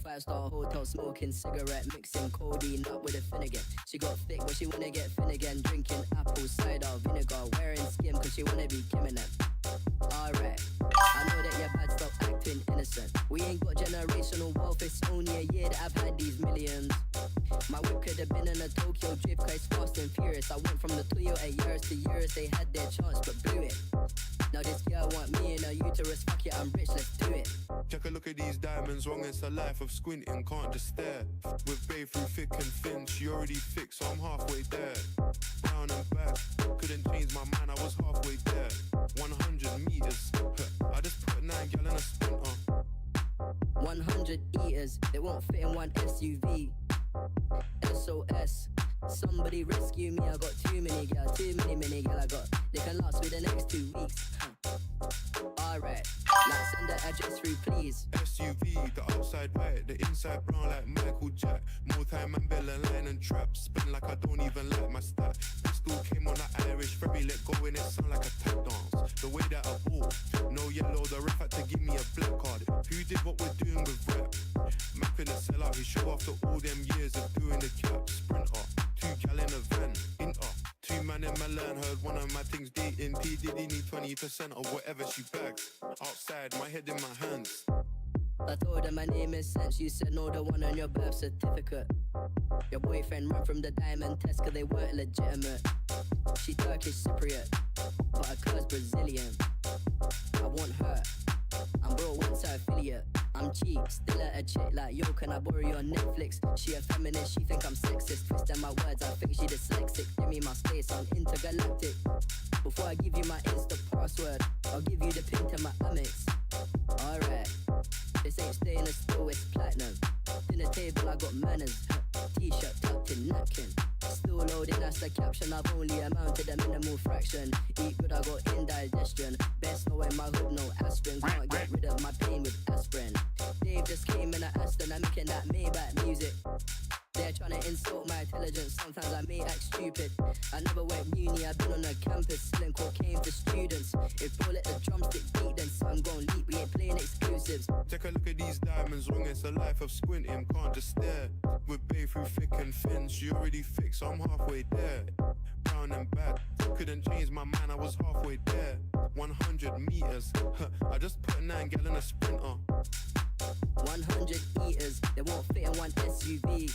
5-star hotel, smoking cigarette, mixing codeine up with a Finnegan. She got thick, but she wanna get Finnegan. Drinking apple cider vinegar, wearing skim, cause she wanna be Kim and them. Alright, I know that you're bad, stop acting innocent. We ain't got generational wealth, it's only a year that I've had these millions. My whip could have been in a Tokyo drift, cause it's fast and furious. I went from the Toyota years to years, they had their chance but blew it. Now this girl want me in her uterus, fuck it, I'm rich, let's do it. Take a look at these diamonds, wrong, it's a life of squinting, can't just stare. With babe through thick and thin, she already fixed, so I'm halfway there. Brown and bad, couldn't change my mind, I was halfway there. 100 meters, I just put 9 gal in a sprinter. 100 eaters, they won't fit in one SUV. SOS, somebody rescue me, I got too many gal, too many gal I got. They can last me the next 2 weeks. Alright, like send the address through please. SUV, the outside white, the inside brown like Michael Jack. More time man bell and line and trap. Spin like I don't even like my stat. Pistol came on that Irish ferry, let go and it sound like a tap dance. The way that I bought, no yellow, the ref had to give me a black card. Who did what we're doing with rap? Man couldn't sell out his show after all them years of doing the cap. Sprinter, 2 gal in a van, inter. 2 man in my land, heard one of my things dating. P Diddy need 20% of whatever she bags. Outside, my head in my hands. I told her my name is Sense, you said no, the one on your birth certificate. Your boyfriend ran from the diamond test cause they weren't legitimate. She Turkish Cypriot, but her cur's Brazilian. I want her, I'm bro once her affiliate. I'm cheap, still at a chick like, yo, can I borrow you on Netflix? She a feminist, she think I'm sexist. Twisting my words, I think she dyslexic. Give me my space, I'm intergalactic. Before I give you my Insta password, I'll give you the pin to my Amex. Alright, this ain't stainless steel, it's platinum. Dinner table, I got manners. T-shirt tucked in napkin. Still loading, that's the caption. I've only amounted a minimal fraction. Eat good, I got indigestion. Best know in my hood, no aspirin. Can't get rid of my pain with aspirin. Dave just came in an Aston, I'm making that Maybach music. They're trying to insult my intelligence, sometimes I may act stupid. I never went uni, I've been on a campus selling cocaine to students. If bro let the drumstick beat, then some gon' leap, we ain't playing exclusives. Take a look at these diamonds, wrong, it's a life of squinting, can't just stare. With babe through thick and thin, she already fixed, so I'm halfway there. Brown and bad, couldn't change my mind, I was halfway there. 100 meters, I just put 9 gal in a sprinter. 100 eaters, they won't fit in one SUV.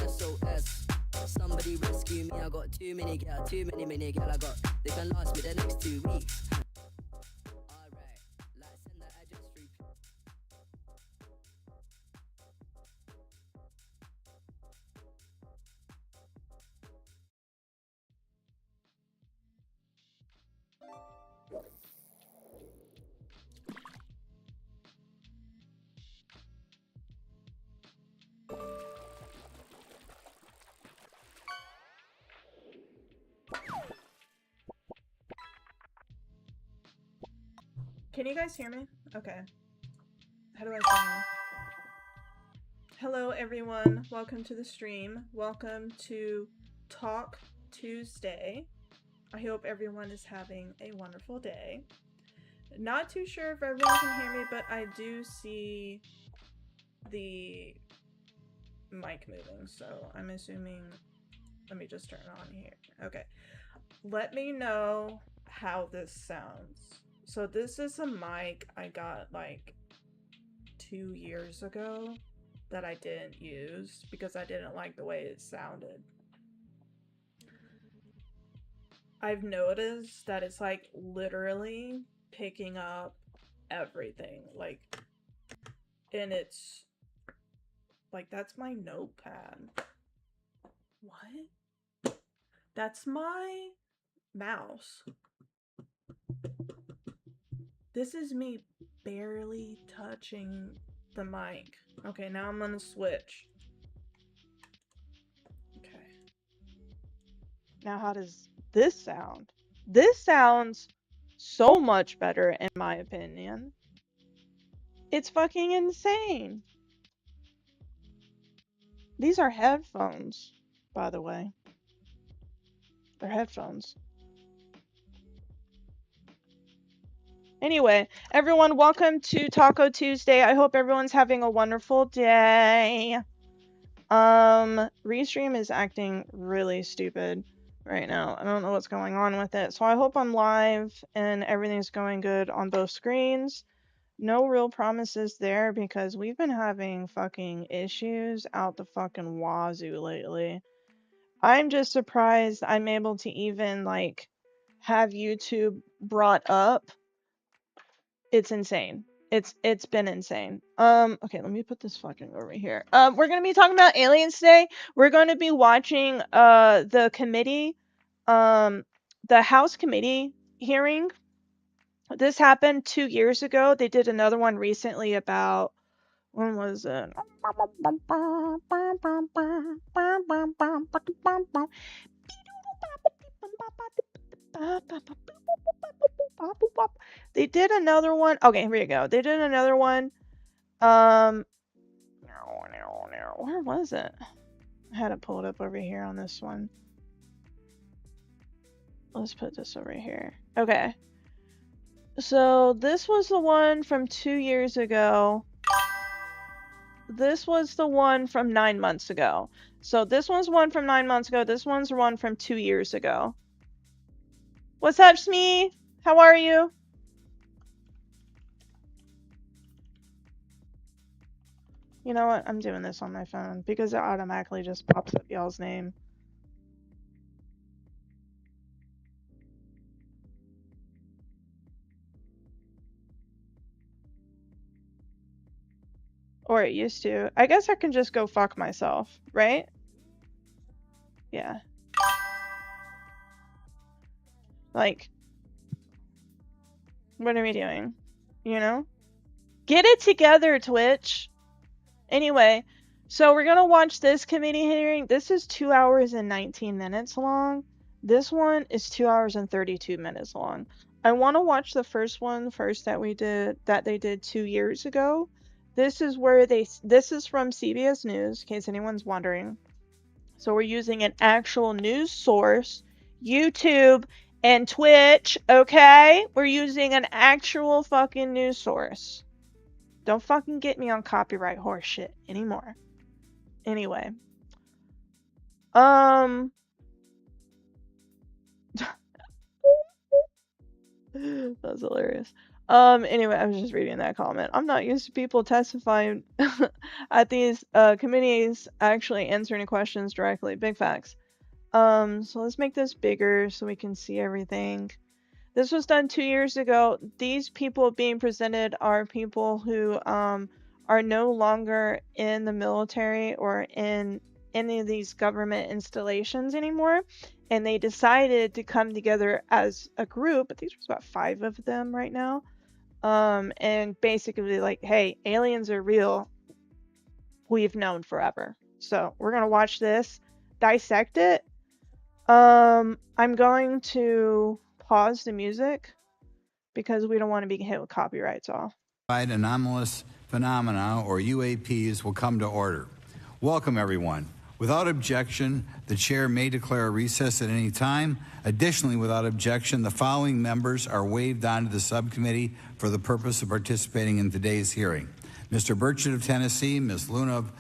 SOS, somebody rescue me, I got too many gal, too many gal I got. They can last me the next 2 weeks. Alright, like send the address through. Can you guys hear me? Okay. How do I sound? Hello everyone, welcome to the stream. Welcome to Talk Tuesday. I hope everyone is having a wonderful day. Not too sure if everyone can hear me, but I do see the mic moving, so I'm assuming, let me just turn it on here. Okay. Let me know how this sounds. So this is a mic I got like 2 years ago that I didn't use because I didn't like the way it sounded. I've noticed that it's like literally picking up everything, like, and it's like, that's my notepad. What? That's my mouse. This is me barely touching the mic. Okay, now I'm gonna switch. Okay. Now how does this sound? This sounds so much better in my opinion. It's fucking insane. These are headphones, by the way. They're headphones. Anyway, everyone, welcome to Taco Tuesday. I hope everyone's having a wonderful day. Restream is acting really stupid right now. I don't know what's going on with it. So I hope I'm live and everything's going good on both screens. No real promises there because we've been having fucking issues out the fucking wazoo lately. I'm just surprised I'm able to even like have YouTube brought up. It's insane. It's been insane. Okay, let me put this fucking over here. We're gonna be talking about aliens today. We're gonna be watching the committee, the House committee hearing. This happened 2 years ago. They did another one recently about when was it? They did another one. Okay, here we go. They did another one. Where was it? I had it pulled up over here on this one. Let's put this over here. Okay. So this was the one from 2 years ago. This was the one from 9 months ago. So this one's one from 9 months ago. This one's one from 2 years ago. What's up, Smee? How are you? You know what? I'm doing this on my phone because it automatically just pops up y'all's name. Or it used to. I guess I can just go fuck myself, right? Yeah. Like, what are we doing? You know? Get it together, Twitch. Anyway, so we're gonna watch this committee hearing. This is 2 hours and 19 minutes long. This one is 2 hours and 32 minutes long. I want to watch the first one first that they did 2 years ago. This is from CBS News, in case anyone's wondering. So we're using an actual news source, YouTube and Twitch, okay? We're using an actual fucking news source. Don't fucking get me on copyright horse shit anymore. Anyway. That's hilarious. Anyway, I was just reading that comment. I'm not used to people testifying at these committees actually answering questions directly. Big facts. So let's make this bigger so we can see everything. This was done 2 years ago. These people being presented are people who are no longer in the military or in any of these government installations anymore. And they decided to come together as a group. But these are about 5 of them right now. And basically like, hey, aliens are real. We've known forever. So we're going to watch this, dissect it. I'm going to pause the music because we don't want to be hit with copyrights off. Anomalous phenomena, or UAPs, will come to order. Welcome, everyone. Without objection, the chair may declare a recess at any time. Additionally, without objection, the following members are waived onto the subcommittee for the purpose of participating in today's hearing: Mr. Burchett of Tennessee, Ms. Luna of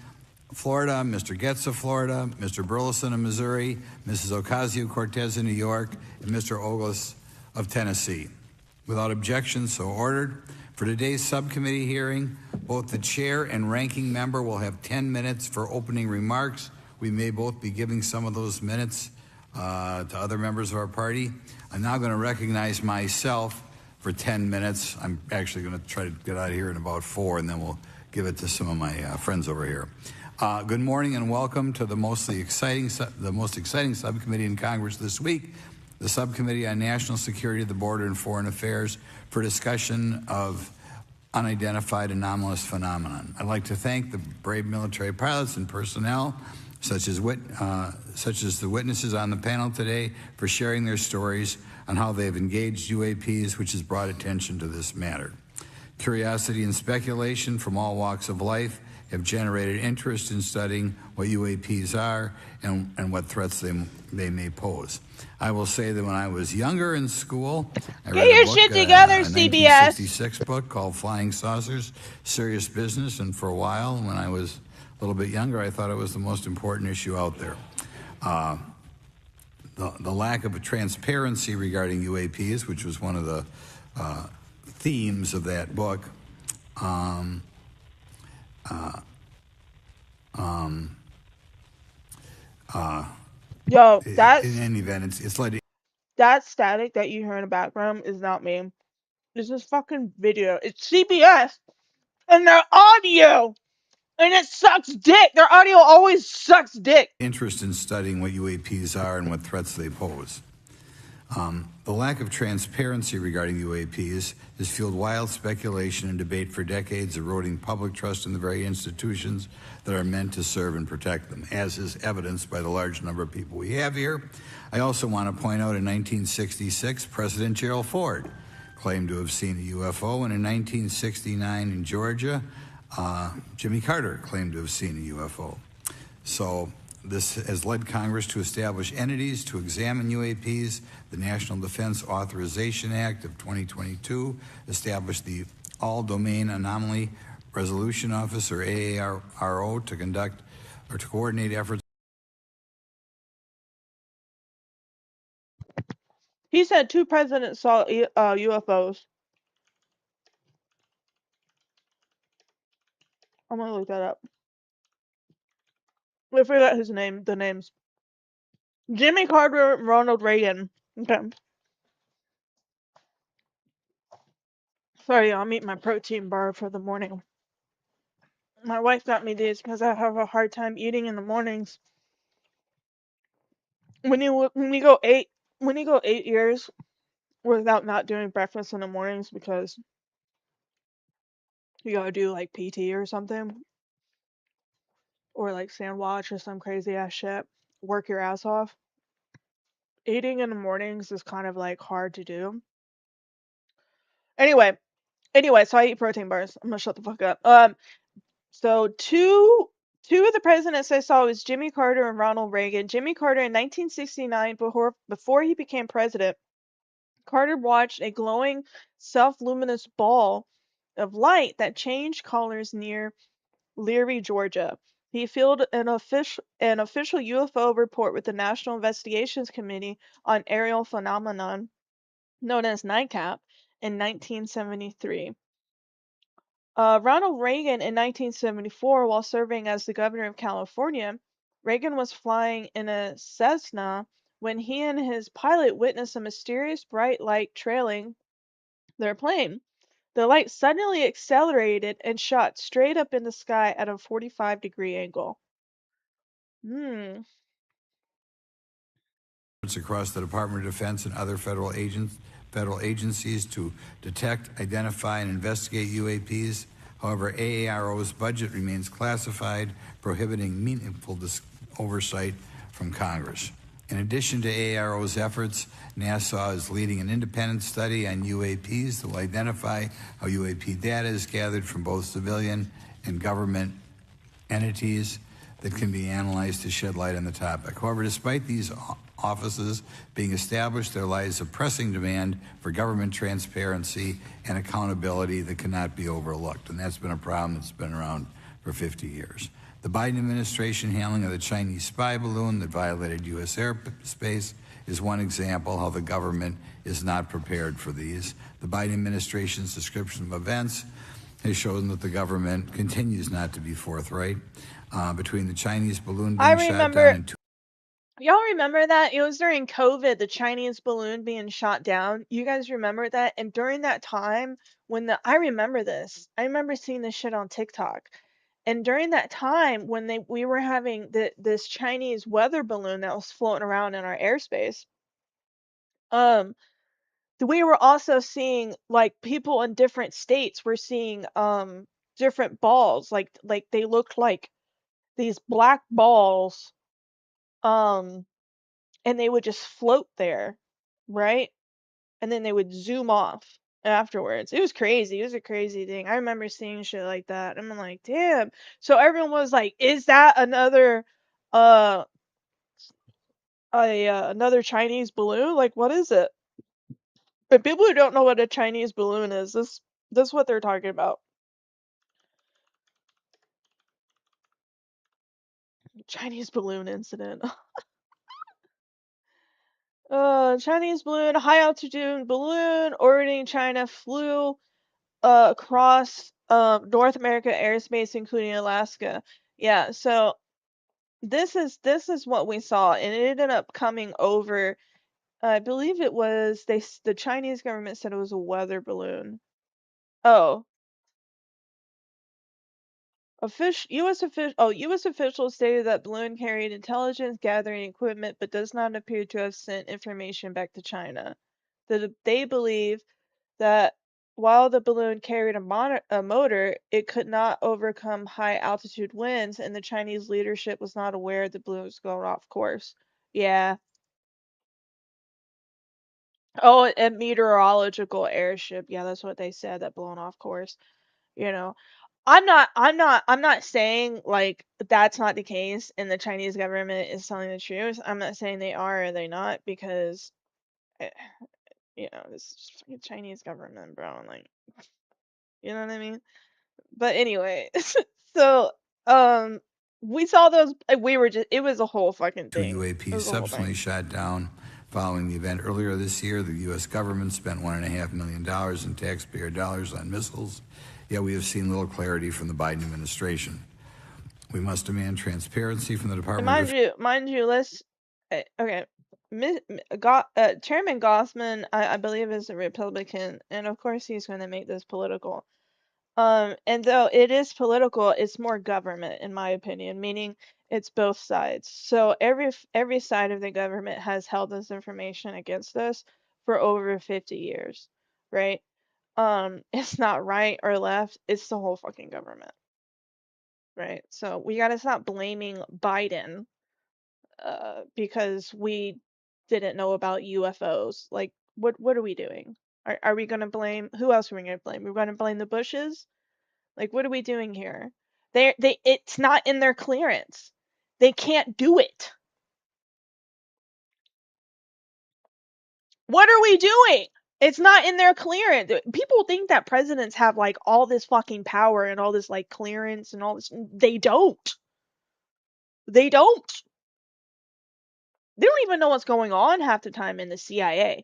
Florida, Mr. Getz of Florida, Mr. Burleson of Missouri, Mrs. Ocasio-Cortez of New York, and Mr. Ogles of Tennessee. Without objection, so ordered. For today's subcommittee hearing, both the chair and ranking member will have 10 minutes for opening remarks. We may both be giving some of those minutes to other members of our party. I'm now going to recognize myself for 10 minutes. I'm actually going to try to get out of here in about 4, and then we'll give it to some of my friends over here. Good morning and welcome to the most exciting subcommittee in Congress this week, the Subcommittee on National Security, the Border, and Foreign Affairs, for discussion of unidentified anomalous phenomenon. I'd like to thank the brave military pilots and personnel, such as the witnesses on the panel today, for sharing their stories on how they've engaged UAPs, which has brought attention to this matter. Curiosity and speculation from all walks of life have generated interest in studying what UAPs are and what threats they may pose. I will say that when I was younger in school, I Get read your a book, shit together, a CBS. 1966 book called Flying Saucers, Serious Business, and for a while, when I was a little bit younger, I thought it was the most important issue out there. The lack of transparency regarding UAPs, which was one of the themes of that book, Yo, in any event, it's led to that static that you hear in the background is not me. This is fucking video. It's CBS and their audio, and it sucks dick. Their audio always sucks dick. interest in studying what UAPs are and what threats they pose. The lack of transparency regarding UAPs has fueled wild speculation and debate for decades, eroding public trust in the very institutions that are meant to serve and protect them, as is evidenced by the large number of people we have here. I also want to point out in 1966, President Gerald Ford claimed to have seen a UFO, and in 1969 in Georgia, Jimmy Carter claimed to have seen a UFO. So this has led Congress to establish entities to examine UAPs. The National Defense Authorization Act of 2022 established the All-Domain Anomaly Resolution Office, or AARO, to conduct or to coordinate efforts. He said 2 presidents saw UFOs. I'm gonna look that up. I forgot the names. Jimmy Carter and Ronald Reagan. Okay. Sorry, I'm eating my protein bar for the morning. My wife got me these because I have a hard time eating in the mornings. When you go 8 years without not doing breakfast in the mornings because you gotta do like PT or something, or like sandwich or some crazy ass shit, work your ass off. Eating in the mornings is kind of like hard to do. Anyway, so I eat protein bars. I'm gonna shut the fuck up. So two of the presidents I saw was Jimmy Carter and Ronald Reagan. Jimmy Carter in 1969, before he became president, Carter watched a glowing, self-luminous ball of light that changed colors near Leary, Georgia. He filed an official UFO report with the National Investigations Committee on Aerial Phenomenon, known as NICAP, in 1973. Ronald Reagan in 1974, while serving as the governor of California, Reagan was flying in a Cessna when he and his pilot witnessed a mysterious bright light trailing their plane. The light suddenly accelerated and shot straight up in the sky at a 45-degree angle. Across the Department of Defense and other federal agencies to detect, identify, and investigate UAPs. However, AARO's budget remains classified, prohibiting meaningful oversight from Congress. In addition to AARO's efforts, NASA is leading an independent study on UAPs that will identify how UAP data is gathered from both civilian and government entities that can be analyzed to shed light on the topic. However, despite these offices being established, there lies a pressing demand for government transparency and accountability that cannot be overlooked, and that's been a problem that's been around for 50 years. The Biden administration handling of the Chinese spy balloon that violated U.S. airspace is one example how the government is not prepared for these. The Biden administration's description of events has shown that the government continues not to be forthright. Between the Chinese balloon being shot down and Y'all remember that? It was during COVID, the Chinese balloon being shot down. You guys remember that? And during that time, I remember this. I remember seeing this shit on TikTok. And during that time, when we were having this Chinese weather balloon that was floating around in our airspace, we were also seeing like people in different states were seeing different balls, like they looked like these black balls, and they would just float there, right? And then they would zoom off. afterwards. It was crazy. It was a crazy thing. I remember seeing shit like that. I'm like, damn. So everyone was like, is that another uh another Chinese balloon? Like, what is it? But people who don't know what a Chinese balloon is, this is what they're talking about. Chinese balloon incident. Chinese balloon, high altitude balloon orbiting China flew across North America airspace, including Alaska. Yeah, so this is what we saw, and it ended up coming over. I believe it was the Chinese government said it was a weather balloon. Oh, U.S. officials stated that balloon carried intelligence gathering equipment, but does not appear to have sent information back to China. They believe that while the balloon carried a motor, it could not overcome high altitude winds, and the Chinese leadership was not aware the balloon was going off course. Yeah. Oh, a meteorological airship. Yeah, that's what they said, that blown off course. You know, I'm not saying like that's not the case and the Chinese government is telling the truth. I'm not saying they are or they not because, eh, this is just fucking Chinese government, bro. Like, you know what I mean? But anyway, so we saw those. We were just. It was a whole fucking Two thing. It UAPs was a whole subsequently thing. shot down. Following the event earlier this year, the U.S. government spent $1.5 million in taxpayer dollars on missiles, yet we have seen little clarity from the Biden administration. We must demand transparency from the And Department of mind you, let's. Okay, Chairman Gossman, I believe, is a Republican, and of course he's going to make this political. And though it is political, it's more government, in my opinion, meaning it's both sides. So every side of the government has held this information against us for over 50 years, right? It's not right or left, it's the whole fucking government, right? So we gotta stop blaming Biden, because we didn't know about UFOs. Like, what are we doing? Are we gonna blame, who else are we gonna blame? We're gonna blame the Bushes? Like, what are we doing here? It's not in their clearance. They can't do it. What are we doing? It's not in their clearance. People think that presidents have like all this fucking power and all this like clearance and all this. They don't. They don't. They don't even know what's going on half the time in the CIA.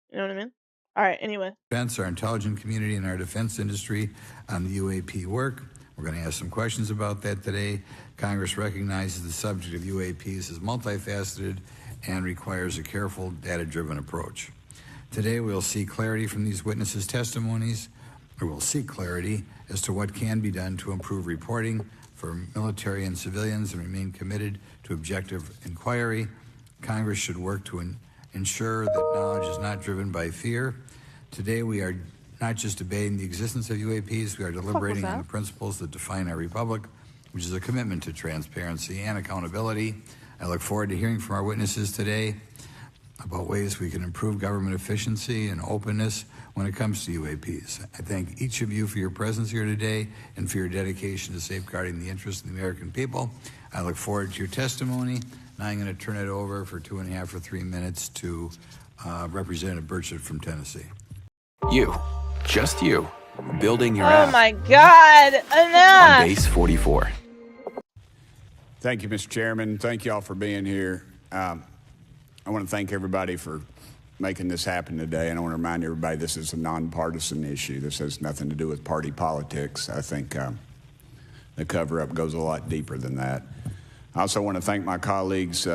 You know what I mean? All right, anyway. Defense, our intelligence community, and our defense industry on the UAP work. We're going to ask some questions about that today. Congress recognizes the subject of UAPs is multifaceted and requires a careful, data-driven approach. Today, we'll see clarity from these witnesses' testimonies, or we'll seek clarity as to what can be done to improve reporting for military and civilians and remain committed to objective inquiry. Congress should work to ensure that knowledge is not driven by fear. Today, we are not just debating the existence of UAPs, we are deliberating on the principles that define our republic, which is a commitment to transparency and accountability. I look forward to hearing from our witnesses today about ways we can improve government efficiency and openness when it comes to UAPs. I thank each of you for your presence here today and for your dedication to safeguarding the interests of the American people. I look forward to your testimony. Now I'm going to turn it over for 2.5 or 3 minutes to Representative Burchett from Tennessee. You, just you, building your Oh app my God, enough! on Base 44. Thank you, Mr. Chairman. Thank you all for being here. I want to thank everybody for making this happen today, and I want to remind everybody this is a nonpartisan issue. This has nothing to do with party politics. I think the cover-up goes a lot deeper than that. I also want to thank my colleagues,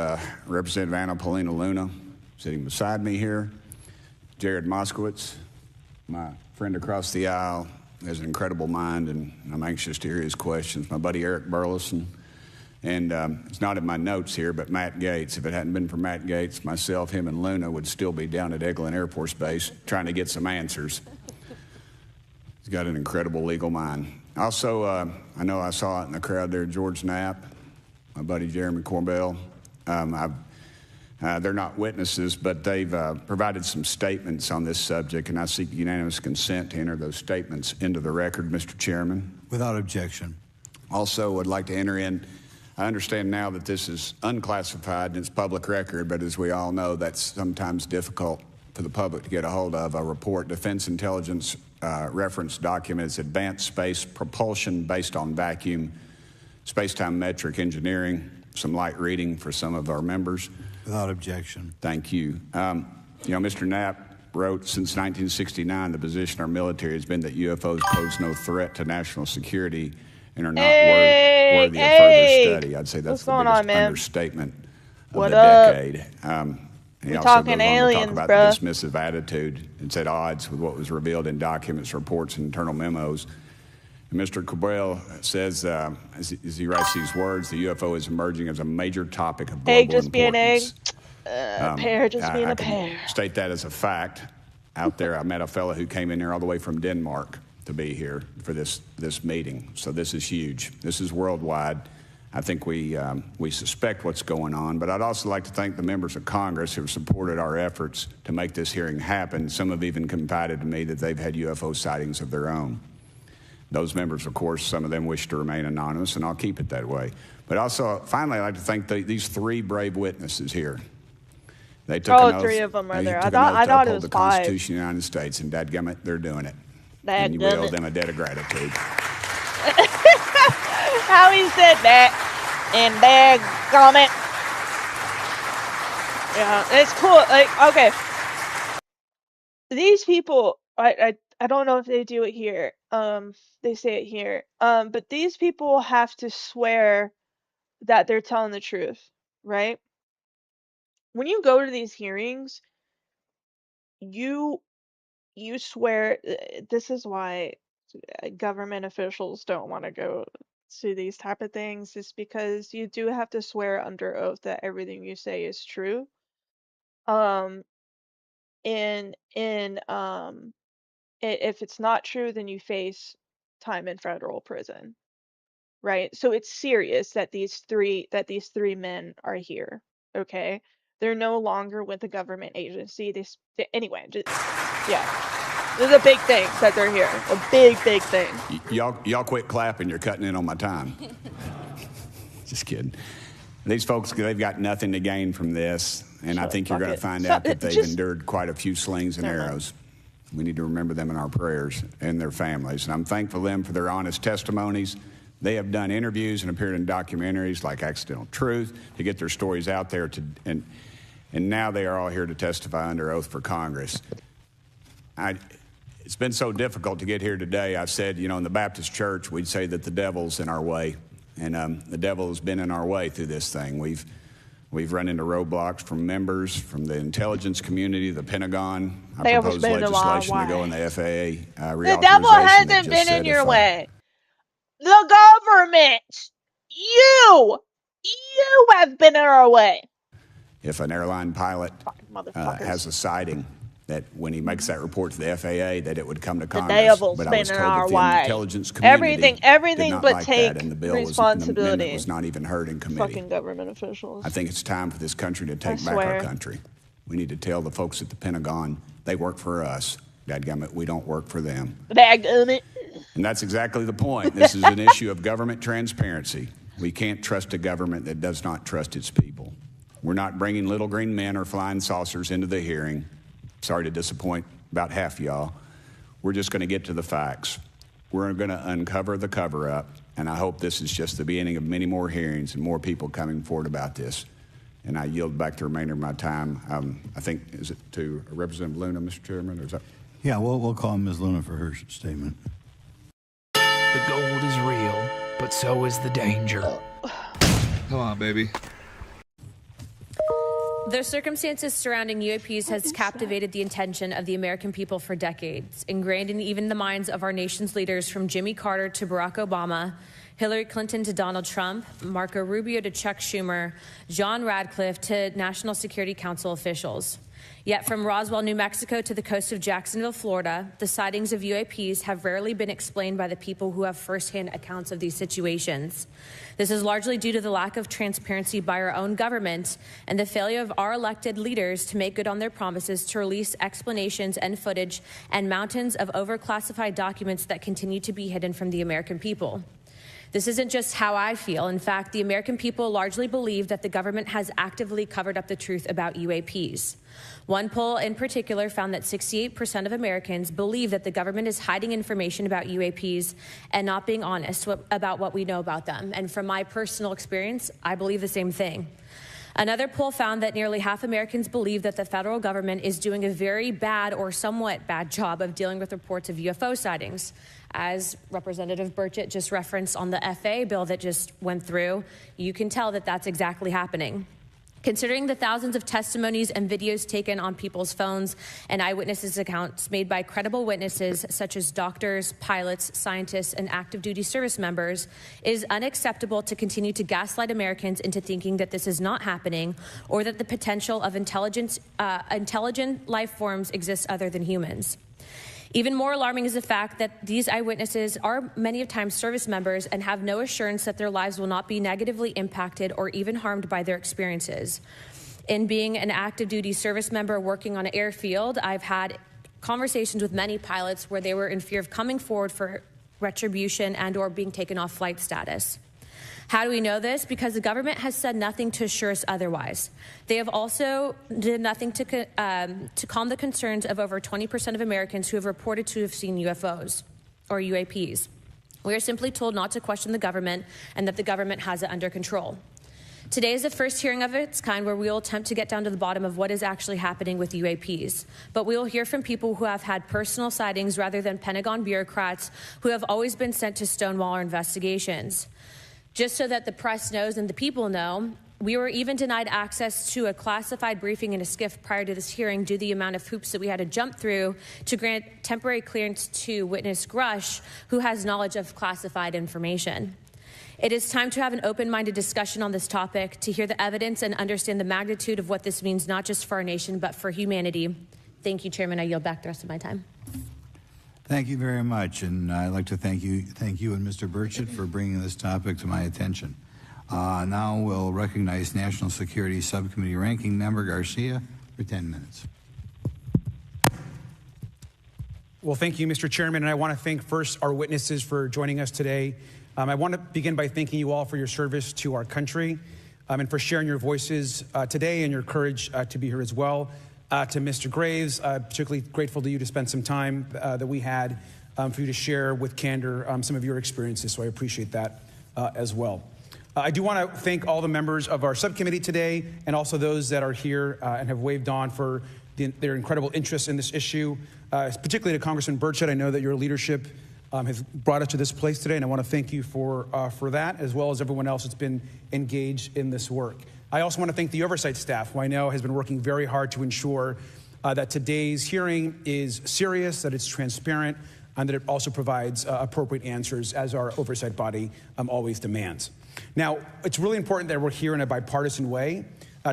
Representative Anna Paulina Luna, sitting beside me here, Jared Moskowitz, my friend across the aisle, has an incredible mind, and I'm anxious to hear his questions. My buddy Eric Burleson, and it's not in my notes here, but Matt Gaetz. If it hadn't been for Matt Gaetz, myself, him, and Luna would still be down at Eglin Air Force Base trying to get some answers. He's got an incredible legal mind. Also, I know I saw it in the crowd there, George Knapp, my buddy Jeremy Corbell. I've They're not witnesses, but they've provided some statements on this subject, and I seek unanimous consent to enter those statements into the record, Mr. Chairman. Without objection. Also, would like to enter in, I understand now that this is unclassified and it's public record, but as we all know, that's sometimes difficult for the public to get a hold of. A report, Defense Intelligence reference documents, advanced space propulsion based on vacuum, space-time metric engineering, some light reading for some of our members. Without objection. Thank you. Mr. Knapp wrote, since 1969, the position of our military has been that UFOs pose no threat to national security and are not worthy of further study. I'd say that's the biggest understatement of the decade. He also goes on to talk about the dismissive attitude. It's at odds with what was revealed in documents, reports, and internal memos. And Mr. Cabral says, as he writes these words, the UFO is emerging as a major topic of global importance. Egg just being egg, pear just being a pear. State that as a fact. Out there, I met a fellow who came in here all the way from Denmark to be here for this meeting. So this is huge. This is worldwide. I think we suspect what's going on, but I'd also like to thank the members of Congress who have supported our efforts to make this hearing happen. Some have even confided to me that they've had UFO sightings of their own. Those members, of course, some of them wish to remain anonymous, and I'll keep it that way. But also, finally, I'd like to thank these three brave witnesses here. They took an oath. 3 of them are there. I thought it was the 5. Constitution of the United States, and dadgummit, they're doing it. And we owe them a debt of gratitude. How he said that, and dadgummit. Yeah, it's cool. Like, okay, these people, I don't know if they do it here. They say it here. But these people have to swear that they're telling the truth, right? When you go to these hearings, you swear. This is why government officials don't want to go to these type of things, is because you do have to swear under oath that everything you say is true. If it's not true, then you face time in federal prison, right? So it's serious that these three men are here. Okay, they're no longer with a government agency. Anyway, yeah, there's a big thing that they're here. A big thing. Y'all quit clapping. You're cutting in on my time. Just kidding. These folks, they've got nothing to gain from this, and I think you're going to find out that they've endured quite a few slings and arrows. We need to remember them in our prayers and their families. And I'm thankful to them for their honest testimonies. They have done interviews and appeared in documentaries like Accidental Truth to get their stories out there. And now they are all here to testify under oath for Congress. It's been so difficult to get here today. I said, in the Baptist church, we'd say that the devil's in our way. And the devil has been in our way through this thing. We've run into roadblocks from members, from the intelligence community, the Pentagon. I proposed legislation to go in the FAA reauthorization. The devil hasn't been in your way. The government, you have been in our way. If an airline pilot has a sighting, that when he makes that report to the FAA, that it would come to Congress. The devil's but been I was in told our that the way. intelligence community Everything did not but like take that, and the bill responsibility. was not even heard in committee. Fucking government officials. I think it's time for this country to take back our country. We need to tell the folks at the Pentagon they work for us. Dadgummit, we don't work for them. Dadgummit. And that's exactly the point. This is an issue of government transparency. We can't trust a government that does not trust its people. We're not bringing little green men or flying saucers into the hearing. Sorry to disappoint about half y'all. We're just going to get to the facts. We're going to uncover the cover-up, and I hope this is just the beginning of many more hearings and more people coming forward about this. And I yield back the remainder of my time. I think, is it to Representative Luna, Mr. Chairman, or is that? Yeah, we'll call Ms. Luna for her statement. The gold is real, but so is the danger. Come on, baby. The circumstances surrounding UAPs has captivated the attention of the American people for decades, ingrained in even the minds of our nation's leaders from Jimmy Carter to Barack Obama, Hillary Clinton to Donald Trump, Marco Rubio to Chuck Schumer, John Radcliffe to National Security Council officials. Yet from Roswell, New Mexico to the coast of Jacksonville, Florida, the sightings of UAPs have rarely been explained by the people who have firsthand accounts of these situations. This is largely due to the lack of transparency by our own government and the failure of our elected leaders to make good on their promises to release explanations and footage and mountains of overclassified documents that continue to be hidden from the American people. This isn't just how I feel. In fact, the American people largely believe that the government has actively covered up the truth about UAPs. One poll in particular found that 68% of Americans believe that the government is hiding information about UAPs and not being honest about what we know about them. And from my personal experience, I believe the same thing. Another poll found that nearly half Americans believe that the federal government is doing a very bad or somewhat bad job of dealing with reports of UFO sightings. As Representative Burchett just referenced on the FAA bill that just went through, you can tell that that's exactly happening. Considering the thousands of testimonies and videos taken on people's phones and eyewitnesses' accounts made by credible witnesses such as doctors, pilots, scientists, and active duty service members, it is unacceptable to continue to gaslight Americans into thinking that this is not happening or that the potential of intelligent life forms exists other than humans. Even more alarming is the fact that these eyewitnesses are many of times service members and have no assurance that their lives will not be negatively impacted or even harmed by their experiences. In being an active duty service member working on an airfield, I've had conversations with many pilots where they were in fear of coming forward for retribution and or being taken off flight status. How do we know this? Because the government has said nothing to assure us otherwise. They have also did nothing to calm the concerns of over 20% of Americans who have reported to have seen UFOs or UAPs. We are simply told not to question the government and that the government has it under control. Today is the first hearing of its kind where we will attempt to get down to the bottom of what is actually happening with UAPs. But we will hear from people who have had personal sightings rather than Pentagon bureaucrats who have always been sent to stonewall our investigations. Just so that the press knows and the people know, we were even denied access to a classified briefing in a SCIF prior to this hearing due to the amount of hoops that we had to jump through to grant temporary clearance to witness Grush, who has knowledge of classified information. It is time to have an open-minded discussion on this topic, to hear the evidence and understand the magnitude of what this means, not just for our nation, but for humanity. Thank you, Chairman. I yield back the rest of my time. Thank you very much, and I'd like to thank you and Mr. Burchett for bringing this topic to my attention. Now we'll recognize National Security Subcommittee Ranking Member Garcia for 10 minutes. Well, thank you, Mr. Chairman, and I want to thank first our witnesses for joining us today. I want to begin by thanking you all for your service to our country and for sharing your voices today and your courage to be here as well. To Mr. Graves, particularly grateful to you to spend some time that we had for you to share with candor some of your experiences, so I appreciate that as well. I do want to thank all the members of our subcommittee today and also those that are here and have waved on for their incredible interest in this issue, particularly to Congressman Burchett. I know that your leadership has brought us to this place today, and I want to thank you for that, as well as everyone else that's been engaged in this work. I also want to thank the oversight staff, who I know has been working very hard to ensure that today's hearing is serious, that it's transparent, and that it also provides appropriate answers, as our oversight body always demands. Now, it's really important that we're here in a bipartisan way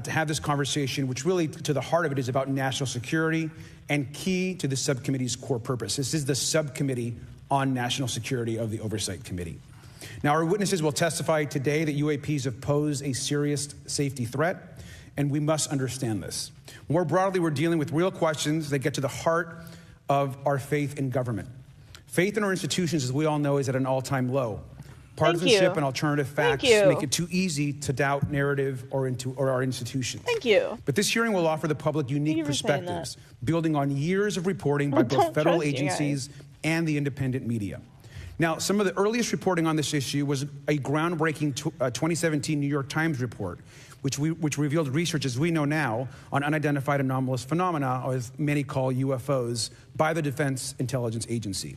to have this conversation, which really, to the heart of it, is about national security and key to the subcommittee's core purpose. This is the subcommittee on national security of the Oversight Committee. Now, our witnesses will testify today that UAPs have posed a serious safety threat, and we must understand this. More broadly, we're dealing with real questions that get to the heart of our faith in government. Faith in our institutions, as we all know, is at an all-time low. Partisanship and alternative facts make it too easy to doubt narrative or our institutions. Thank you. But this hearing will offer the public unique perspectives, building on years of reporting by both federal agencies and the independent media. Now, some of the earliest reporting on this issue was a groundbreaking 2017 New York Times report, which revealed research, as we know now, on unidentified anomalous phenomena, or as many call UFOs, by the Defense Intelligence Agency.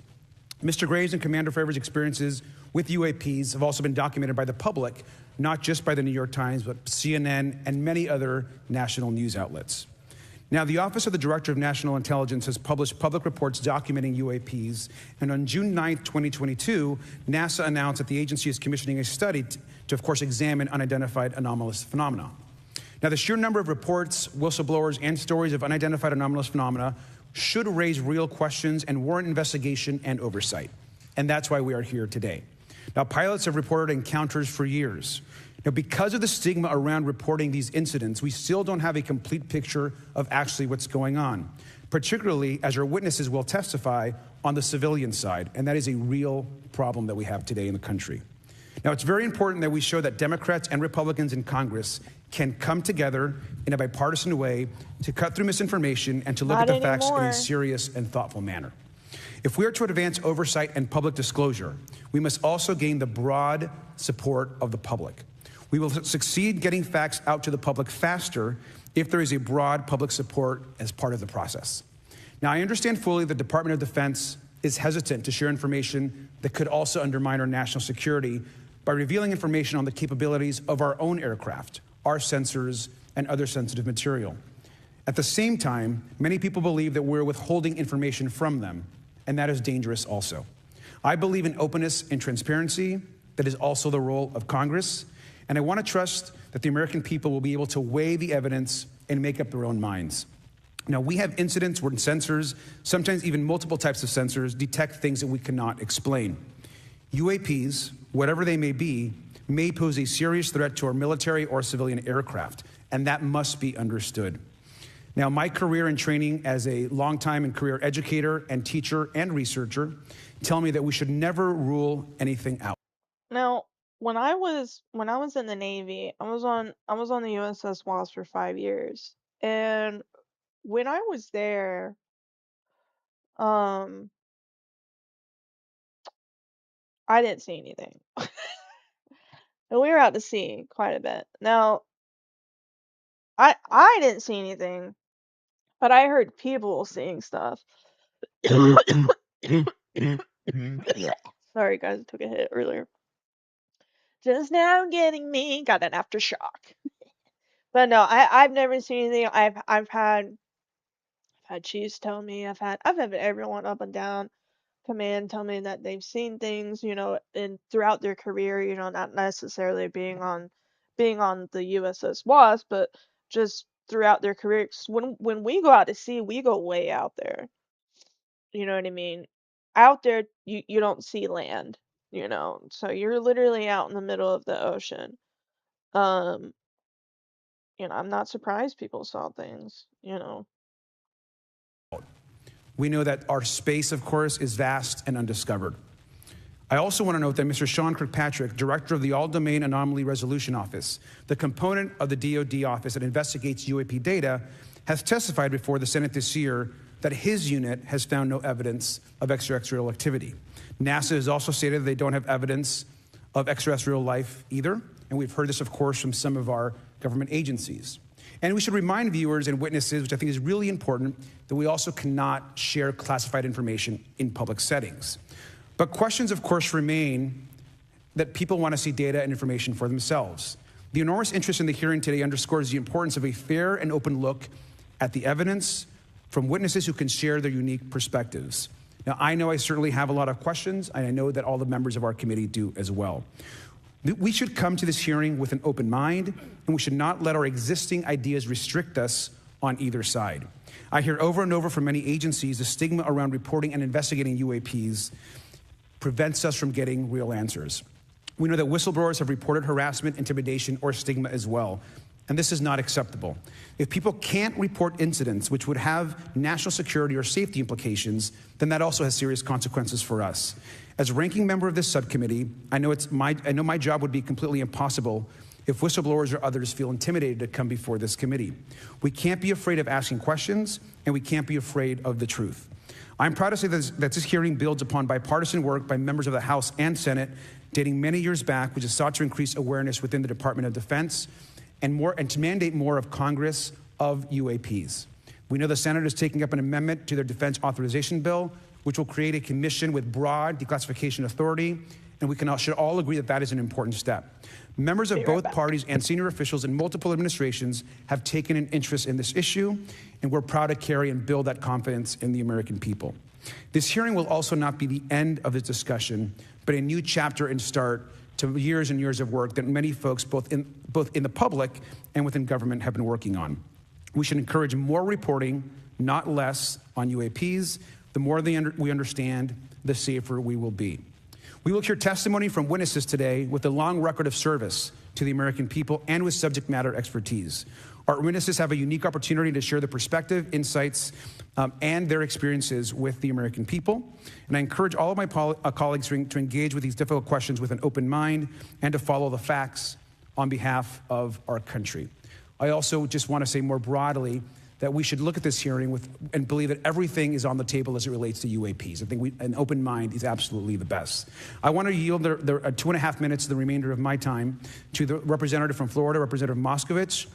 Mr. Graves and Commander Favor's experiences with UAPs have also been documented by the public, not just by the New York Times, but CNN and many other national news outlets. Now, the Office of the Director of National Intelligence has published public reports documenting UAPs, and on June 9th, 2022, NASA announced that the agency is commissioning a study to, of course, examine unidentified anomalous phenomena. Now, the sheer number of reports, whistleblowers, and stories of unidentified anomalous phenomena should raise real questions and warrant investigation and oversight. And that's why we are here today. Now, pilots have reported encounters for years. Now, because of the stigma around reporting these incidents, we still don't have a complete picture of actually what's going on, particularly as our witnesses will testify on the civilian side, and that is a real problem that we have today in the country. Now, it's very important that we show that Democrats and Republicans in Congress can come together in a bipartisan way to cut through misinformation and to look at the facts in a serious and thoughtful manner. If we are to advance oversight and public disclosure, we must also gain the broad support of the public. We will succeed getting facts out to the public faster if there is a broad public support as part of the process. Now, I understand fully the Department of Defense is hesitant to share information that could also undermine our national security by revealing information on the capabilities of our own aircraft, our sensors, and other sensitive material. At the same time, many people believe that we're withholding information from them, and that is dangerous also. I believe in openness and transparency. That is also the role of Congress, and I want to trust that the American people will be able to weigh the evidence and make up their own minds. Now, we have incidents where sensors, sometimes even multiple types of sensors, detect things that we cannot explain. UAPs, whatever they may be, may pose a serious threat to our military or civilian aircraft, and that must be understood. Now, my career and training as a longtime and career educator and teacher and researcher tell me that we should never rule anything out. Now, when I was in the Navy, I was on the USS Wasp for 5 years, and when I was there, I didn't see anything. And we were out to sea quite a bit. Now, I didn't see anything, but I heard people seeing stuff. Sorry, guys, I took a hit earlier. Just now getting me, got an aftershock. But no, I've never seen anything. I've had chiefs tell me, I've had everyone up and down command tell me that they've seen things, and throughout their career, not necessarily being on the USS Wasp, but just throughout their career. 'Cause when we go out to sea, we go way out there. You know what I mean? Out there, you don't see land, so you're literally out in the middle of the ocean. I'm not surprised people saw things. We know that our space, of course, is vast and undiscovered. I also want to note that Mr. Sean Kirkpatrick, director of the All-Domain Anomaly Resolution Office, the component of the DoD office that investigates UAP data, has testified before the Senate this year that his unit has found no evidence of extraterrestrial activity. NASA has also stated that they don't have evidence of extraterrestrial life either, and we've heard this, of course, from some of our government agencies. And we should remind viewers and witnesses, which I think is really important, that we also cannot share classified information in public settings. But questions, of course, remain that people want to see data and information for themselves. The enormous interest in the hearing today underscores the importance of a fair and open look at the evidence from witnesses who can share their unique perspectives. Now, I know I certainly have a lot of questions, and I know that all the members of our committee do as well. We should come to this hearing with an open mind, and we should not let our existing ideas restrict us on either side. I hear over and over from many agencies the stigma around reporting and investigating UAPs prevents us from getting real answers. We know that whistleblowers have reported harassment, intimidation, or stigma as well, and this is not acceptable. If people can't report incidents which would have national security or safety implications, then that also has serious consequences for us. As ranking member of this subcommittee, I know my job would be completely impossible if whistleblowers or others feel intimidated to come before this committee. We can't be afraid of asking questions, and we can't be afraid of the truth. I'm proud to say that this hearing builds upon bipartisan work by members of the House and Senate dating many years back, which has sought to increase awareness within the Department of Defense and to mandate more of Congress of UAPs. We know the Senate is taking up an amendment to their defense authorization bill, which will create a commission with broad declassification authority, and we should all agree that that is an important step. Members of both parties and senior officials in multiple administrations have taken an interest in this issue, and we're proud to carry and build that confidence in the American people. This hearing will also not be the end of this discussion, but a new chapter and start to years and years of work that many folks, both in the public and within government, have been working on. We should encourage more reporting, not less, on UAPs. The more we understand, the safer we will be. We will hear testimony from witnesses today with a long record of service to the American people and with subject matter expertise. Our witnesses have a unique opportunity to share their perspective, insights, and their experiences with the American people. And I encourage all of my colleagues to engage with these difficult questions with an open mind and to follow the facts on behalf of our country. I also just want to say more broadly that we should look at this hearing and believe that everything is on the table as it relates to UAPs. I think an open mind is absolutely the best. I want to yield 2.5 minutes, the remainder of my time, to the representative from Florida, Representative Moskowitz,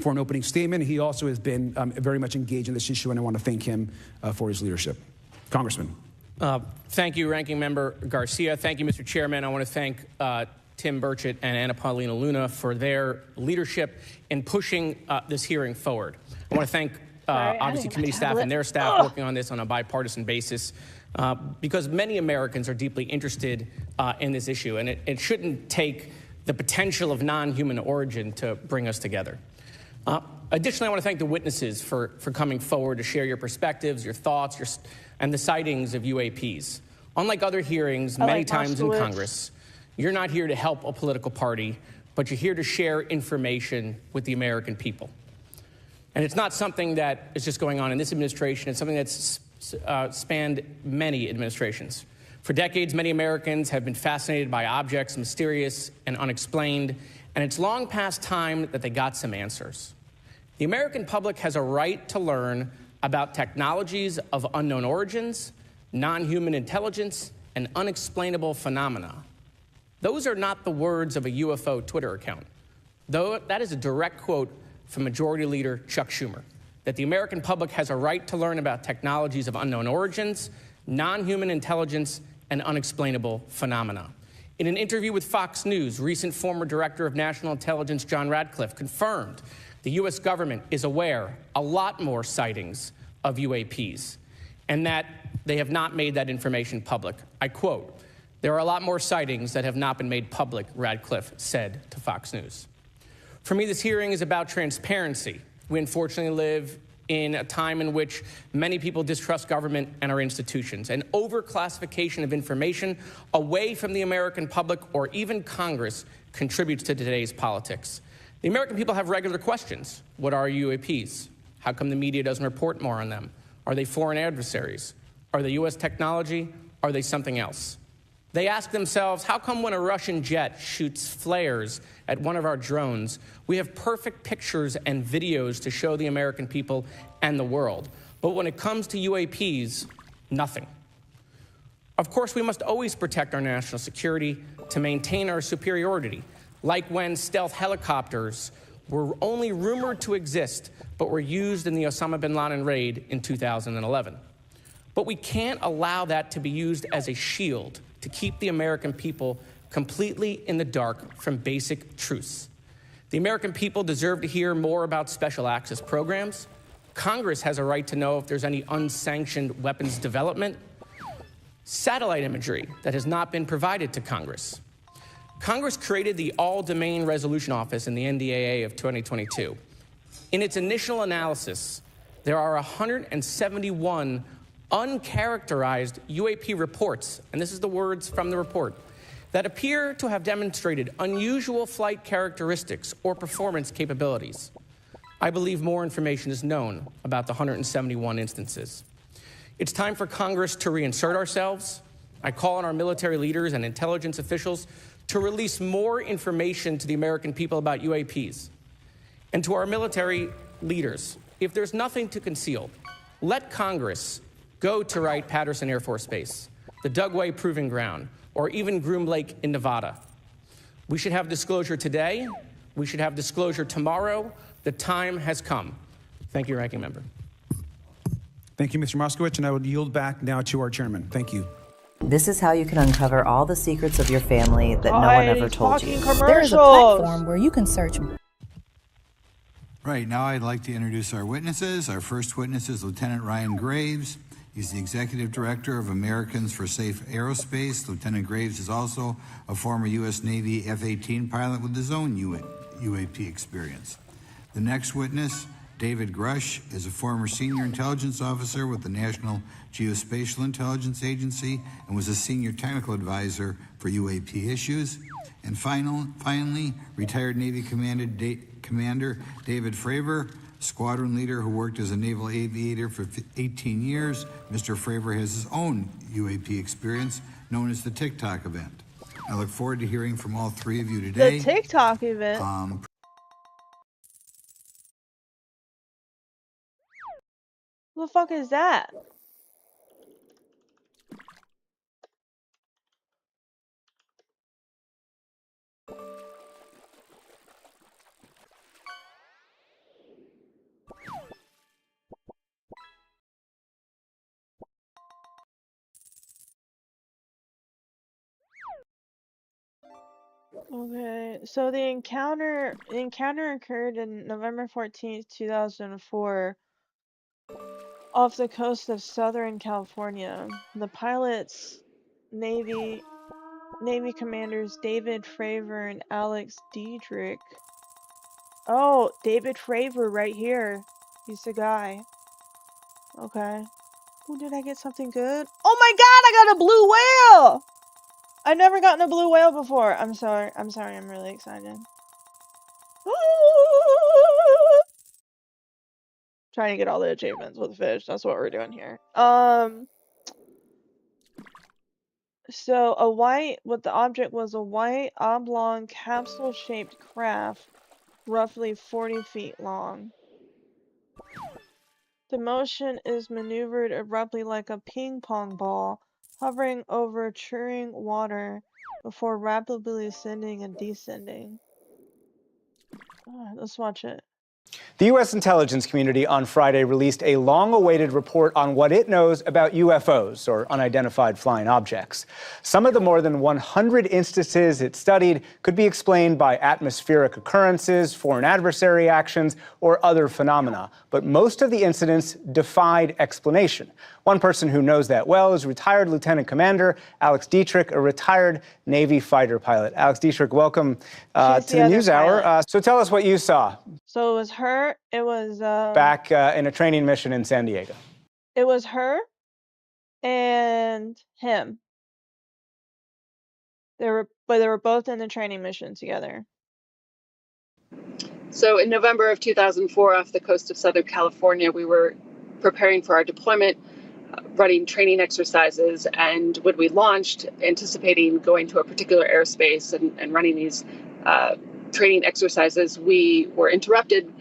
for an opening statement. He also has been very much engaged in this issue, and I want to thank him for his leadership. Congressman. Thank you, Ranking Member Garcia. Thank you, Mr. Chairman. I want to thank Tim Burchett and Anna Paulina Luna for their leadership in pushing this hearing forward. I want to thank, obviously, committee staff and their staff working on this on a bipartisan basis because many Americans are deeply interested in this issue, and it shouldn't take the potential of non-human origin to bring us together. Additionally, I want to thank the witnesses for coming forward to share your perspectives, your thoughts, and the sightings of UAPs. Unlike other hearings many times in Congress, you're not here to help a political party, but you're here to share information with the American people. And it's not something that is just going on in this administration. It's something that's spanned many administrations. For decades, many Americans have been fascinated by objects mysterious and unexplained, and it's long past time that they got some answers. The American public has a right to learn about technologies of unknown origins, non-human intelligence, and unexplainable phenomena. Those are not the words of a UFO Twitter account, though that is a direct quote from Majority Leader Chuck Schumer, that the American public has a right to learn about technologies of unknown origins, non-human intelligence, and unexplainable phenomena. In an interview with Fox News, recent former Director of National Intelligence John Radcliffe confirmed the U.S. government is aware a lot more sightings of UAPs and that they have not made that information public. I quote, "There are a lot more sightings that have not been made public," Radcliffe said to Fox News. For me, this hearing is about transparency. We unfortunately live in a time in which many people distrust government and our institutions. And overclassification of information away from the American public or even Congress contributes to today's politics. The American people have regular questions. What are UAPs? How come the media doesn't report more on them? Are they foreign adversaries? Are they U.S. technology? Are they something else? They ask themselves, how come when a Russian jet shoots flares at one of our drones, we have perfect pictures and videos to show the American people and the world? But when it comes to UAPs, nothing. Of course, we must always protect our national security to maintain our superiority, like when stealth helicopters were only rumored to exist, but were used in the Osama bin Laden raid in 2011. But we can't allow that to be used as a shield to keep the American people completely in the dark from basic truths. The American people deserve to hear more about special access programs. Congress has a right to know if there's any unsanctioned weapons development, satellite imagery that has not been provided to Congress. Congress created the All-Domain Resolution Office in the NDAA of 2022. In its initial analysis, there are 171 uncharacterized UAP reports, and this is the words from the report, that appear to have demonstrated unusual flight characteristics or performance capabilities. I believe more information is known about the 171 instances. It's time for Congress to reinsert ourselves. I call on our military leaders and intelligence officials to release more information to the American people about UAPs. And to our military leaders, if there's nothing to conceal, let Congress go to Wright-Patterson Air Force Base, the Dugway Proving Ground, or even Groom Lake in Nevada. We should have disclosure today. We should have disclosure tomorrow. The time has come. Thank you, Ranking Member. Thank you, Mr. Moskowitz, and I would yield back now to our chairman. Thank you. This is how you can uncover all the secrets of your family that no one ever told you. There is a platform where you can search. Right, now I'd like to introduce our witnesses. Our first witness is Lieutenant Ryan Graves. He's the executive director of Americans for Safe Aerospace. Lieutenant Graves is also a former U.S. Navy F-18 pilot with his own UAP experience. The next witness, David Grush, is a former senior intelligence officer with the National Geospatial Intelligence Agency and was a senior technical advisor for UAP issues. And finally, retired Navy Commander David Fravor, squadron leader who worked as a naval aviator for 18 years. Mr. Fravor has his own UAP experience, known as the TikTok event. I look forward to hearing from all three of you today. The TikTok event? What the fuck is that? Okay, so the encounter occurred in November 14th, 2004, off the coast of Southern California. The pilots, Navy commanders David Fravor and Alex Diedrich. Oh, David Fravor right here. He's the guy. Okay. Oh, did I get something good? Oh my god, I got a blue whale! I've never gotten a blue whale before. I'm sorry, I'm really excited. Trying to get all the achievements with fish. That's what we're doing here. So what the object was a white oblong capsule-shaped craft, roughly 40 feet long. The motion is maneuvered abruptly like a ping pong ball, hovering over churning water before rapidly ascending and descending. Let's watch it. The U.S. intelligence community on Friday released a long-awaited report on what it knows about UFOs, or unidentified flying objects. Some of the more than 100 instances it studied could be explained by atmospheric occurrences, foreign adversary actions, or other phenomena. But most of the incidents defied explanation. One person who knows that well is retired Lieutenant Commander Alex Diedrich, a retired Navy fighter pilot. Alex Diedrich, welcome to the NewsHour. So tell us what you saw. So it was her. It was back in a training mission in San Diego. It was her and him. They were both in the training mission together. So in November of 2004, off the coast of Southern California, we were preparing for our deployment, running training exercises, and when we launched, anticipating going to a particular airspace and running these training exercises, we were interrupted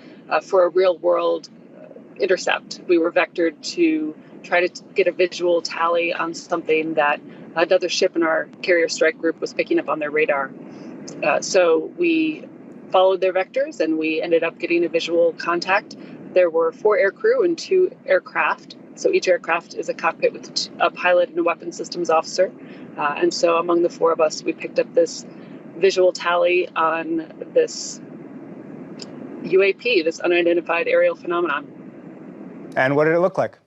for a real-world intercept. We were vectored to try to get a visual tally on something that another ship in our carrier strike group was picking up on their radar. So we followed their vectors, and we ended up getting a visual contact. There were 4 aircrew and 2 aircraft. So each aircraft is a cockpit with a pilot and a weapons systems officer. And so among the 4 of us, we picked up this visual tally on this UAP, this unidentified aerial phenomenon. And what did it look like?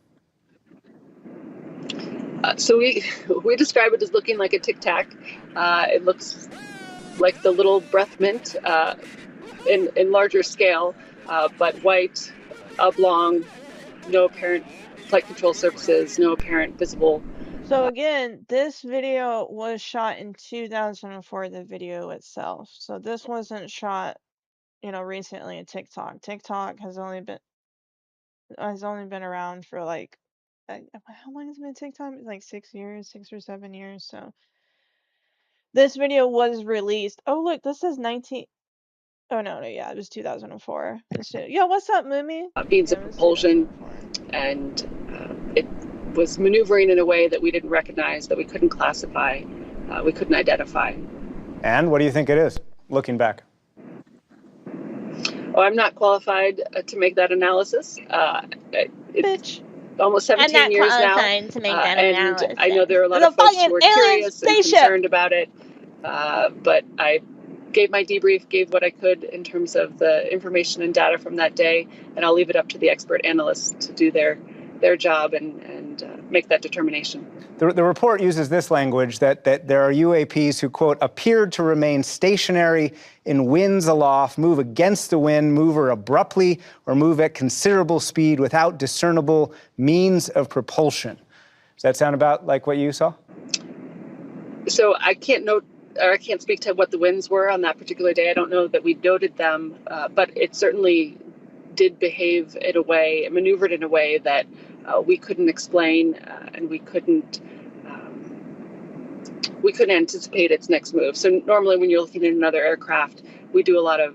So we describe it as looking like a Tic Tac. It looks like the little breath mint in larger scale, but white, oblong, no apparent flight control surfaces, no apparent visible. So again, this video was shot in 2004, the video itself. So this wasn't shot, recently in TikTok. TikTok has only been around for like, how long has it been TikTok? Like 6 or 7 years. So this video was released. Oh, look, this is 19. Oh, no, yeah, it was 2004. Yeah, what's up, Mumi? Means of propulsion, and it was maneuvering in a way that we didn't recognize, that we couldn't classify, we couldn't identify. And what do you think it is, looking back? Oh, I'm not qualified to make that analysis. It's almost 17 years now, to make that analysis. And I know there are a lot of folks who are curious and concerned about it, but I gave my debrief, gave what I could in terms of the information and data from that day, and I'll leave it up to the expert analysts to do their job and make that determination. The report uses this language that there are UAPs who, quote, appeared to remain stationary in winds aloft, move against the wind, move abruptly, or move at considerable speed without discernible means of propulsion. Does that sound about like what you saw? So I can't speak to what the winds were on that particular day. I don't know that we noted them, but it certainly did behave in a way, maneuvered in a way that we couldn't explain, and we couldn't anticipate its next move. So normally when you're looking at another aircraft, we do a lot of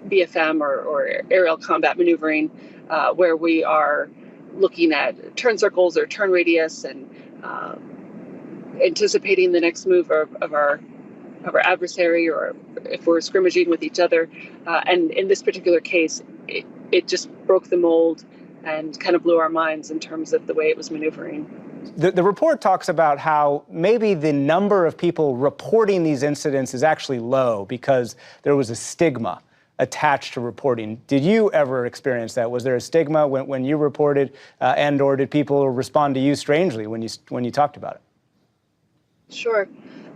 BFM or aerial combat maneuvering, where we are looking at turn circles or turn radius and anticipating the next move of our adversary, or if we're scrimmaging with each other. And in this particular case, it just broke the mold and kind of blew our minds in terms of the way it was maneuvering. The report talks about how maybe the number of people reporting these incidents is actually low because there was a stigma attached to reporting. Did you ever experience that? Was there a stigma when you reported, and or did people respond to you strangely when you talked about it? Sure.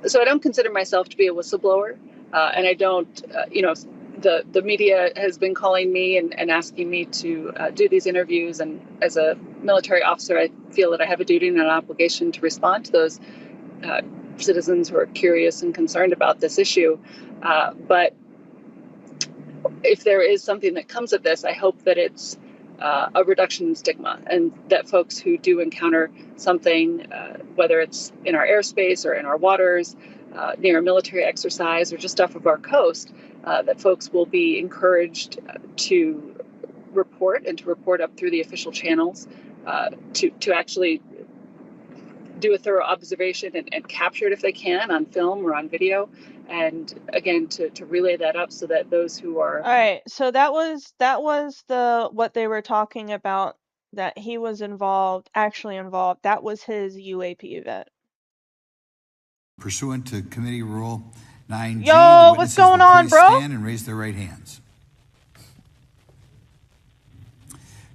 So I don't consider myself to be a whistleblower, and I don't, the media has been calling me and asking me to do these interviews, and as a military officer, I feel that I have a duty and an obligation to respond to those citizens who are curious and concerned about this issue. But if there is something that comes of this, I hope that it's a reduction in stigma, and that folks who do encounter something, whether it's in our airspace or in our waters, near a military exercise or just off of our coast, that folks will be encouraged to report, and to report up through the official channels, to actually do a thorough observation and capture it if they can on film or on video, and again to relay that up so that those who are... All right, so that was what they were talking about, that he was actually involved. That was his UAP event. Pursuant to Committee Rule 9G, Yo, what's going on, bro? Stand and raise their right hands.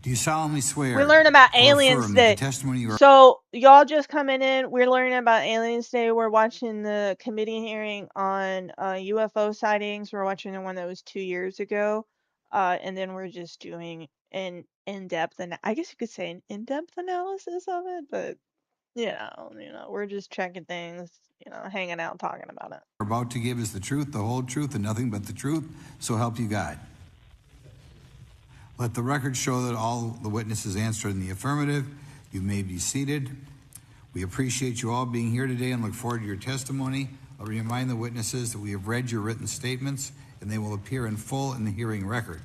Do you solemnly swear? We're learning about aliens today. So y'all just coming in, we're learning about aliens today. We're watching the committee hearing on UFO sightings. We're watching the one that was 2 years ago, and then we're just doing an in-depth, and I guess you could say an in-depth analysis of it. But we're just checking things, hanging out, talking about it. We're about to give is the truth, the whole truth, and nothing but the truth. So help you God. Let the record show that all the witnesses answered in the affirmative. You may be seated. We appreciate you all being here today and look forward to your testimony. I'll remind the witnesses that we have read your written statements and they will appear in full in the hearing record.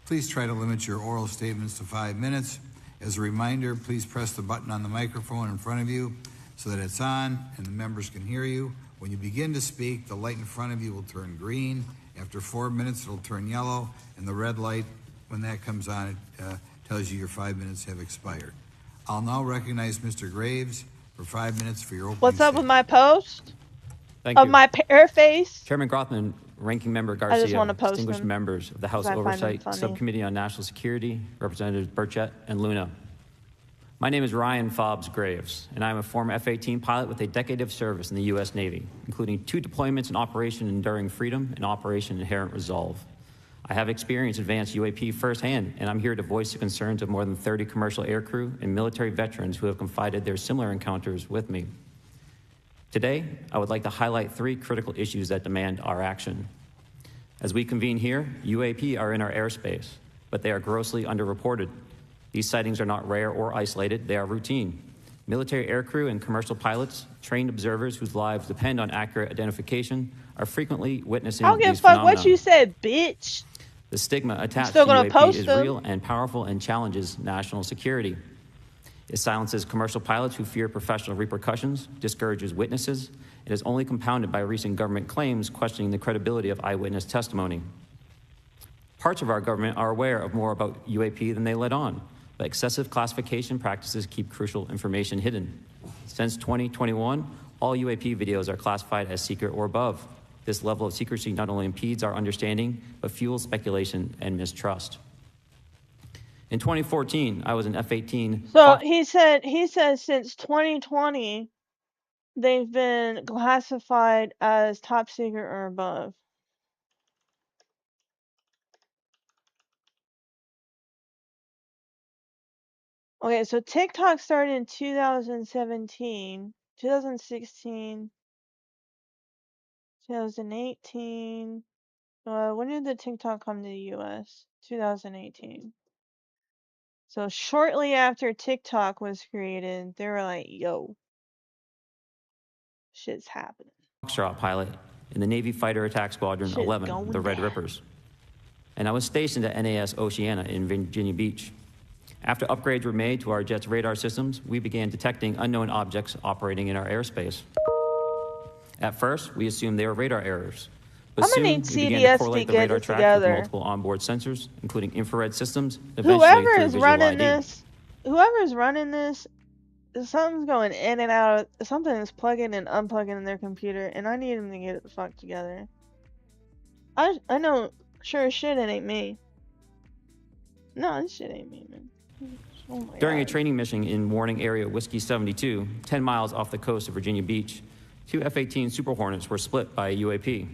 Please try to limit your oral statements to 5 minutes. As a reminder, please press the button on the microphone in front of you so that it's on and the members can hear you. When you begin to speak, the light in front of you will turn green. After 4 minutes, it'll turn yellow, and the red light, when that comes on, it tells you your 5 minutes have expired. I'll now recognize Mr. Graves for 5 minutes for your opening What's up with my post? Thank you. Of my Pear face? Chairman Grothman, Ranking Member Garcia, I just want to post distinguished them members of the House because I find them Oversight funny. Subcommittee on National Security, Representatives Burchett and Luna. My name is Ryan Fobbs Graves, and I am a former F-18 pilot with a decade of service in the U.S. Navy, including 2 deployments in Operation Enduring Freedom and Operation Inherent Resolve. I have experienced advanced UAP firsthand, and I'm here to voice the concerns of more than 30 commercial aircrew and military veterans who have confided their similar encounters with me. Today, I would like to highlight 3 critical issues that demand our action. As we convene here, UAP are in our airspace, but they are grossly underreported. These sightings are not rare or isolated, they are routine. Military aircrew and commercial pilots, trained observers whose lives depend on accurate identification, are frequently witnessing I don't give a these fuck phenomena. what you said, bitch. The stigma attached still to gonna UAP post is them. real and powerful and challenges national security. It silences commercial pilots who fear professional repercussions, discourages witnesses, and is only compounded by recent government claims questioning the credibility of eyewitness testimony. Parts of our government are aware of more about UAP than they let on, but excessive classification practices keep crucial information hidden. Since 2021, all UAP videos are classified as secret or above. This level of secrecy not only impedes our understanding, but fuels speculation and mistrust. In 2014, I was an F-18. So he said since 2020, they've been classified as top secret or above. Okay, so TikTok started in 2017, 2016, 2018. When did the TikTok come to the US? 2018. So shortly after TikTok was created, they were like, yo, shit's happening. Foxtrot pilot in the Navy Fighter Attack Squadron Shit's 11, going the Red down. Rippers. And I was stationed at NAS Oceana in Virginia Beach. After upgrades were made to our jet's radar systems, we began detecting unknown objects operating in our airspace. At first, we assumed they were radar errors. But I'm soon, gonna we need began to CDS to correlate the get radar it tracks together. with multiple onboard sensors, including infrared systems, and eventually Whoever through is visual running ID. this, whoever's running this, something's going in and out. Something is plugging and unplugging in their computer, and I need them to get it the fuck together. I know, sure as shit, it ain't me. No, this shit ain't me, man. Oh my During a God. training mission in Warning Area Whiskey 72, 10 miles off the coast of Virginia Beach, two F-18 Super Hornets were split by a UAP.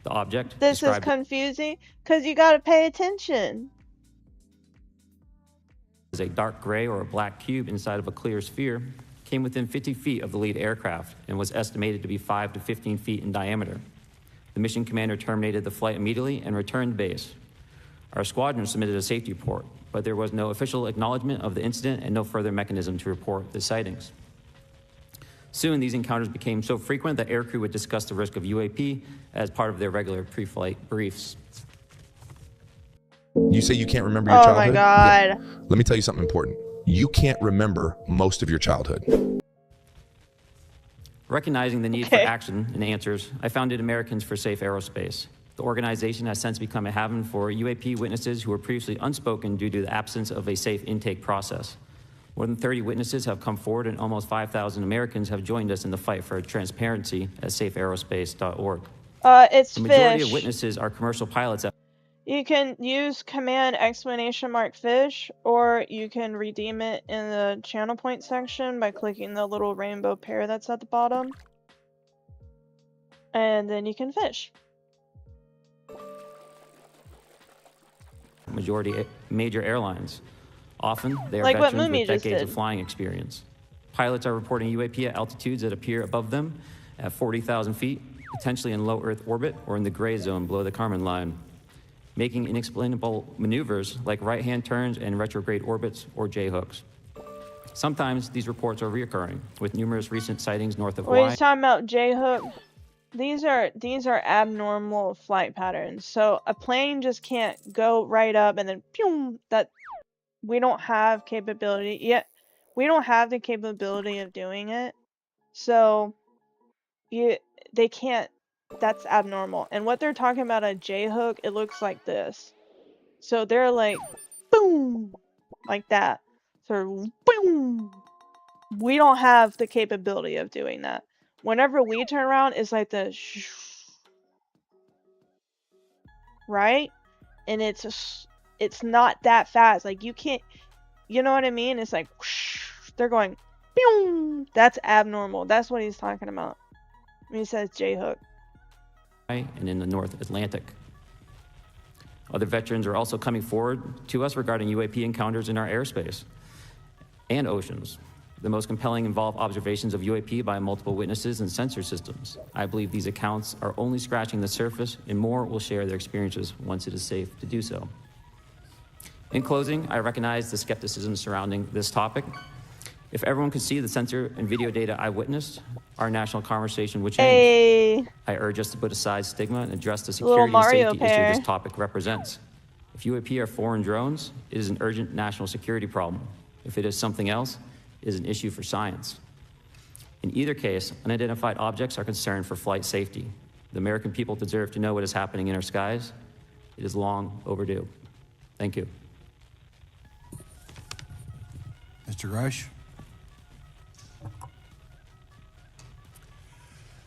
The object, This is described confusing because you gotta pay attention. as a dark gray or a black cube inside of a clear sphere, came within 50 feet of the lead aircraft and was estimated to be 5 to 15 feet in diameter. The mission commander terminated the flight immediately and returned to base. Our squadron submitted a safety report, but there was no official acknowledgement of the incident and no further mechanism to report the sightings. Soon, these encounters became so frequent that aircrew would discuss the risk of UAP as part of their regular pre-flight briefs. You say you can't remember your Oh childhood? my God. Yeah. Let me tell you something important. You can't remember most of your childhood. Recognizing the need for action and answers, I founded Americans for Safe Aerospace. The organization has since become a haven for UAP witnesses who were previously unspoken due to the absence of a safe intake process. More than 30 witnesses have come forward, and almost 5,000 Americans have joined us in the fight for transparency at safeaerospace.org. It's The majority fish. of witnesses are commercial pilots. You can use command !fish, or you can redeem it in the channel point section by clicking the little rainbow pear that's at the bottom. And then you can fish. Majority major airlines. Often, they are Like what veterans Mumi with just decades did. of flying experience. Pilots are reporting UAP at altitudes that appear above them at 40,000 feet, potentially in low Earth orbit or in the gray zone below the Kármán line, making inexplainable maneuvers like right-hand turns and retrograde orbits or J-hooks. Sometimes these reports are reoccurring, with numerous recent sightings north of What Hawaii. he's talking about, J-hook. These are abnormal flight patterns. So a plane just can't go right up and then pew. That we don't have capability yet. We don't have the capability of doing it. So they can't. That's abnormal. And what they're talking about a J-hook, it looks like this. So they're like boom, like that. So boom. We don't have the capability of doing that. Whenever we turn around, it's like the shh, right? And it's not that fast. Like you can't, you know what I mean? It's like whoosh, they're going, pew. That's abnormal. That's what he's talking about when he says J-hook. And in the North Atlantic. Other veterans are also coming forward to us regarding UAP encounters in our airspace and oceans. The most compelling involve observations of UAP by multiple witnesses and sensor systems. I believe these accounts are only scratching the surface, and more will share their experiences once it is safe to do so. In closing, I recognize the skepticism surrounding this topic. If everyone could see the sensor and video data I witnessed, our national conversation would change. I urge us to put aside stigma and address the security and safety issue this topic represents. If UAP are foreign drones, it is an urgent national security problem. If it is something else, it is an issue for science. In either case, unidentified objects are concerned for flight safety. The American people deserve to know what is happening in our skies. It is long overdue. Thank you. Mr. Rush?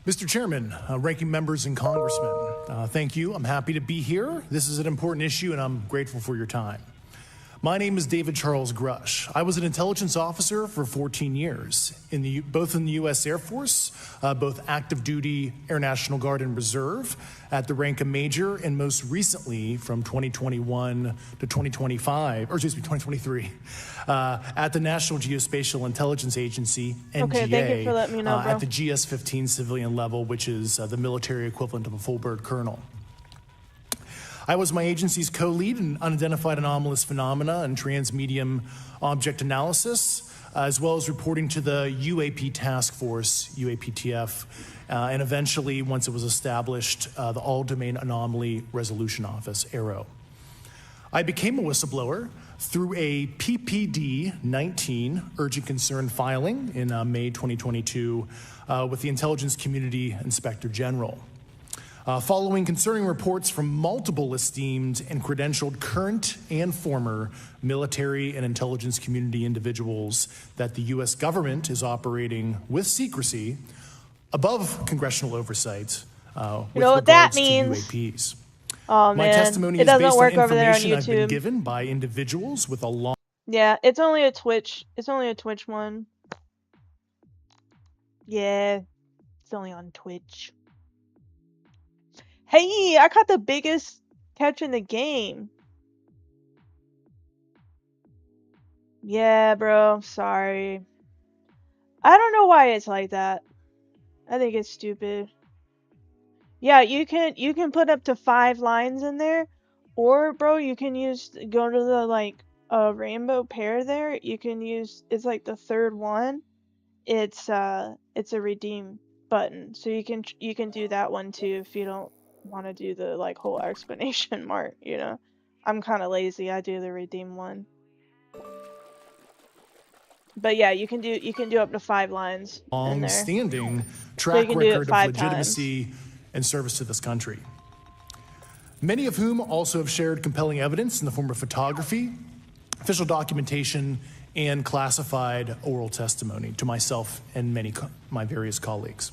Mr. Chairman, ranking members and congressmen, thank you. I'm happy to be here. This is an important issue, and I'm grateful for your time. My name is David Charles Grush. I was an intelligence officer for 14 years, both in the U.S. Air Force, both active duty, Air National Guard, and Reserve, at the rank of major, and most recently from 2021 to 2023, at the National Geospatial Intelligence Agency, NGA, Okay, thank you for letting me know, bro. at the GS-15 civilian level, which is the military equivalent of a full bird colonel. I was my agency's co-lead in unidentified anomalous phenomena and transmedium object analysis, as well as reporting to the UAP task force, UAPTF, and eventually, once it was established, the All-Domain Anomaly Resolution Office, AARO. I became a whistleblower through a PPD-19 urgent concern filing in May 2022 with the Intelligence Community Inspector General. Following concerning reports from multiple esteemed and credentialed current and former military and intelligence community individuals that the U.S. government is operating with secrecy above congressional oversight with You know what that regards means? to UAPs. Oh My man, testimony it is doesn't based work on over there on information I've been YouTube. given by individuals with a long... Yeah, it's only a Twitch. It's only a Twitch one. Yeah, it's only on Twitch. Hey, I caught the biggest catch in the game. Yeah, bro, sorry. I don't know why it's like that. I think it's stupid. Yeah, you can put up to 5 lines in there, or bro, you can go to the rainbow pair there. You can use, it's like the third one. It's a redeem button, so you can do that one too if you don't want to do the whole explanation mark. I'm kind of lazy. I do the redeem one. But yeah, you can do up to 5 lines in there. long-standing So you track can do it record of 5 legitimacy and service to this country. Many of whom also have shared compelling evidence in the form of photography, official documentation, and classified oral testimony to myself and my various colleagues.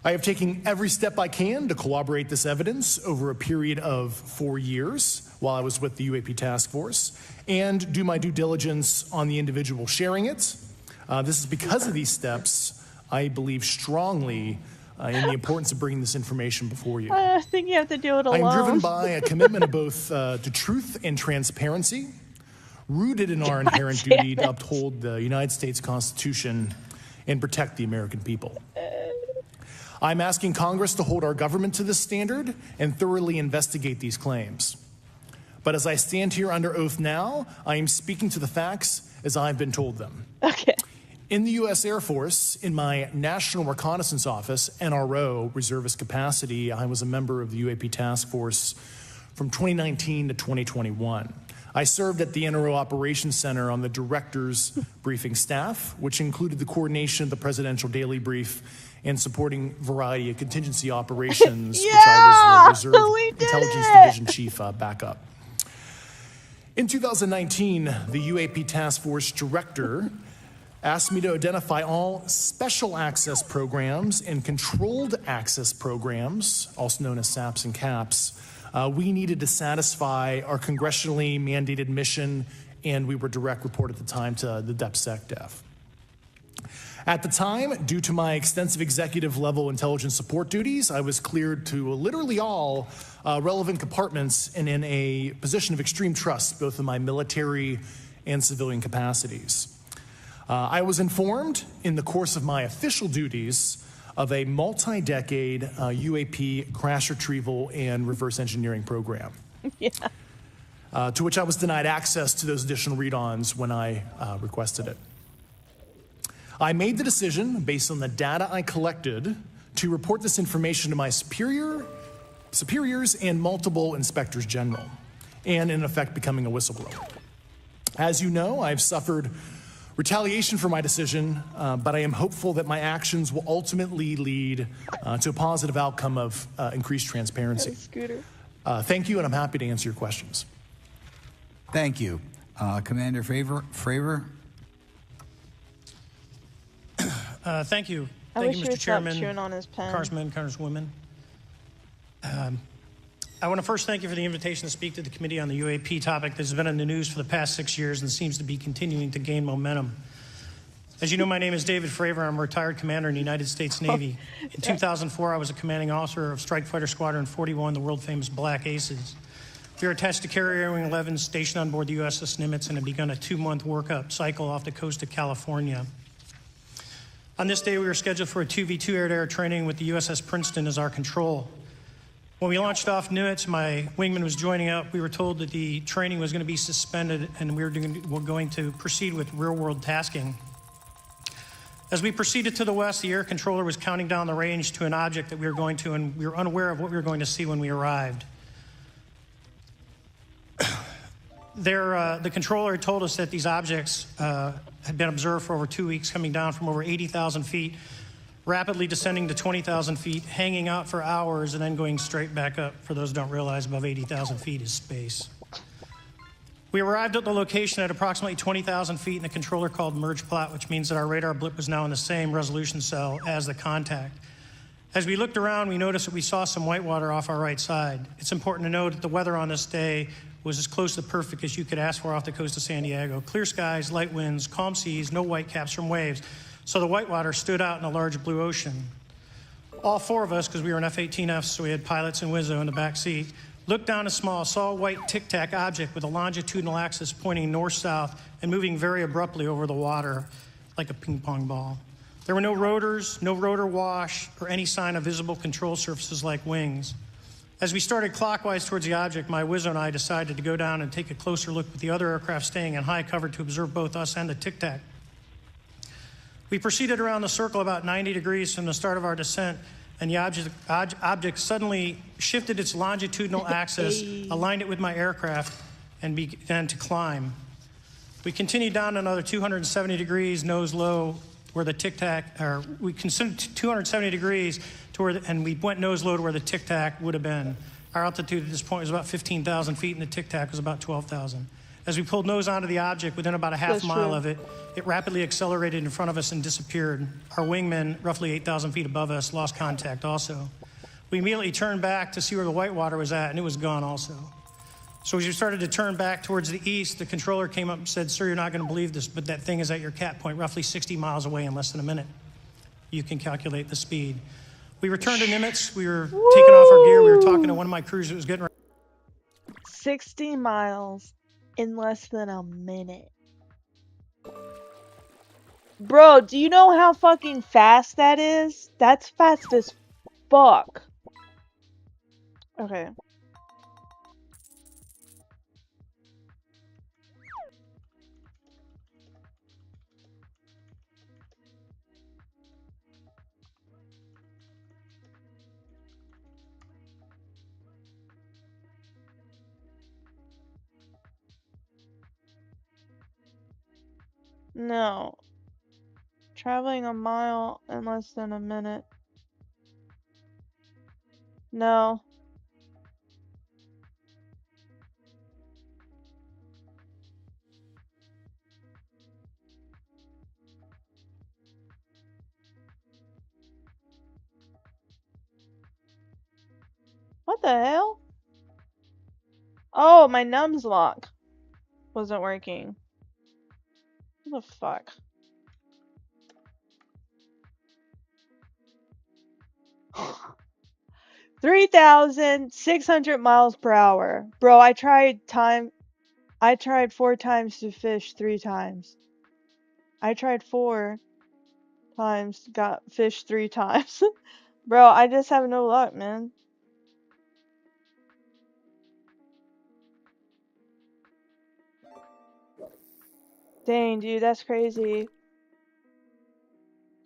I have taken every step I can to corroborate this evidence over a period of 4 years while I was with the UAP task force and do my due diligence on the individual sharing it. This is because of these steps, I believe strongly in the importance of bringing this information before you. I think you have to do it alone. I am driven by a commitment of both to truth and transparency, rooted in our inherent duty to uphold the United States Constitution and protect the American people. I'm asking Congress to hold our government to this standard and thoroughly investigate these claims. But as I stand here under oath now, I am speaking to the facts as I've been told them. Okay. In the U.S. Air Force, in my National Reconnaissance Office, NRO, reservist capacity, I was a member of the UAP Task Force from 2019 to 2021. I served at the NRO Operations Center on the Director's Briefing Staff, which included the coordination of the Presidential Daily Brief and supporting variety of contingency operations, which I was the Reserve Intelligence Division Chief backup. In 2019, the UAP Task Force Director asked me to identify all special access programs and controlled access programs, also known as SAPs and CAPs, we needed to satisfy our congressionally mandated mission, and we were direct report at the time to the DepSecDef. At the time, due to my extensive executive level intelligence support duties, I was cleared to literally all relevant compartments and in a position of extreme trust, both in my military and civilian capacities. I was informed in the course of my official duties of a multi-decade UAP crash retrieval and reverse engineering program. Yeah. To which I was denied access to those additional read-ons when I requested it. I made the decision, based on the data I collected, to report this information to my superiors and multiple inspectors general, and in effect becoming a whistleblower. As you know, I've suffered retaliation for my decision, but I am hopeful that my actions will ultimately lead to a positive outcome of increased transparency. Thank you, and I'm happy to answer your questions. Thank you. Commander Fravor? Thank you. I Thank wish you, you Mr. would stop Chairman, chewing on his pen. Congressmen, Congresswomen. I want to first thank you for the invitation to speak to the committee on the UAP topic that has been in the news for the past 6 years and seems to be continuing to gain momentum. As you know, my name is David Fravor. I'm a retired commander in the United States Navy. In 2004, I was a commanding officer of Strike Fighter Squadron 41, the world-famous Black Aces. We were attached to Carrier Wing 11, stationed on board the USS Nimitz, and had begun a 2-month workup cycle off the coast of California. On this day, we were scheduled for a 2v2 air-to-air training with the USS Princeton as our control. When we launched off Nimitz, my wingman was joining up. We were told that the training was going to be suspended and we were going to proceed with real-world tasking. As we proceeded to the west, the air controller was counting down the range to an object that we were going to, and we were unaware of what we were going to see when we arrived. The controller had told us that these objects had been observed for over 2 weeks, coming down from over 80,000 feet, rapidly descending to 20,000 feet, hanging out for hours, and then going straight back up. For those who don't realize, above 80,000 feet is space. We arrived at the location at approximately 20,000 feet, and the controller called merge plot, which means that our radar blip was now in the same resolution cell as the contact. As we looked around, we noticed that we saw some whitewater off our right side. It's important to note that the weather on this day was as close to perfect as you could ask for off the coast of San Diego. Clear skies, light winds, calm seas, no whitecaps from waves. So the whitewater stood out in a large blue ocean. All 4 of us, because we were in F-18Fs, so we had pilots and Wizzo in the back seat, looked down saw a white tic-tac object with a longitudinal axis pointing north-south and moving very abruptly over the water like a ping-pong ball. There were no rotors, no rotor wash, or any sign of visible control surfaces like wings. As we started clockwise towards the object, my Wizzo and I decided to go down and take a closer look with the other aircraft staying in high cover to observe both us and the tic-tac. We proceeded around the circle about 90 degrees from the start of our descent, and the object suddenly shifted its longitudinal axis, aligned it with my aircraft, and began to climb. We continued down another 270 degrees, nose low, where the tic-tac, or we considered 270 degrees to where, and we went nose low to where the tic-tac would have been. Our altitude at this point was about 15,000 feet, and the tic-tac was about 12,000. As we pulled nose onto the object, within about a half mile of it, it rapidly accelerated in front of us and disappeared. Our wingman, roughly 8,000 feet above us, lost contact also. We immediately turned back to see where the whitewater was at, and it was gone also. So as we started to turn back towards the east, the controller came up and said, "Sir, you're not going to believe this, but that thing is at your cat point, roughly 60 miles away in less than a minute. You can calculate the speed." We returned to Nimitz. We were taking off our gear. We were talking to one of my crews that was getting ready. 60 miles in less than a minute. Bro, do you know how fucking fast that is? That's fast as fuck. Okay. No. Traveling a mile in less than a minute. No. What the hell? Oh, my nums lock wasn't working. What the fuck? $3,600 miles per hour. Bro, I tried 4 times to fish 3 times. I tried 4 times, got fish 3 times. Bro, I just have no luck, man. Dang, dude, that's crazy.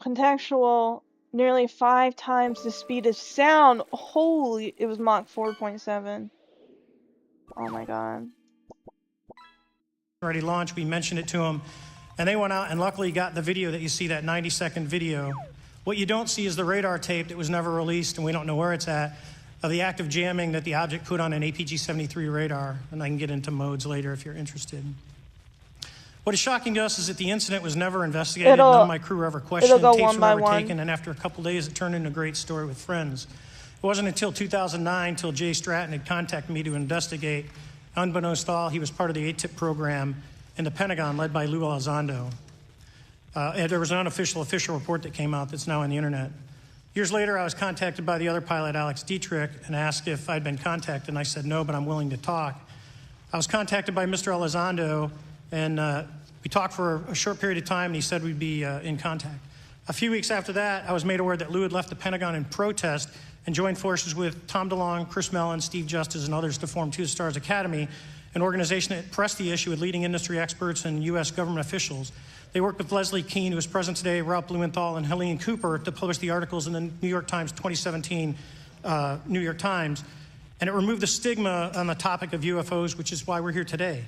Contextual, nearly 5 times the speed of sound. Holy, it was Mach 4.7. Oh my god. Already launched, we mentioned it to them, and they went out and luckily got the video that you see, that 90-second video. What you don't see is the radar tape that was never released, and we don't know where it's at, of the active jamming that the object put on an APG-73 radar, and I can get into modes later if you're interested. What is shocking to us is that the incident was never investigated. None of my crew ever questioned. Tapes were never taken, and after a couple days, it turned into a great story with friends. It wasn't until 2009 till Jay Stratton had contacted me to investigate. Unbeknownst to all, he was part of the ATIP program in the Pentagon led by Lou Elizondo. And there was an unofficial official report that came out that's now on the internet. Years later, I was contacted by the other pilot, Alex Dietrich, and asked if I'd been contacted, and I said no, but I'm willing to talk. I was contacted by Mr. Elizondo, and we talked for a short period of time, and he said we'd be in contact. A few weeks after that, I was made aware that Lou had left the Pentagon in protest and joined forces with Tom DeLonge, Chris Mellon, Steve Justice, and others to form Two Stars Academy, an organization that pressed the issue with leading industry experts and U.S. government officials. They worked with Leslie Keane, who is present today, Ralph Blumenthal, and Helene Cooper to publish the articles in the New York Times 2017 New York Times. And it removed the stigma on the topic of UFOs, which is why we're here today.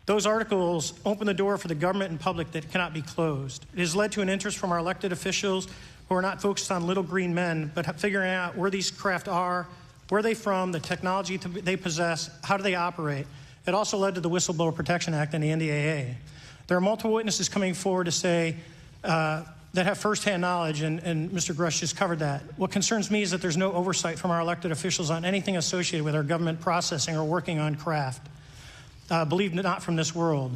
Those articles open the door for the government and public that cannot be closed. It has led to an interest from our elected officials who are not focused on little green men, but figuring out where these craft are, where they're from, the technology they possess, how do they operate. It also led to the Whistleblower Protection Act and the NDAA. There are multiple witnesses coming forward to say that have firsthand knowledge, and Mr. Grush just covered that. What concerns me is that there's no oversight from our elected officials on anything associated with our government processing or working on craft. Believe not from this world.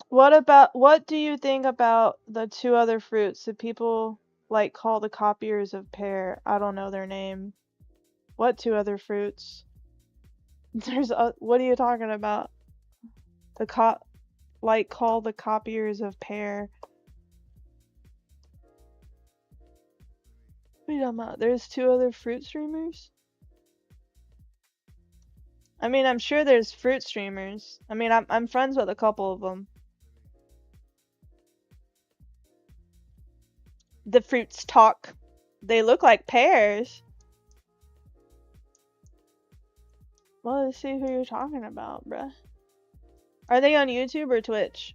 What do you think about the two other fruits that people like call the copiers of Pear? I don't know their name. What two other fruits? What are you talking about? Call the copiers of Pear. What are you talking about? There's two other fruit streamers? I mean, I'm sure there's fruit streamers. I mean, I'm friends with a couple of them. The fruits talk. They look like pears. Well, let's see who you're talking about, bruh. Are they on YouTube or Twitch?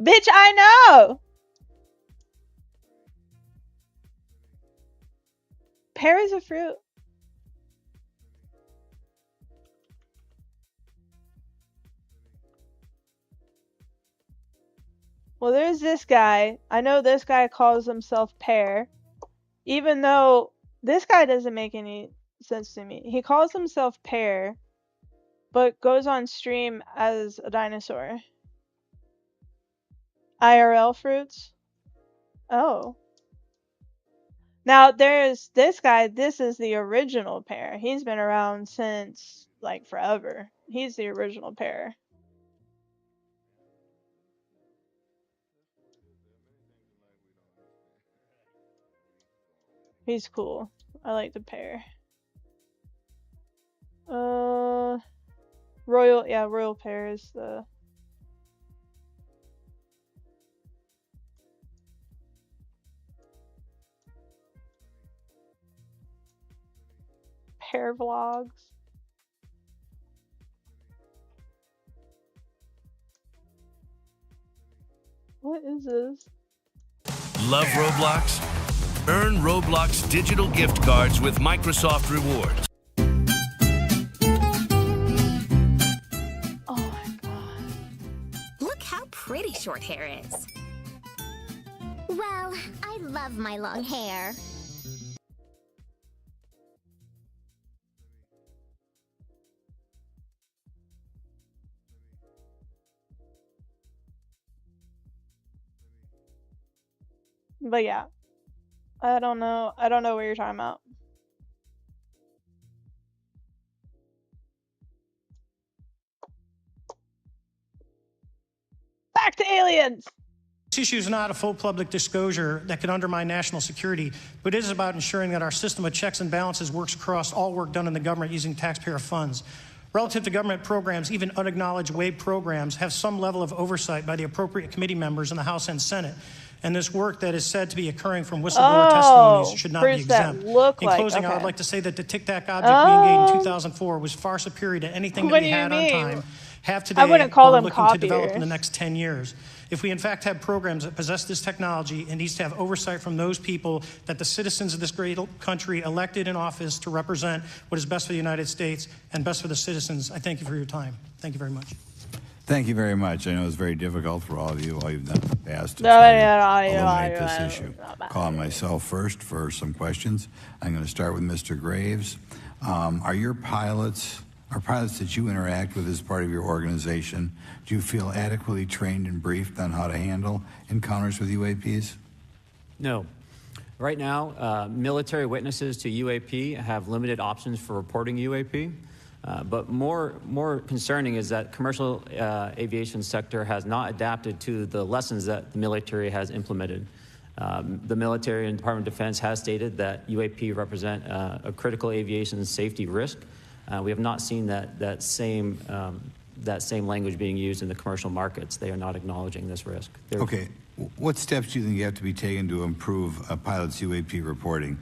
Bitch, I know! Pear is a fruit. Well, there's this guy. I know this guy calls himself Pear. Even though this guy doesn't make any sense to me. He calls himself Pear, but goes on stream as a dinosaur. IRL fruits? Oh. Now, there's this guy. This is the original Pear. He's been around since, like, forever. He's the original Pear. He's cool. I like the Pear. Royal Pear is the... Pear vlogs. What is this? Love Roblox? Earn Roblox digital gift cards with Microsoft Rewards. Oh my god. Look how pretty short hair is. Well, I love my long hair. But yeah. I don't know what you're talking about. Back to aliens! This issue is not a full public disclosure that could undermine national security, but it is about ensuring that our system of checks and balances works across all work done in the government using taxpayer funds. Relative to government programs, even unacknowledged WAVE programs have some level of oversight by the appropriate committee members in the House and Senate. And this work that is said to be occurring from whistleblower testimonies should not be exempt. In closing, I would like to say that the Tic Tac object we engaged in 2004 was far superior to anything that we had on time, have today, or are looking to develop in the next 10 years. If we in fact have programs that possess this technology, it needs to have oversight from those people that the citizens of this great country elected in office to represent what is best for the United States and best for the citizens. I thank you for your time. Thank you very much. Thank you very much. I know it's very difficult for all of you, all you've done in the past to try to illuminate this issue. Calling myself first for some questions. I'm going to start with Mr. Graves. Are pilots that you interact with as part of your organization, do you feel adequately trained and briefed on how to handle encounters with UAPs? No. Right now, military witnesses to UAP have limited options for reporting UAP. But more concerning is that commercial aviation sector has not adapted to the lessons that the military has implemented. The military and Department of Defense has stated that UAP represent a critical aviation safety risk. We have not seen that same language being used in the commercial markets. They are not acknowledging this risk. Okay. What steps do you think you have to be taken to improve a pilot's UAP reporting,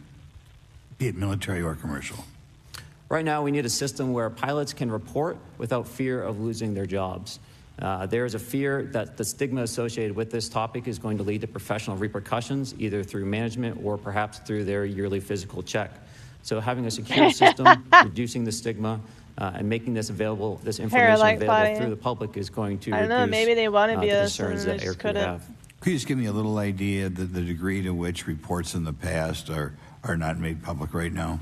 be it military or commercial? Right now, we need a system where pilots can report without fear of losing their jobs. There is a fear that the stigma associated with this topic is going to lead to professional repercussions, either through management or perhaps through their yearly physical check. So having a secure system, reducing the stigma, and making this available, this information available through the public is going to reduce maybe they want to be the us concerns and that they just aircrew have. Could you just give me a little idea of the degree to which reports in the past are not made public right now?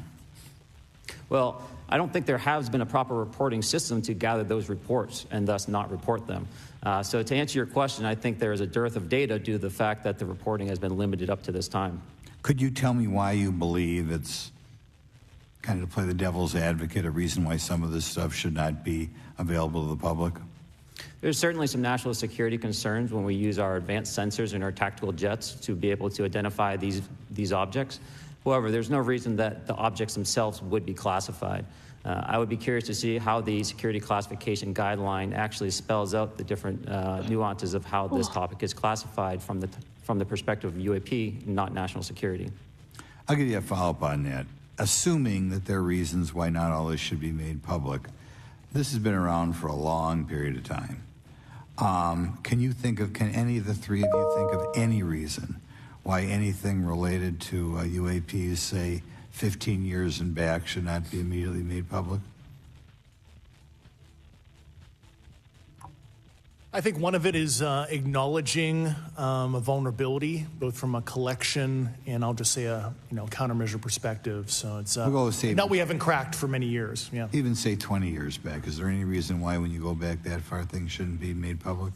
Well, I don't think there has been a proper reporting system to gather those reports and thus not report them. So to answer your question, I think there is a dearth of data due to the fact that the reporting has been limited up to this time. Could you tell me why you believe it's, kind of to play the devil's advocate, a reason why some of this stuff should not be available to the public? There's certainly some national security concerns when we use our advanced sensors in our tactical jets to be able to identify these objects. However, there's no reason that the objects themselves would be classified. I would be curious to see how the security classification guideline actually spells out the different nuances of how this topic is classified from the perspective of UAP, not national security. I'll give you a follow-up on that. Assuming that there are reasons why not all this should be made public, this has been around for a long period of time. Can any of the three of you think of any reason why anything related to UAPs, say 15 years and back, should not be immediately made public? I think one of it is acknowledging a vulnerability, both from a collection and I'll just say a countermeasure perspective. So it's that we haven't cracked for many years. Yeah. Even say 20 years back. Is there any reason why, when you go back that far, things shouldn't be made public?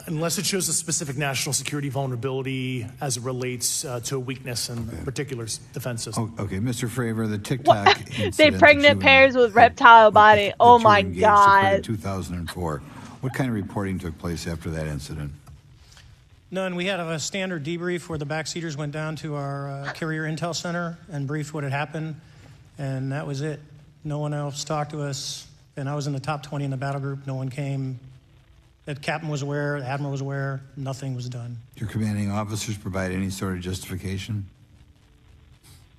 Unless it shows a specific national security vulnerability as it relates to a weakness in a particular defense system. Okay, Mr. Fravor, the TikTok incident. They pregnant pairs with reptile body. Oh my God. In 2004. What kind of reporting took place after that incident? None. We had a standard debrief where the backseaters went down to our carrier intel center and briefed what had happened, and that was it. No one else talked to us, and I was in the top 20 in the battle group. No one came. The captain was aware, the admiral was aware, nothing was done. Your commanding officers provide any sort of justification?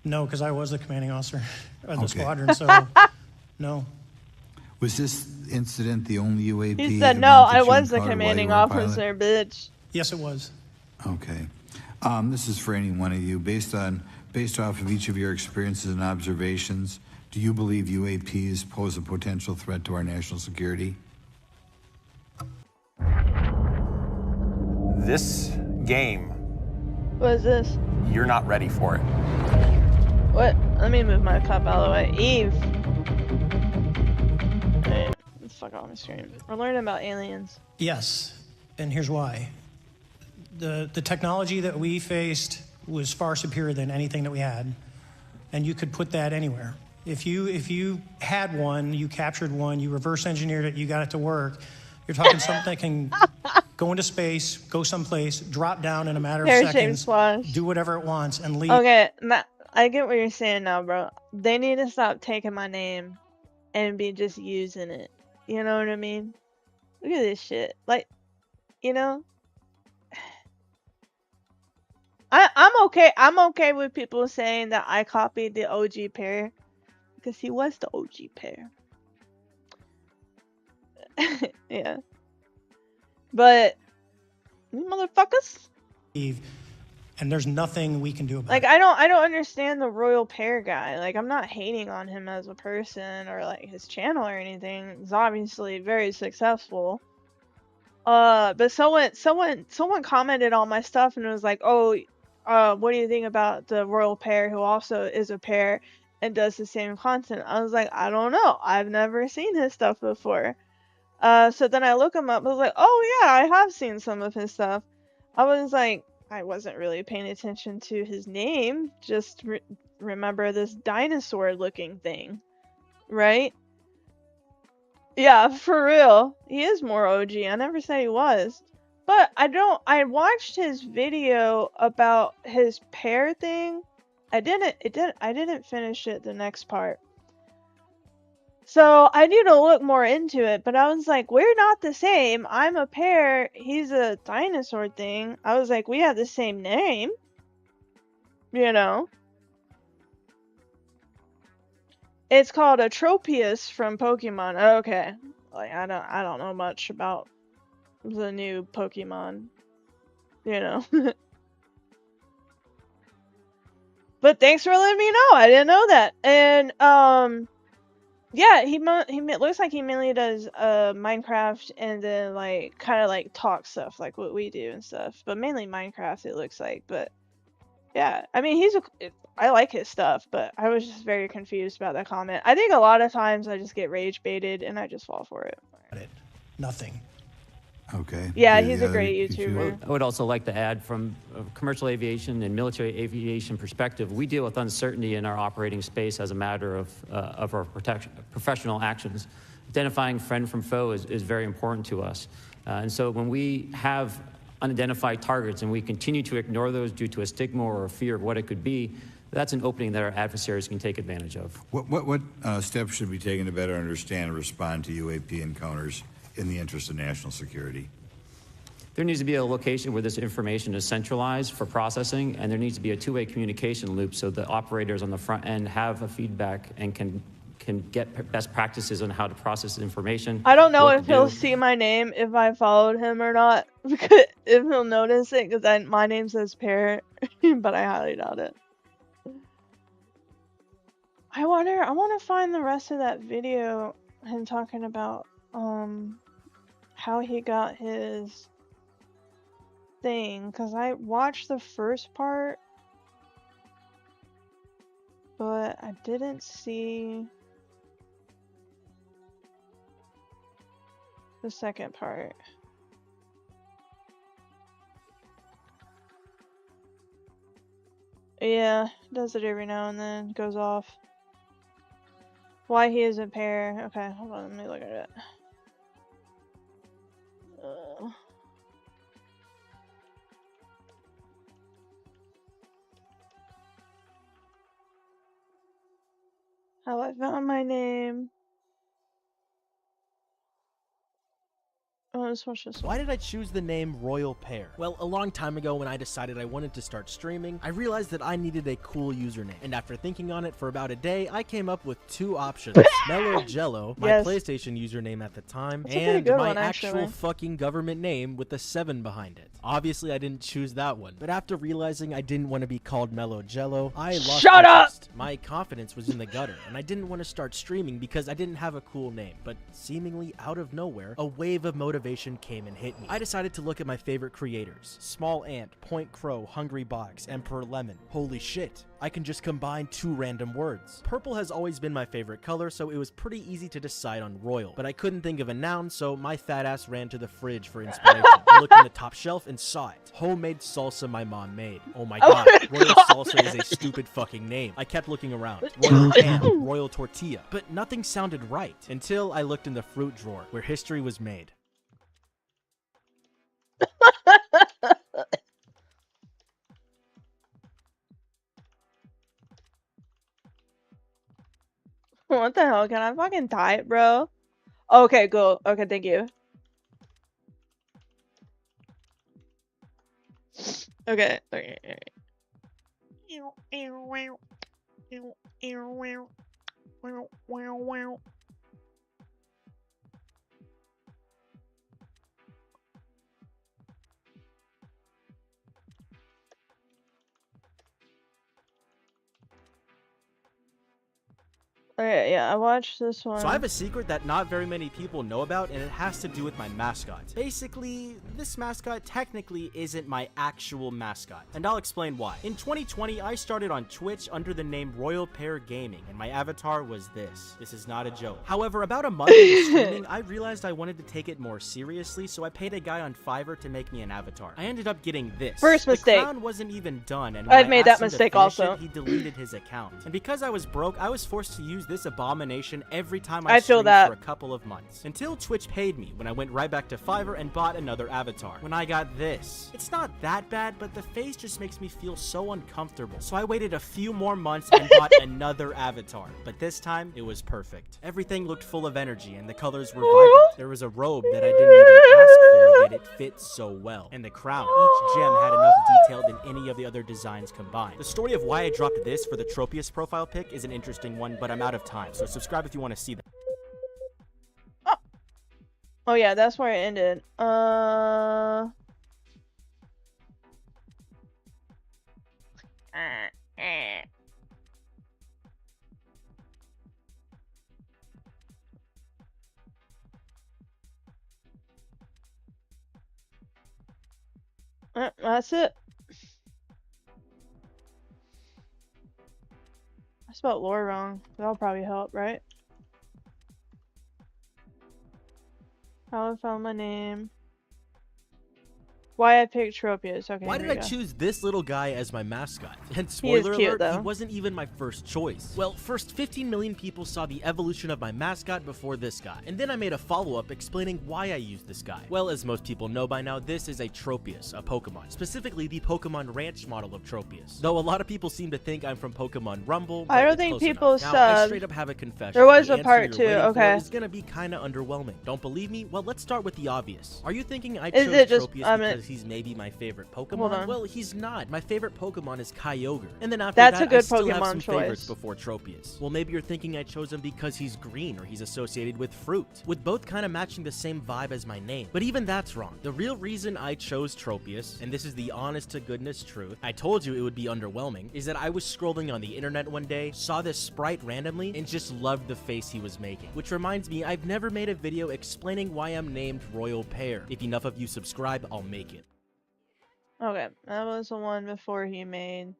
No, because I was the commanding officer of the squadron, so no. Was this incident the only UAP? He said, no, I was the commanding officer, bitch. Yes, it was. Okay. This is for any one of you. Based off of each of your experiences and observations, do you believe UAPs pose a potential threat to our national security? This game. What is this? You're not ready for it. What? Let me move my cup out of the way. Eve. Hey, let's fuck off my screen. We're learning about aliens. Yes, and here's why. The technology that we faced was far superior than anything that we had, and you could put that anywhere. If you had one, you captured one, you reverse engineered it, you got it to work. You're talking something that can go into space, go someplace, drop down in a matter of seconds, do whatever it wants, and leave. Okay, I get what you're saying now, bro. They need to stop taking my name and be just using it. You know what I mean? Look at this shit. Like, you know? I'm okay with people saying that I copied the OG Pear, because he was the OG Pear. Yeah. But you motherfuckers. and there's nothing we can do about Like, it. I don't understand the royal pear guy. Like, I'm not hating on him as a person or like his channel or anything. He's obviously very successful. But someone commented on my stuff and was like, "Oh, what do you think about the royal pear who also is a pear and does the same content?" I was like, "I don't know. I've never seen his stuff before." So then I look him up. I was like, "Oh yeah, I have seen some of his stuff." I was like, I wasn't really paying attention to his name. Just remember this dinosaur-looking thing, right? Yeah, for real. He is more OG. I never said he was. But I watched his video about his pear thing. I didn't finish it, the next part. So I need to look more into it, but I was like, we're not the same. I'm a pear, he's a dinosaur thing. I was like, we have the same name. You know? It's called Atropius from Pokemon. Okay. Like I don't know much about the new Pokemon, you know. But thanks for letting me know. I didn't know that. And yeah, he looks like he mainly does Minecraft and then like kind of like talk stuff like what we do and stuff, but mainly Minecraft it looks like. But yeah, I mean I like his stuff, but I was just very confused about that comment. I think a lot of times I just get rage baited and I just fall for it. Nothing. Okay. Yeah, he's a great YouTuber. I would also like to add, from a commercial aviation and military aviation perspective, we deal with uncertainty in our operating space as a matter of our professional actions. Identifying friend from foe is very important to us. And so when we have unidentified targets and we continue to ignore those due to a stigma or a fear of what it could be, that's an opening that our adversaries can take advantage of. What steps should be taken to better understand and respond to UAP encounters in the interest of national security? There needs to be a location where this information is centralized for processing, and there needs to be a two-way communication loop so the operators on the front end have a feedback and can get best practices on how to process information. I don't know if he'll see my name if I followed him or not, because if he'll notice it, because my name says Pear, but I highly doubt it. I want to find the rest of that video, him talking about how he got his thing, because I watched the first part, but I didn't see the second part. Yeah, does it every now and then, goes off. Why he is a pear. Okay, hold on, let me look at it. How I found my name. Oh, let's watch this one. Why did I choose the name Royal Pear? Well, a long time ago when I decided I wanted to start streaming, I realized that I needed a cool username. And after thinking on it for about a day, I came up with two options. Mellow Jello, my Yes. PlayStation username at the time, That's a pretty and good my one, actual actually. fucking government name with a 7 behind it. Obviously, I didn't choose that one. But after realizing I didn't want to be called Mellow Jello, I lost Shut up! interest. My confidence was in the gutter, and I didn't want to start streaming because I didn't have a cool name. But seemingly out of nowhere, a wave of motivation came and hit me. I decided to look at my favorite creators. Small Ant, Point Crow, Hungry Box, Emperor Lemon. Holy shit. I can just combine two random words. Purple has always been my favorite color, so it was pretty easy to decide on royal. But I couldn't think of a noun, so my fat ass ran to the fridge for inspiration. I looked in the top shelf and saw it. Homemade salsa my mom made. Oh my god, royal salsa is a stupid fucking name. I kept looking around. Royal ham, royal tortilla. But nothing sounded right until I looked in the fruit drawer where history was made. What the hell? Can I fucking type, bro? Okay, cool. Okay, thank you. Okay. Okay, yeah, I watched this one. So I have a secret that not very many people know about, and it has to do with my mascot. Basically, this mascot technically isn't my actual mascot, and I'll explain why. In 2020, I started on Twitch under the name Royal Pear Gaming, and my avatar was this. This is not a joke. However, about a month into streaming, I realized I wanted to take it more seriously, so I paid a guy on Fiverr to make me an avatar. I ended up getting this. First mistake. The crown wasn't even done, and when I've made I asked that him to mistake finish also. it, he deleted his account. And because I was broke, I was forced to use this abomination every time I streamed for a couple of months. Until Twitch paid me, when I went right back to Fiverr and bought another avatar. When I got this. It's not that bad, but the face just makes me feel so uncomfortable. So I waited a few more months and bought another avatar. But this time, it was perfect. Everything looked full of energy and the colors were vibrant. There was a robe that I didn't even ask for, yet it fit so well. And the crown, each gem had enough detail than any of the other designs combined. The story of why I dropped this for the Tropius profile pic is an interesting one, but I'm out of time, so subscribe if you want to see that. Oh yeah, that's where it ended. That's it. I spelled lore wrong. That'll probably help, right? How I found my name. Why I picked Tropius. Okay. Why did I choose this little guy as my mascot? And He is spoiler cute, alert, though. he wasn't even my first choice. Well, first 15 million people saw the evolution of my mascot before this guy. And then I made a follow-up explaining why I used this guy. Well, as most people know by now, this is a Tropius, a Pokemon. Specifically, the Pokemon Ranch model of Tropius. Though a lot of people seem to think I'm from Pokemon Rumble, I but don't it's think close people enough. Now, I subbed. straight up have a confession. There was The a answer part you're two, waiting for okay. is gonna be kinda underwhelming. Don't believe me? Well, let's start with the obvious. Are you thinking I Is chose it just- Tropius I mean- because he's maybe my favorite Pokemon? Hold on. Well, he's not. My favorite Pokemon is Kyogre. And then after That's that, a good I still have Pokemon some favorites choice. before Tropius. Well, maybe you're thinking I chose him because he's green or he's associated with fruit, with both kind of matching the same vibe as my name. But even that's wrong. The real reason I chose Tropius, and this is the honest to goodness truth, I told you it would be underwhelming, is that I was scrolling on the internet one day, saw this sprite randomly, and just loved the face he was making. Which reminds me, I've never made a video explaining why I'm named Royal Pear. If enough of you subscribe, I'll make it. Okay, that was the one before he made.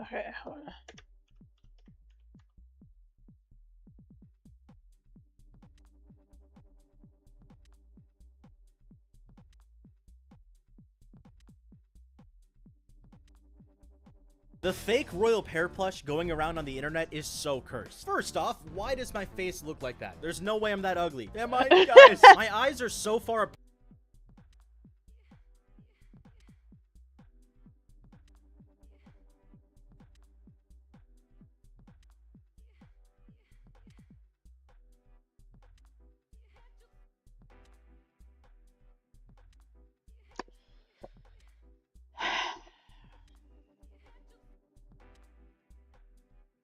Okay, hold on. The fake Royal Pear plush going around on the internet is so cursed. First off, why does my face look like that? There's no way I'm that ugly. Am I, guys? My eyes are so far apart.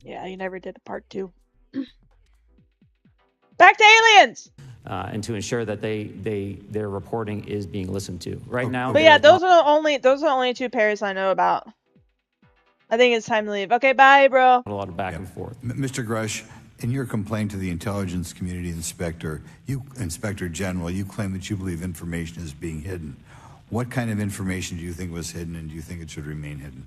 Yeah, you never did a part 2. Back to aliens! And to ensure that their reporting is being listened to. Right now, But yeah, those are the only 2 pairs I know about. I think it's time to leave. Okay, bye, bro. a lot of back and forth. Mr. Grush, in your complaint to the Intelligence Community Inspector General, you claim that you believe information is being hidden. What kind of information do you think was hidden, and do you think it should remain hidden?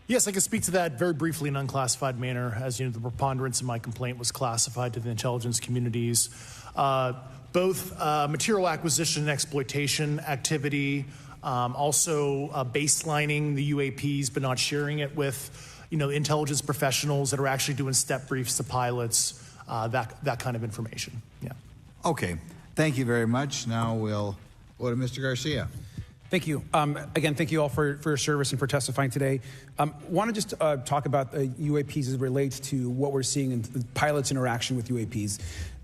Yes, I can speak to that very briefly in unclassified manner. As you know, the preponderance of my complaint was classified to the intelligence communities. Both material acquisition and exploitation activity, also baselining the UAPs but not sharing it with, intelligence professionals that are actually doing step briefs to pilots, that kind of information. Yeah. Okay. Thank you very much. Now we'll go to Mr. Garcia. Thank you. Again, thank you all for your service and for testifying today. Want to just talk about UAPs as it relates to what we're seeing in the pilots' interaction with UAPs.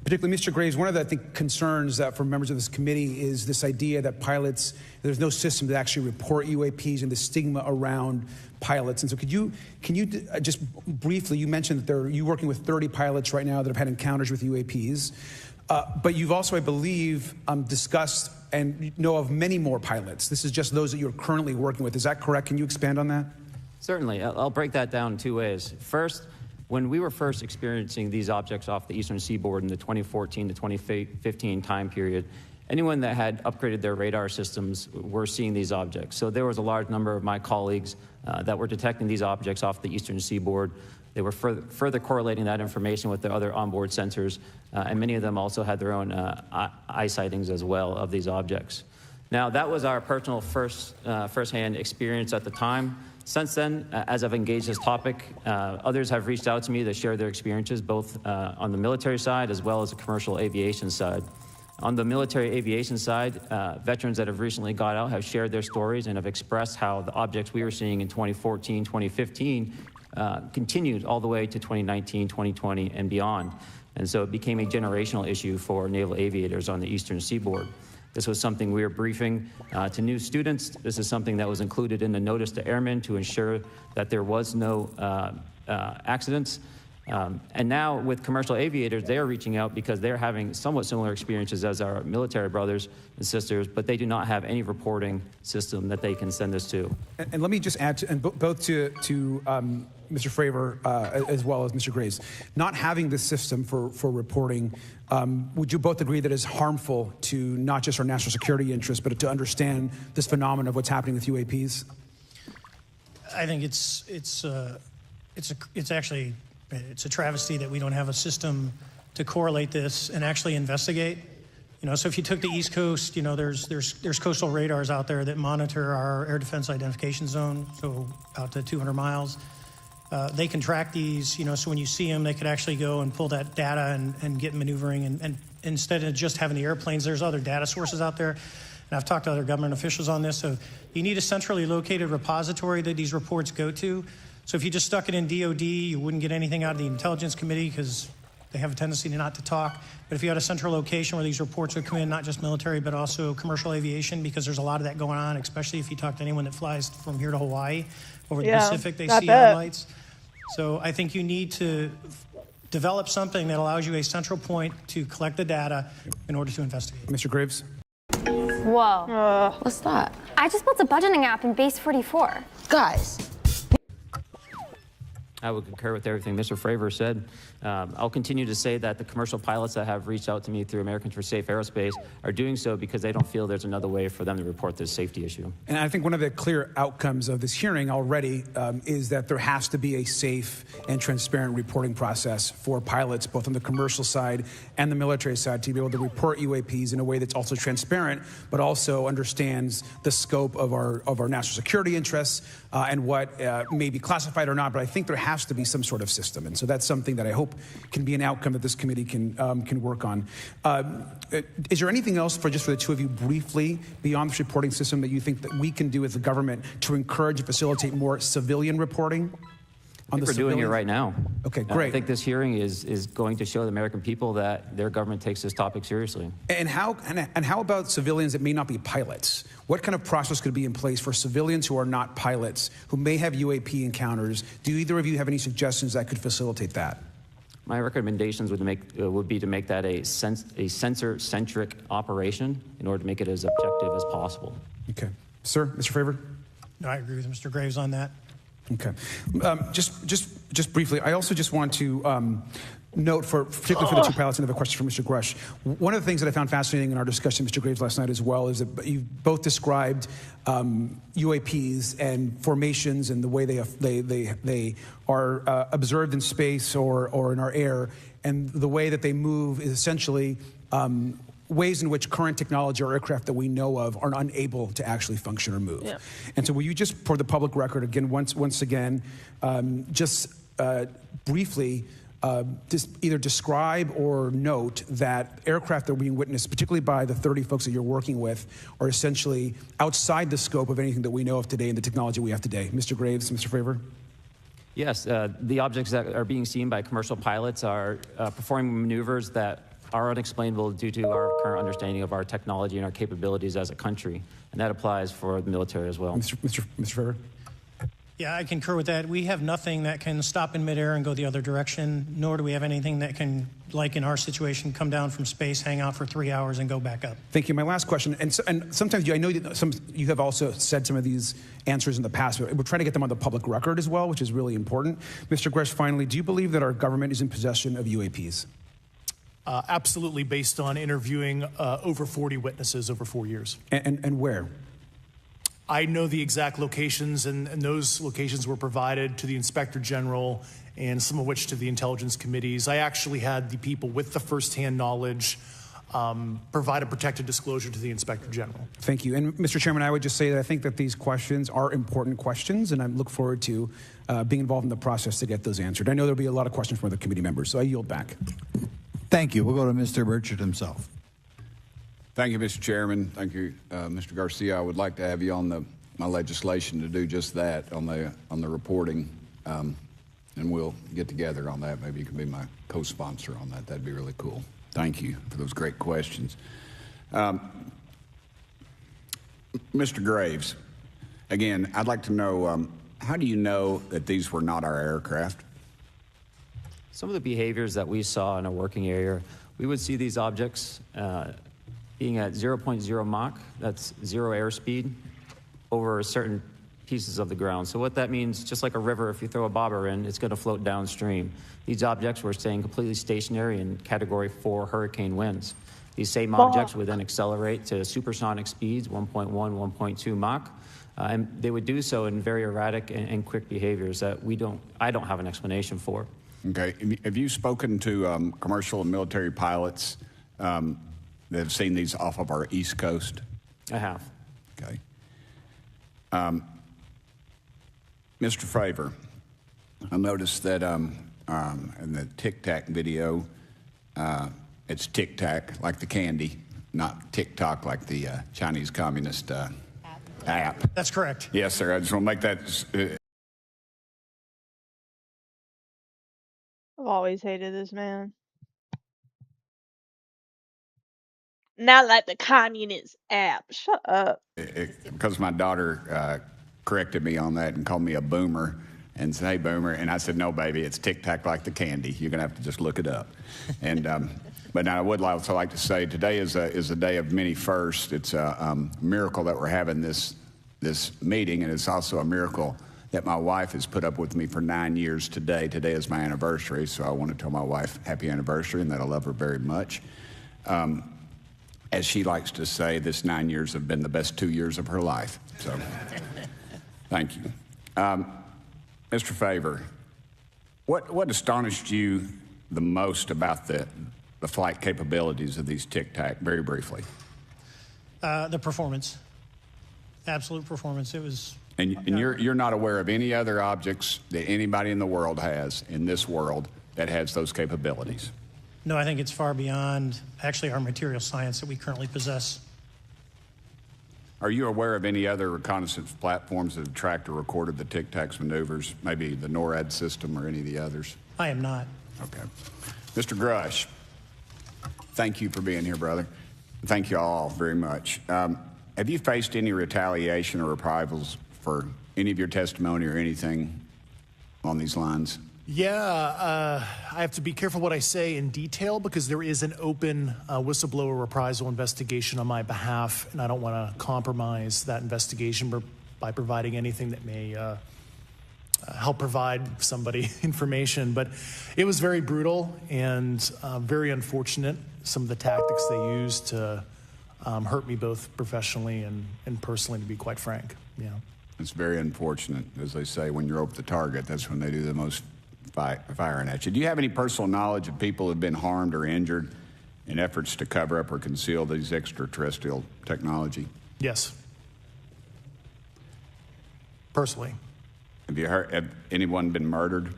particularly Mr. Graves, one of the, I think, concerns for members of this committee is this idea that pilots, there's no system to actually report UAPs and the stigma around pilots. And so can you just briefly, you mentioned that you're working with 30 pilots right now that have had encounters with UAPs, but you've also, I believe, discussed and know of many more pilots. This is just those that you're currently working with. Is that correct? Can you expand on that? Certainly. I'll break that down in two ways. First, when we were first experiencing these objects off the eastern seaboard in the 2014 to 2015 time period, anyone that had upgraded their radar systems were seeing these objects. So there was a large number of my colleagues that were detecting these objects off the eastern seaboard. They were further correlating that information with their other onboard sensors, and many of them also had their own eye sightings as well of these objects. Now, that was our personal first-hand experience at the time. Since then, as I've engaged this topic, others have reached out to me to share their experiences, both on the military side as well as the commercial aviation side. On the military aviation side, veterans that have recently got out have shared their stories and have expressed how the objects we were seeing in 2014, 2015 continued all the way to 2019, 2020, and beyond. And so it became a generational issue for naval aviators on the eastern seaboard. This was something we were briefing to new students. This is something that was included in the notice to airmen to ensure that there was no accidents. And now with commercial aviators, they are reaching out because they're having somewhat similar experiences as our military brothers and sisters, but they do not have any reporting system that they can send us to. And let me just add, both to Mr. Fravor as well as Mr. Graves, not having this system for reporting, would you both agree that is harmful to not just our national security interests, but to understand this phenomenon of what's happening with UAPs? I think it's actually a travesty that we don't have a system to correlate this and actually investigate. You know, so if you took the East Coast, you know, there's coastal radars out there that monitor our air defense identification zone, so out to 200 miles. They can track these, you know, so when you see them, they could actually go and pull that data and get maneuvering. And instead of just having the airplanes, there's other data sources out there. And I've talked to other government officials on this. So you need a centrally located repository that these reports go to. So if you just stuck it in DOD, you wouldn't get anything out of the Intelligence Committee because they have a tendency not to talk. But if you had a central location where these reports would come in, not just military, but also commercial aviation, because there's a lot of that going on, especially if you talk to anyone that flies from here to Hawaii over the Pacific, they see lights. So I think you need to develop something that allows you a central point to collect the data in order to investigate. Mr. Graves? Whoa. What's that? I just built a budgeting app in Base 44. Guys. I would concur with everything Mr. Fravor said. I'll continue to say that the commercial pilots that have reached out to me through Americans for Safe Aerospace are doing so because they don't feel there's another way for them to report this safety issue. And I think one of the clear outcomes of this hearing already is that there has to be a safe and transparent reporting process for pilots, both on the commercial side and the military side, to be able to report UAPs in a way that's also transparent, but also understands the scope of our national security interests and what may be classified or not. But I think there has to be some sort of system. And so that's something that I hope can be an outcome that this committee can work on. Is there anything else for the two of you briefly beyond this reporting system that you think that we can do as a government to encourage and facilitate more civilian reporting? We're doing it right now. Okay, great. I think this hearing is going to show the American people that their government takes this topic seriously. And how about civilians that may not be pilots? What kind of process could be in place for civilians who are not pilots, who may have UAP encounters? Do either of you have any suggestions that could facilitate that? My recommendations would be to make that a sensor-centric operation in order to make it as objective as possible. Okay. Sir, Mr. Fravor? No, I agree with Mr. Graves on that. Okay. Just briefly, I also just want to note, particularly for the two pilots, and I have a question for Mr. Grush. One of the things that I found fascinating in our discussion, Mr. Graves, last night as well, is that you both described UAPs and formations and the way they are observed in space or in our air, and the way that they move is essentially ways in which current technology or aircraft that we know of are unable to actually function or move. Yeah. And so will you just, for the public record, again, once again, briefly, just either describe or note that aircraft that are being witnessed, particularly by the 30 folks that you're working with, are essentially outside the scope of anything that we know of today and the technology we have today. Mr. Graves, Mr. Fravor? Yes, the objects that are being seen by commercial pilots are performing maneuvers that are unexplainable due to our current understanding of our technology and our capabilities as a country, and that applies for the military as well. Mr. Ferrer? Yeah, I concur with that. We have nothing that can stop in midair and go the other direction, nor do we have anything that can, like in our situation, come down from space, hang out for 3 hours, and go back up. Thank you. My last question, and sometimes I know that you have also said some of these answers in the past, but we're trying to get them on the public record as well, which is really important. Mr. Gresh, finally, do you believe that our government is in possession of UAPs? Absolutely, based on interviewing over 40 witnesses over 4 years. And where? I know the exact locations, and those locations were provided to the Inspector General and some of which to the intelligence committees. I actually had the people with the firsthand knowledge provide a protected disclosure to the Inspector General. Thank you. And Mr. Chairman, I would just say that I think that these questions are important questions, and I look forward to being involved in the process to get those answered. I know there'll be a lot of questions from other committee members, so I yield back. Thank you. We'll go to Mr. Burchett himself. Thank you, Mr. Chairman. Thank you, Mr. Garcia. I would like to have you on my legislation to do just that, on the reporting, and we'll get together on that. Maybe you can be my co-sponsor on that. That'd be really cool. Thank you for those great questions. Mr. Graves, again, I'd like to know, how do you know that these were not our aircraft? Some of the behaviors that we saw in a working area, we would see these objects being at 0.0 Mach, that's 0 airspeed, over certain pieces of the ground. So what that means, just like a river, if you throw a bobber in, it's going to float downstream. These objects were staying completely stationary in Category 4 hurricane winds. These same objects would then accelerate to supersonic speeds, 1.1, 1.2 Mach, and they would do so in very erratic and quick behaviors that I don't have an explanation for. Okay. Have you spoken to commercial and military pilots that have seen these off of our East Coast? I have. Okay. Mr. Favor, I noticed that in the Tic Tac video, it's Tic Tac like the candy, not TikTok like the Chinese Communist app. That's correct. Yes, sir. I just want to make that. I've always hated this man. Not like the communist app. Shut up. Because my daughter corrected me on that and called me a boomer and said, "Hey, boomer," and I said, "No, baby, it's Tic Tac like the candy. You're gonna have to just look it up." And but now I would also like to say today is a day of many firsts. It's a miracle that we're having this meeting, and it's also a miracle that my wife has put up with me for 9 years today. Today is my anniversary, so I want to tell my wife happy anniversary and that I love her very much. As she likes to say, this 9 years have been the best 2 years of her life. So, thank you. Mr. Favor, what astonished you the most about the flight capabilities of these Tic Tac, very briefly? The performance. Absolute performance. It was... And you're not aware of any other objects that anybody in the world has, in this world, that has those capabilities? No, I think it's far beyond actually our material science that we currently possess. Are you aware of any other reconnaissance platforms that have tracked or recorded the Tic Tac's maneuvers, maybe the NORAD system or any of the others? I am not. Okay. Mr. Grush, thank you for being here, brother. Thank you all very much. Have you faced any retaliation or reprisals for any of your testimony or anything on these lines? Yeah, I have to be careful what I say in detail because there is an open whistleblower reprisal investigation on my behalf, and I don't want to compromise that investigation by providing anything that may help provide somebody information. But it was very brutal and very unfortunate, some of the tactics they used to hurt me both professionally and personally, to be quite frank. Yeah. It's very unfortunate. As they say, when you're over the target, that's when they do the most firing at you. Do you have any personal knowledge of people who have been harmed or injured in efforts to cover up or conceal these extraterrestrial technology? Yes. Personally. Have anyone been murdered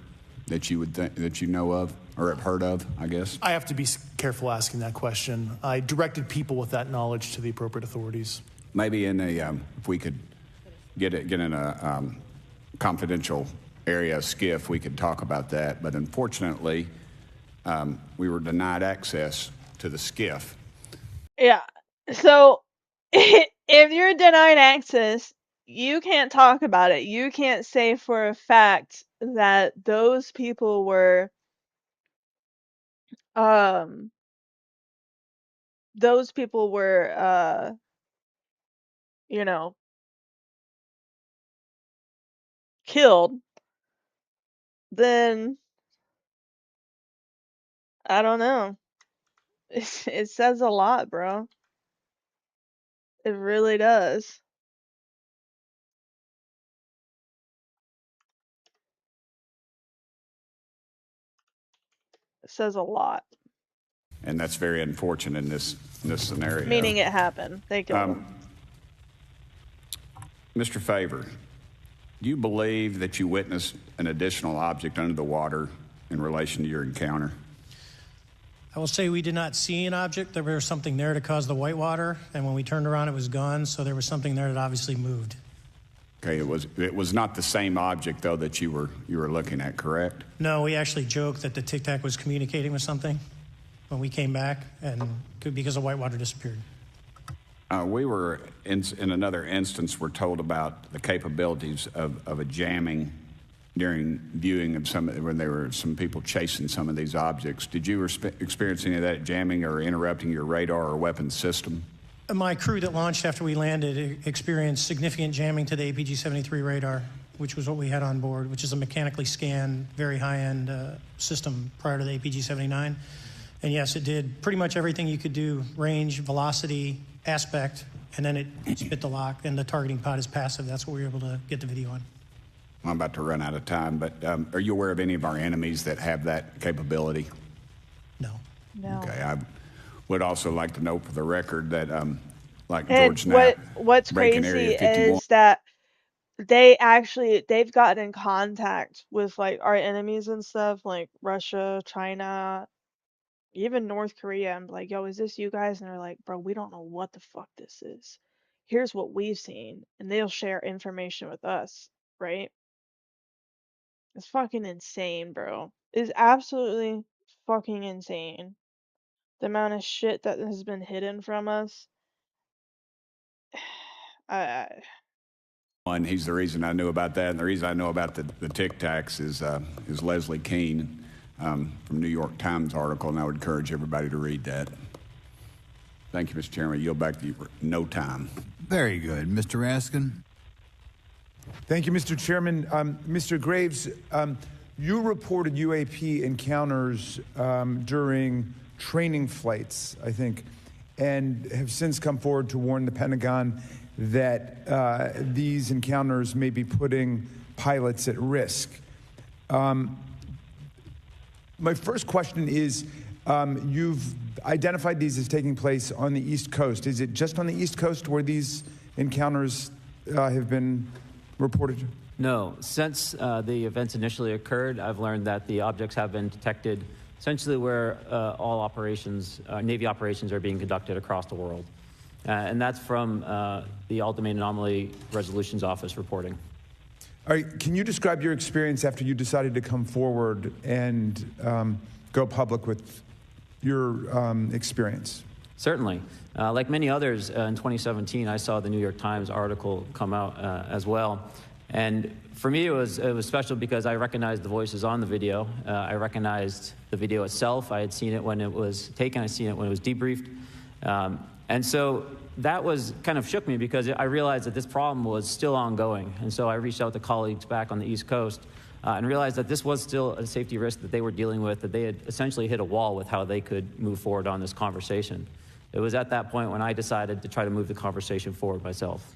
that you would that you know of or have heard of, I guess? I have to be careful asking that question. I directed people with that knowledge to the appropriate authorities. Maybe in a if we could get in a confidential area, SCIF, we could talk about that. But unfortunately, we were denied access the skiff. Yeah. So if you're denied access, you can't talk about it. You can't say for a fact that those people were um those people were you know, killed. Then I don't know. It says a lot, bro. It really does. It says a lot. And that's very unfortunate in this scenario. Meaning it happened. They killed him. Mr. Favor, do you believe that you witnessed an additional object under the water in relation to your encounter? I will say we did not see an object. There was something there to cause the whitewater, and when we turned around, it was gone. So there was something there that obviously moved. Okay, it was not the same object though that you were looking at, correct? No, we actually joked that the Tic Tac was communicating with something when we came back, and because the whitewater disappeared. We were in another instance. We're told about the capabilities of a jamming during viewing of when there were some people chasing some of these objects. Did you experience any of that jamming or interrupting your radar or weapons system? My crew that launched after we landed experienced significant jamming to the APG-73 radar, which was what we had on board, which is a mechanically scanned, very high-end system prior to the APG-79. And yes, it did pretty much everything you could do: range, velocity, aspect, and then it spit the lock, and the targeting pod is passive. That's what we were able to get the video on. I'm about to run out of time, but are you aware of any of our enemies that have that capability? No. No. Okay, I would also like to note for the record that, like And George Knapp, what's breaking crazy Area 51. is that they've gotten in contact with like our enemies and stuff, like Russia, China, even North Korea. I'm like, yo, is this you guys? And they're like, bro, we don't know what the fuck this is. Here's what we've seen. And they'll share information with us, right? It's fucking insane, bro. It's absolutely fucking insane. The amount of shit that has been hidden from us. And he's the reason I knew about that, and the reason I know about the Tic Tacs is Leslie Keene from New York Times article, and I would encourage everybody to read that. Thank you, Mr. Chairman. Yield back to you for no time. Very good. Mr. Raskin? Thank you, Mr. Chairman. Mr. Graves, you reported UAP encounters during training flights, I think, and have since come forward to warn the Pentagon that these encounters may be putting pilots at risk. My first question is, you've identified these as taking place on the East Coast. Is it just on the East Coast where these encounters have been reported? No. Since the events initially occurred, I've learned that the objects have been detected essentially where all operations, Navy operations, are being conducted across the world. And that's from the All-Domain Anomaly Resolutions Office reporting. All right, can you describe your experience after you decided to come forward and go public with your experience? Certainly. Like many others, in 2017, I saw the New York Times article come out as well. And for me, it was special because I recognized the voices on the video. I recognized the video itself. I had seen it when it was taken. I'd seen it when it was debriefed. And so that was kind of shook me because I realized that this problem was still ongoing. And so I reached out to colleagues back on the East Coast and realized that this was still a safety risk that they were dealing with, that they had essentially hit a wall with how they could move forward on this conversation. It was at that point when I decided to try to move the conversation forward myself.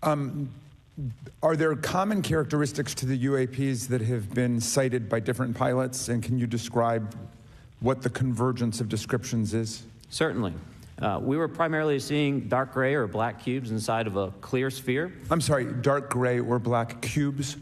Are there common characteristics to the UAPs that have been cited by different pilots? And can you describe what the convergence of descriptions is? Certainly. We were primarily seeing dark gray or black cubes inside of a clear sphere. I'm sorry, dark gray or black cubes?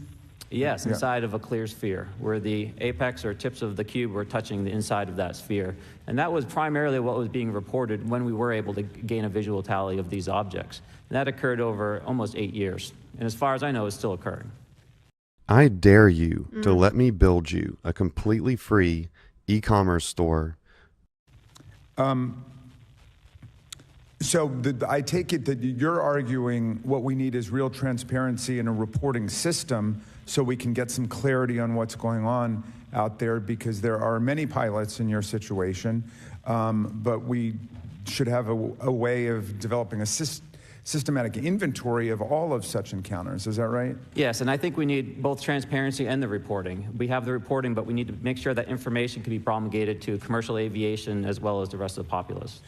Yes, inside of a clear sphere, where the apex or tips of the cube were touching the inside of that sphere. And that was primarily what was being reported when we were able to gain a visual tally of these objects. And that occurred over almost 8 years. And as far as I know, it's still occurring. I dare you to let me build you a completely free e-commerce store. I take it that you're arguing what we need is real transparency in a reporting system so we can get some clarity on what's going on out there, because there are many pilots in your situation, but we should have a way of developing a systematic inventory of all of such encounters. Is that right? Yes, and I think we need both transparency and the reporting. We have the reporting, but we need to make sure that information can be promulgated to commercial aviation as well as the rest of the populace.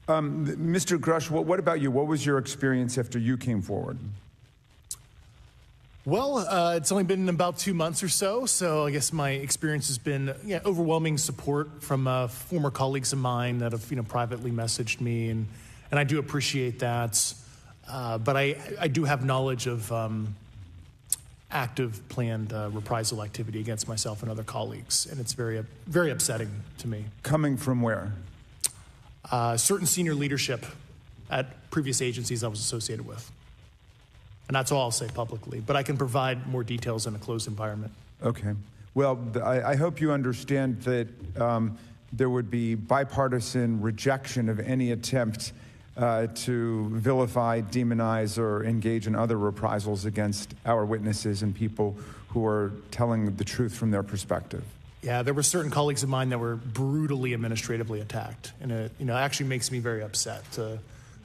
Mr. Grush, what about you? What was your experience after you came forward? Well, it's only been about 2 months or so I guess my experience has been overwhelming support from former colleagues of mine that have privately messaged me, and I do appreciate that. But I do have knowledge of active planned reprisal activity against myself and other colleagues, and it's very, very upsetting to me. Coming from where? Certain senior leadership at previous agencies I was associated with. And that's all I'll say publicly, but I can provide more details in a closed environment. Okay. Well, I hope you understand that there would be bipartisan rejection of any attempt to vilify, demonize, or engage in other reprisals against our witnesses and people who are telling the truth from their perspective. Yeah, there were certain colleagues of mine that were brutally administratively attacked, and it actually makes me very upset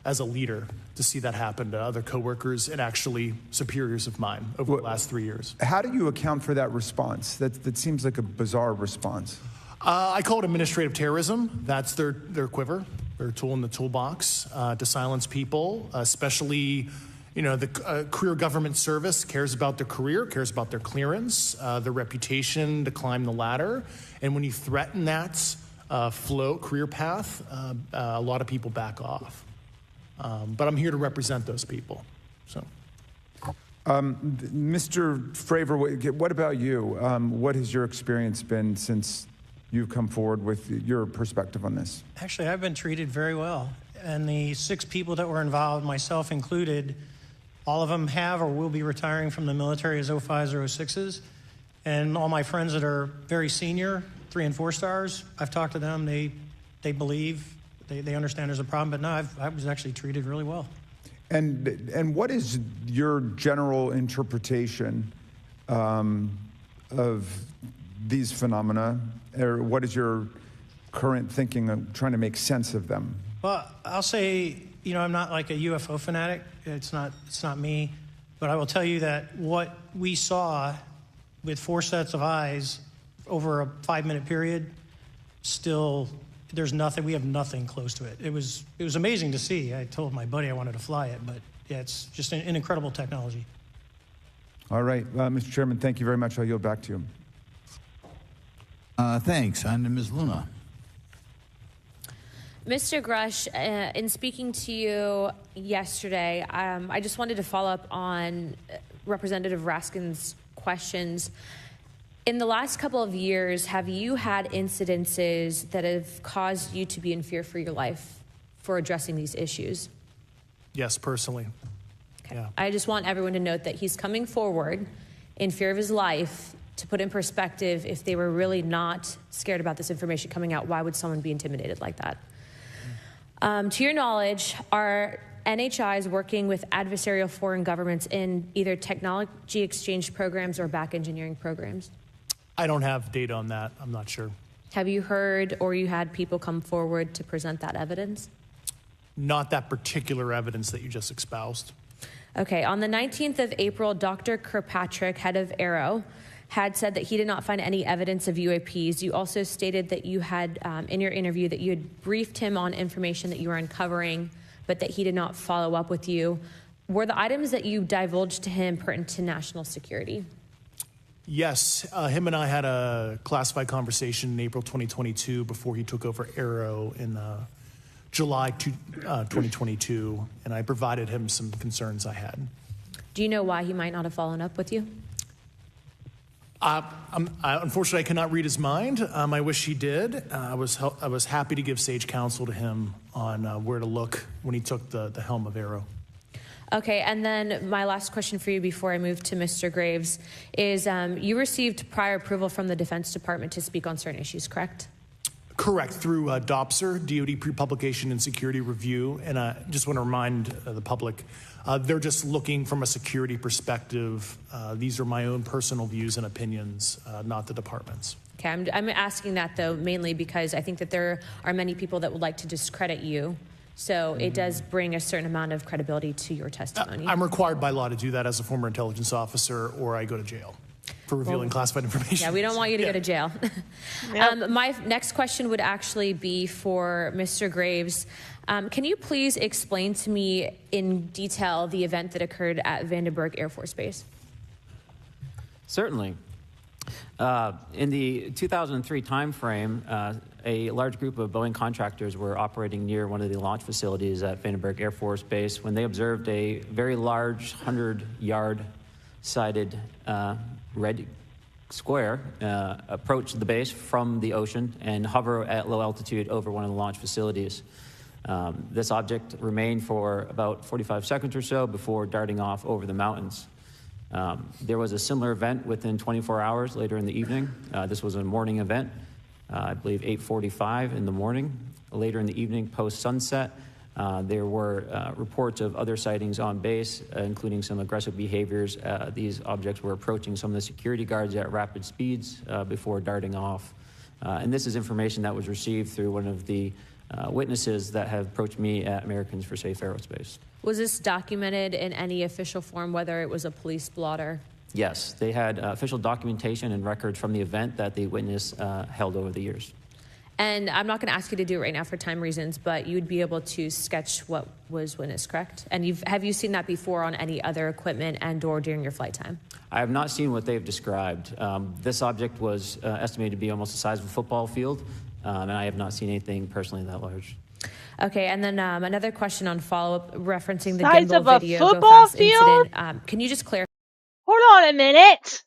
as a leader to see that happen to other coworkers and actually superiors of mine over the last 3 years. How do you account for that response? That seems like a bizarre response. I call it administrative terrorism. That's their quiver, their tool in the toolbox to silence people, especially the career government service cares about their career, cares about their clearance, their reputation to climb the ladder. And when you threaten that career path, a lot of people back off. But I'm here to represent those people. So, Mr. Fravor, what about you? What has your experience been since you've come forward with your perspective on this? Actually, I've been treated very well. And the 6 people that were involved, myself included, all of them have or will be retiring from the military as 05s or 06s. And all my friends that are very senior, 3 and 4 stars, I've talked to them. They believe, they understand there's a problem, but no, I was actually treated really well. And what is your general interpretation of these phenomena, or what is your current thinking of trying to make sense of them? Well, I'll say, I'm not like a UFO fanatic. It's not me. But I will tell you that what we saw with 4 sets of eyes over a 5-minute period, still, we have nothing close to it. It was amazing to see. I told my buddy I wanted to fly it, but yeah, it's just an incredible technology. All right, Mr. Chairman, thank you very much. I'll yield back to you. Thanks. On to Ms. Luna. Mr. Grush, in speaking to you yesterday, I just wanted to follow up on Representative Raskin's questions. In the last couple of years, have you had incidences that have caused you to be in fear for your life for addressing these issues? Yes, personally. Okay. Yeah. I just want everyone to note that he's coming forward in fear of his life. To put in perspective, if they were really not scared about this information coming out, why would someone be intimidated like that? To your knowledge, are NHIs working with adversarial foreign governments in either technology exchange programs or back engineering programs? I don't have data on that. I'm not sure. Have you heard or you had people come forward to present that evidence? Not that particular evidence that you just espoused. Okay, on the 19th of April, Dr. Kirkpatrick, head of Aero, had said that he did not find any evidence of UAPs. You also stated that you had, in your interview, that you had briefed him on information that you were uncovering, but that he did not follow up with you. Were the items that you divulged to him pertinent to national security? Yes, him and I had a classified conversation in April 2022 before he took over Aero in July 2022, and I provided him some concerns I had. Do you know why he might not have followed up with you? Unfortunately, I cannot read his mind. I wish he did. I was happy to give sage counsel to him on where to look when he took the helm of Aero. Okay, and then my last question for you before I move to Mr. Graves is you received prior approval from the Defense Department to speak on certain issues, correct? Correct, through DOPSR, DoD Pre-Publication and Security Review. And I just want to remind the public, they're just looking from a security perspective. These are my own personal views and opinions, not the department's. Okay, I'm asking that, though, mainly because I think that there are many people that would like to discredit you. So it does bring a certain amount of credibility to your testimony. I'm required by law to do that as a former intelligence officer, or I go to jail for revealing classified information. Yeah, we don't want you to go to jail. My next question would actually be for Mr. Graves. Can you please explain to me in detail the event that occurred at Vandenberg Air Force Base? Certainly. In the 2003 timeframe, a large group of Boeing contractors were operating near one of the launch facilities at Vandenberg Air Force Base when they observed a very large 100-yard sided red square approach the base from the ocean and hover at low altitude over one of the launch facilities. This object remained for about 45 seconds or so before darting off over the mountains. There was a similar event within 24 hours later in the evening. This was a morning event, I believe 8:45 in the morning. Later in the evening, post-sunset, there were reports of other sightings on base, including some aggressive behaviors. These objects were approaching some of the security guards at rapid speeds before darting off. And this is information that was received through one of the witnesses that have approached me at Americans for Safe Aerospace. Was this documented in any official form, whether it was a police blotter? Yes, they had official documentation and records from the event that the witness held over the years. And I'm not going to ask you to do it right now for time reasons, but you'd be able to sketch what was witnessed, correct? And have you seen that before on any other equipment and or during your flight time? I have not seen what they've described. This object was estimated to be almost the size of a football field, and I have not seen anything personally that large. Okay, and then another question on follow-up referencing the Size gimbal of a video football go fast field? incident. Can you just clarify? Hold on a minute.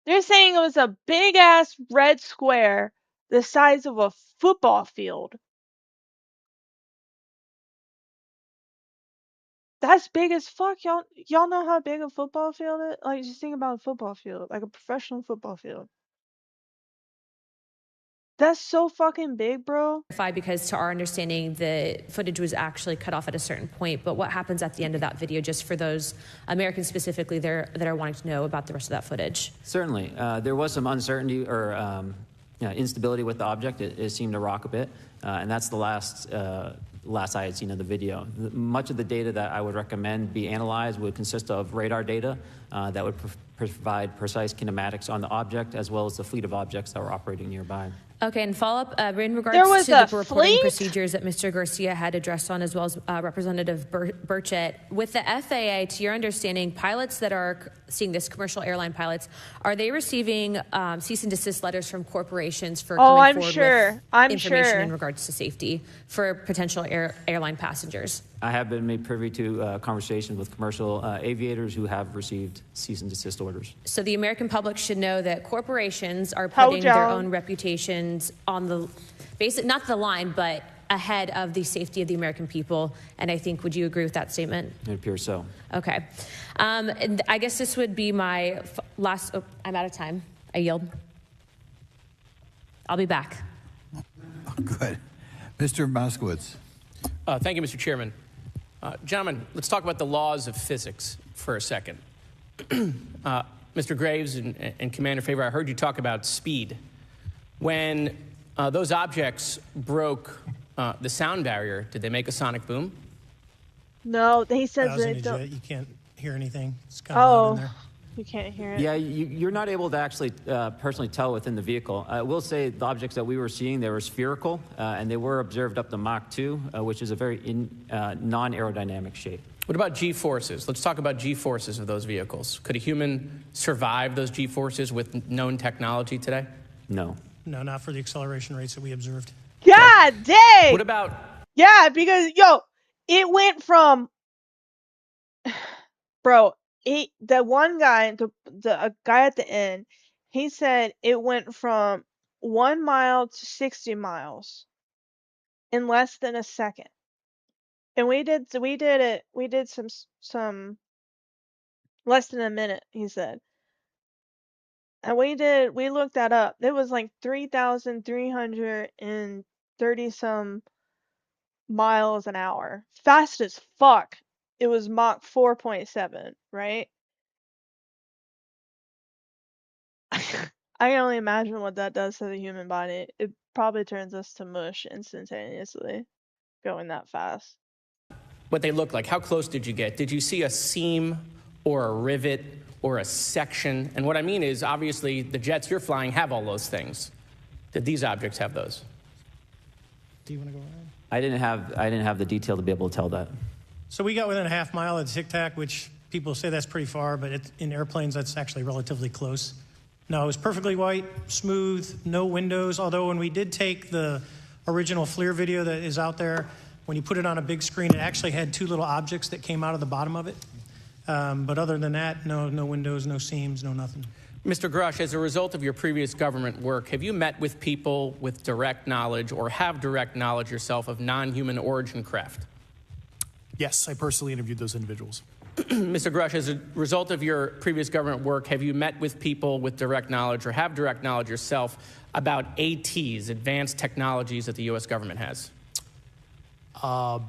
They're saying it was a big ass red square the size of a football field. That's big as fuck. Y'all know how big a football field is? Like, just think about a football field, like a professional football field. That's so fucking big, bro. Because to our understanding, the footage was actually cut off at a certain point. But what happens at the end of that video, just for those Americans specifically that are wanting to know about the rest of that footage? Certainly. There was some uncertainty or instability with the object. It seemed to rock a bit. And that's the last I had seen of the video. Much of the data that I would recommend be analyzed would consist of radar data that would provide precise kinematics on the object, as well as the fleet of objects that were operating nearby. Okay, and follow-up in regards to the reporting procedures that Mr. Garcia had addressed on, as well as Representative Burchett. With the FAA, to your understanding, pilots that are seeing this, commercial airline pilots, are they receiving cease and desist letters from corporations for coming forward with information in regards to safety for potential airline passengers? I have been made privy to conversations with commercial aviators who have received cease and desist orders. So the American public should know that corporations are putting their own reputations on the not the line, but ahead of the safety of the American people. And I think, would you agree with that statement? It appears so. Okay. And I guess this would be my last. Oh, I'm out of time. I yield. I'll be back. Oh, good. Mr. Moskowitz. Thank you, Mr. Chairman. Gentlemen, let's talk about the laws of physics for a second. Mr. Graves and Commander Faber, I heard you talk about speed. When those objects broke the sound barrier, did they make a sonic boom? No, he says I was in it. a jet. You can't hear anything. It's kind of loud in there. You can't hear it. Yeah, you're not able to actually personally tell within the vehicle. I will say the objects that we were seeing, they were spherical, and they were observed up to Mach 2, which is a very non-aerodynamic shape. What about G-forces? Let's talk about G-forces of those vehicles. Could a human survive those G-forces with known technology today? No. No, not for the acceleration rates that we observed. God dang! What about... Yeah, because, it went from... Bro, the one guy, the guy at the end, he said it went from 1 mile to 60 miles in less than a second. And we did some less than a minute, he said. And we looked that up. It was like 3,300 and 30 some miles an hour. Fast as fuck. It was Mach 4.7, right? I can only imagine what that does to the human body. It probably turns us to mush instantaneously, going that fast. What they look like. How close did you get? Did you see a seam or a rivet or a section? And what I mean is, obviously, the jets you're flying have all those things. Did these objects have those? Do you want to go ahead? I didn't have the detail to be able to tell that. So we got within a half mile of Tic Tac, which people say that's pretty far, but in airplanes, that's actually relatively close. No, it was perfectly white, smooth, no windows, although when we did take the original FLIR video that is out there, when you put it on a big screen, it actually had two little objects that came out of the bottom of it. But other than that, no windows, no seams, no nothing. Mr. Grush, as a result of your previous government work, have you met with people with direct knowledge or have direct knowledge yourself of non-human origin craft? Yes, I personally interviewed those individuals. Mr. Grush, as a result of your previous government work, have you met with people with direct knowledge or have direct knowledge yourself about ATs, advanced technologies that the U.S. government has?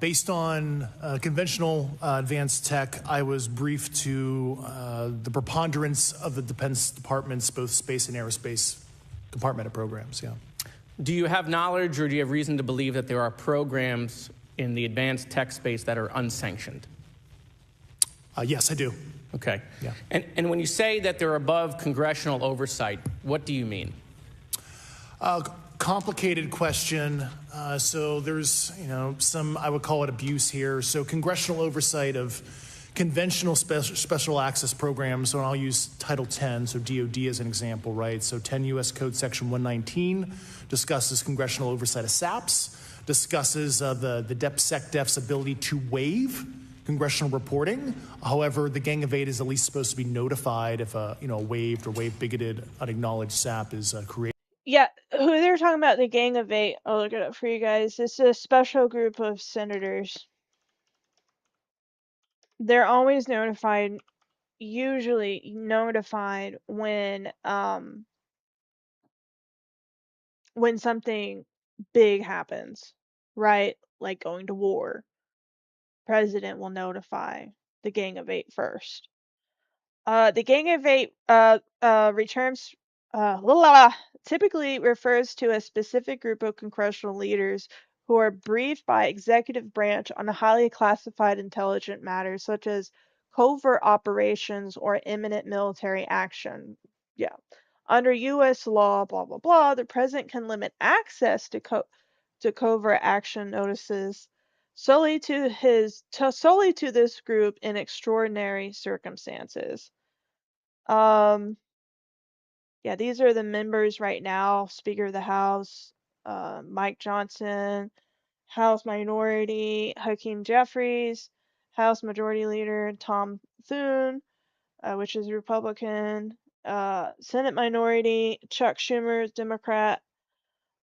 Based on conventional advanced tech, I was briefed to the preponderance of the Defense Department's both space and aerospace compartmented programs, yeah. Do you have knowledge or do you have reason to believe that there are programs in the advanced tech space that are unsanctioned? Yes, I do. Okay. Yeah. And when you say that they're above congressional oversight, what do you mean? Complicated question. So there's, some, I would call it abuse here. So congressional oversight of conventional special access programs. So I'll use Title 10, so DOD as an example, right? So 10 U.S. Code Section 119 discusses congressional oversight of SAPs, discusses the DepSecDef's ability to waive congressional reporting. However, the Gang of Eight is at least supposed to be notified if a waived or waive bigoted unacknowledged SAP is created. Yeah, who they're talking about, the Gang of Eight. I'll look it up for you guys. It's a special group of senators. They're always notified, usually notified when something big happens, right? Like going to war. President will notify the Gang of Eight first. The Gang of Eight returns typically refers to a specific group of congressional leaders who are briefed by executive branch on highly classified intelligent matters such as covert operations or imminent military action. Yeah. Under U.S. law, blah, blah, blah, the president can limit access to covert action notices solely to this group in extraordinary circumstances. Yeah, these are the members right now. Speaker of the House, Mike Johnson, House Minority, Hakeem Jeffries, House Majority Leader Tom Thune, which is Republican, Senate Minority, Chuck Schumer, Democrat,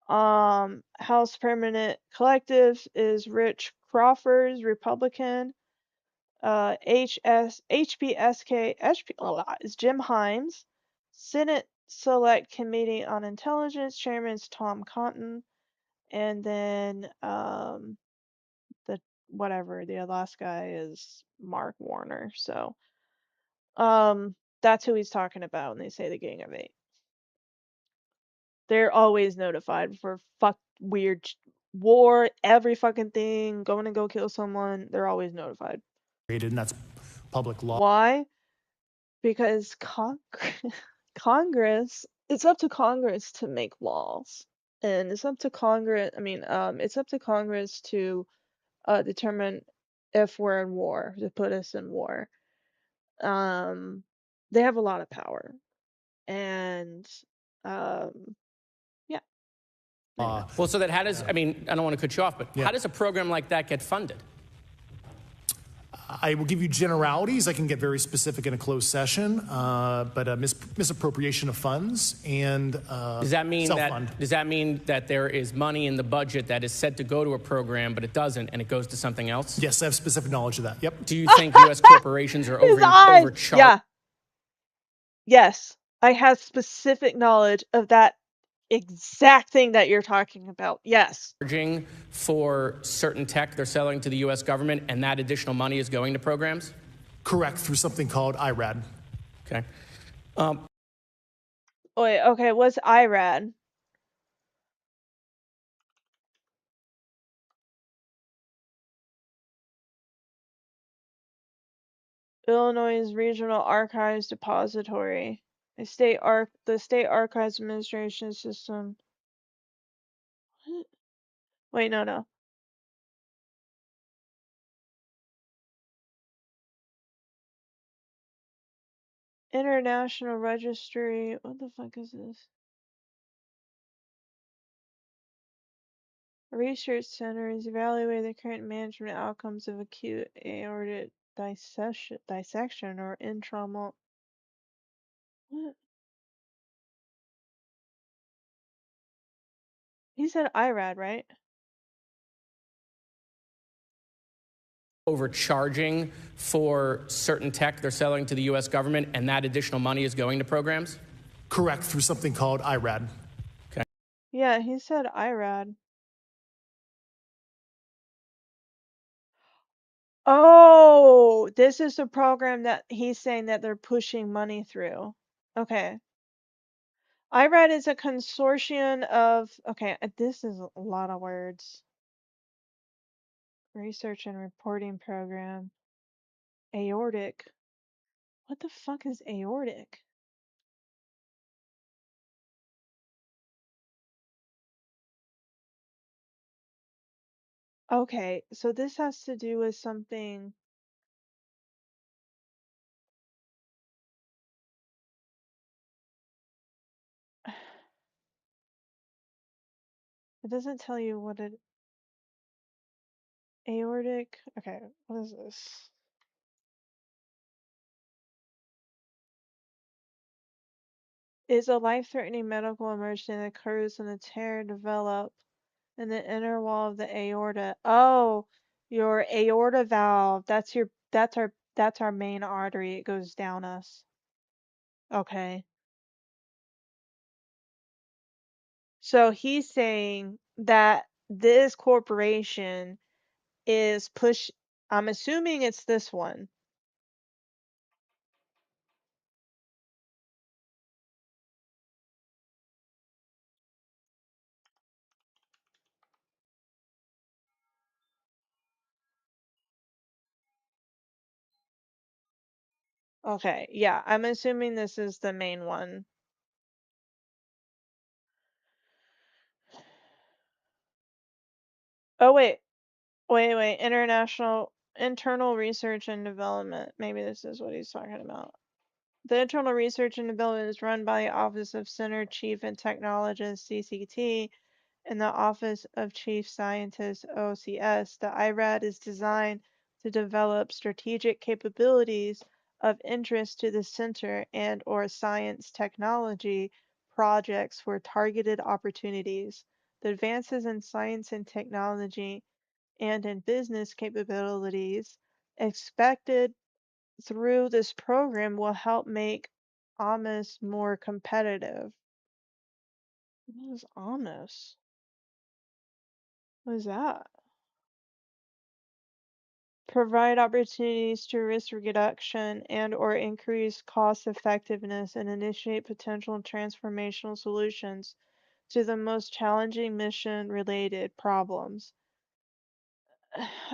House Permanent Collective is Rich Crawford, Republican, HPSK is Jim Himes. Senate Select Committee on Intelligence Chairman is Tom Cotton, and then the last guy is Mark Warner. So that's who he's talking about when they say the Gang of Eight. They're always notified for weird war, every fucking thing, going to go kill someone. They're always notified. And that's public law. Why? Because Congress, it's up to Congress to make laws, and it's up to Congress. It's up to Congress to determine if we're in war, to put us in war. They have a lot of power, and yeah. Well, so that how does, I don't want to cut you off, but how does a program like that get funded? I will give you generalities. I can get very specific in a closed session, but misappropriation of funds and does that mean that there is money in the budget that is said to go to a program, but it doesn't, and it goes to something else? Yes, I have specific knowledge of that. Yep. Do you think U.S. corporations are overcharged? Yeah. Yes, I have specific knowledge of that exact thing that you're talking about. Yes. Charging for certain tech they're selling to the U.S. government, and that additional money is going to programs? Correct, through something called IRAD. Okay. Wait, okay, what's IRAD? Illinois Regional Archives Depository. The State Archives Administration System. What? Wait, no. International Registry. What the fuck is this? Research centers evaluate the current management outcomes of acute aortic dissection or intramural. What? He said IRAD, right? Overcharging for certain tech they're selling to the U.S. government, and that additional money is going to programs? Correct, through something called IRAD. Okay. Yeah, he said IRAD. Oh, this is the program that he's saying that they're pushing money through. Okay. IRAD is a consortium of, okay, this is a lot of words. Research and reporting program. Aortic. What the fuck is aortic? Okay, so this has to do with something. It doesn't tell you what it. Aortic. Okay, what is this? Is a life-threatening medical emergency that occurs when a tear develops in the inner wall of the aorta. Oh, your aorta valve. That's our main artery. It goes down us. Okay. So he's saying that this corporation is I'm assuming it's this one. Okay, yeah, I'm assuming this is the main one. Oh wait, internal research and development. Maybe this is what he's talking about. The internal research and development is run by the Office of Center Chief and Technologist (CCT) and the Office of Chief Scientist (OCS). The IRAD is designed to develop strategic capabilities of interest to the center and/or science technology projects for targeted opportunities. The advances in science and technology and in business capabilities expected through this program will help make Amos more competitive. What is Amos? What is that? Provide opportunities to risk reduction and/or increase cost effectiveness and initiate potential transformational solutions to the most challenging mission-related problems.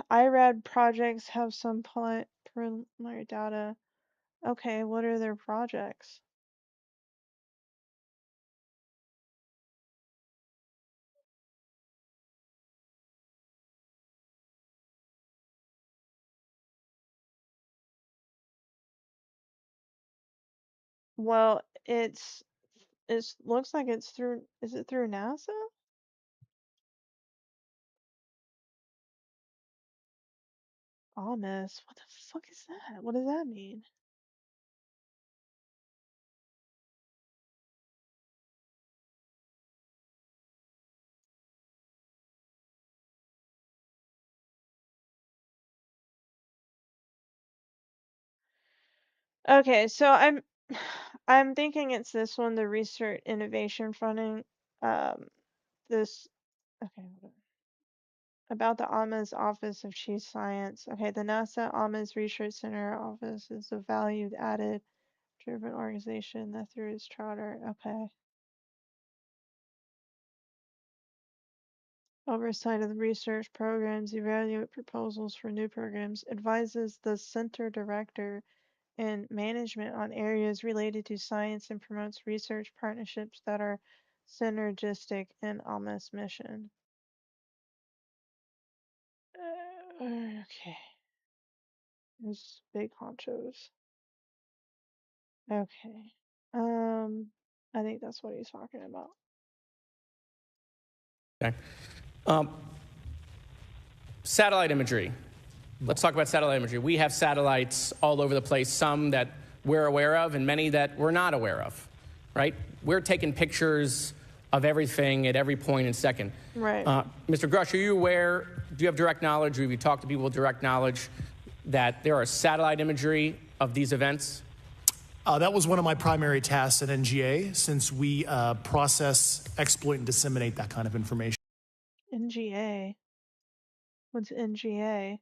IRAD projects have some preliminary data. Okay, what are their projects? Well, it looks like it's through, is it through NASA? Amos, what the fuck is that? What does that mean? Okay, so I'm thinking it's this one, the research innovation funding. This, okay, hold on. About the AMA's Office of Chief Science. Okay, the NASA AMA's Research Center office is a valued added driven organization that through its charter. Okay. Oversight of the research programs, evaluate proposals for new programs, advises the center director and management on areas related to science and promotes research partnerships that are synergistic in AMA's mission. Okay. There's big honchos. Okay. I think that's what he's talking about. Okay. Satellite imagery. Let's talk about satellite imagery. We have satellites all over the place, some that we're aware of and many that we're not aware of, right? We're taking pictures of everything at every point and second. Right. Mr. Grush, are you aware, do you have direct knowledge, or have you talked to people with direct knowledge that there are satellite imagery of these events? That was one of my primary tasks at NGA, since we process, exploit, and disseminate that kind of information. NGA. What's NGA?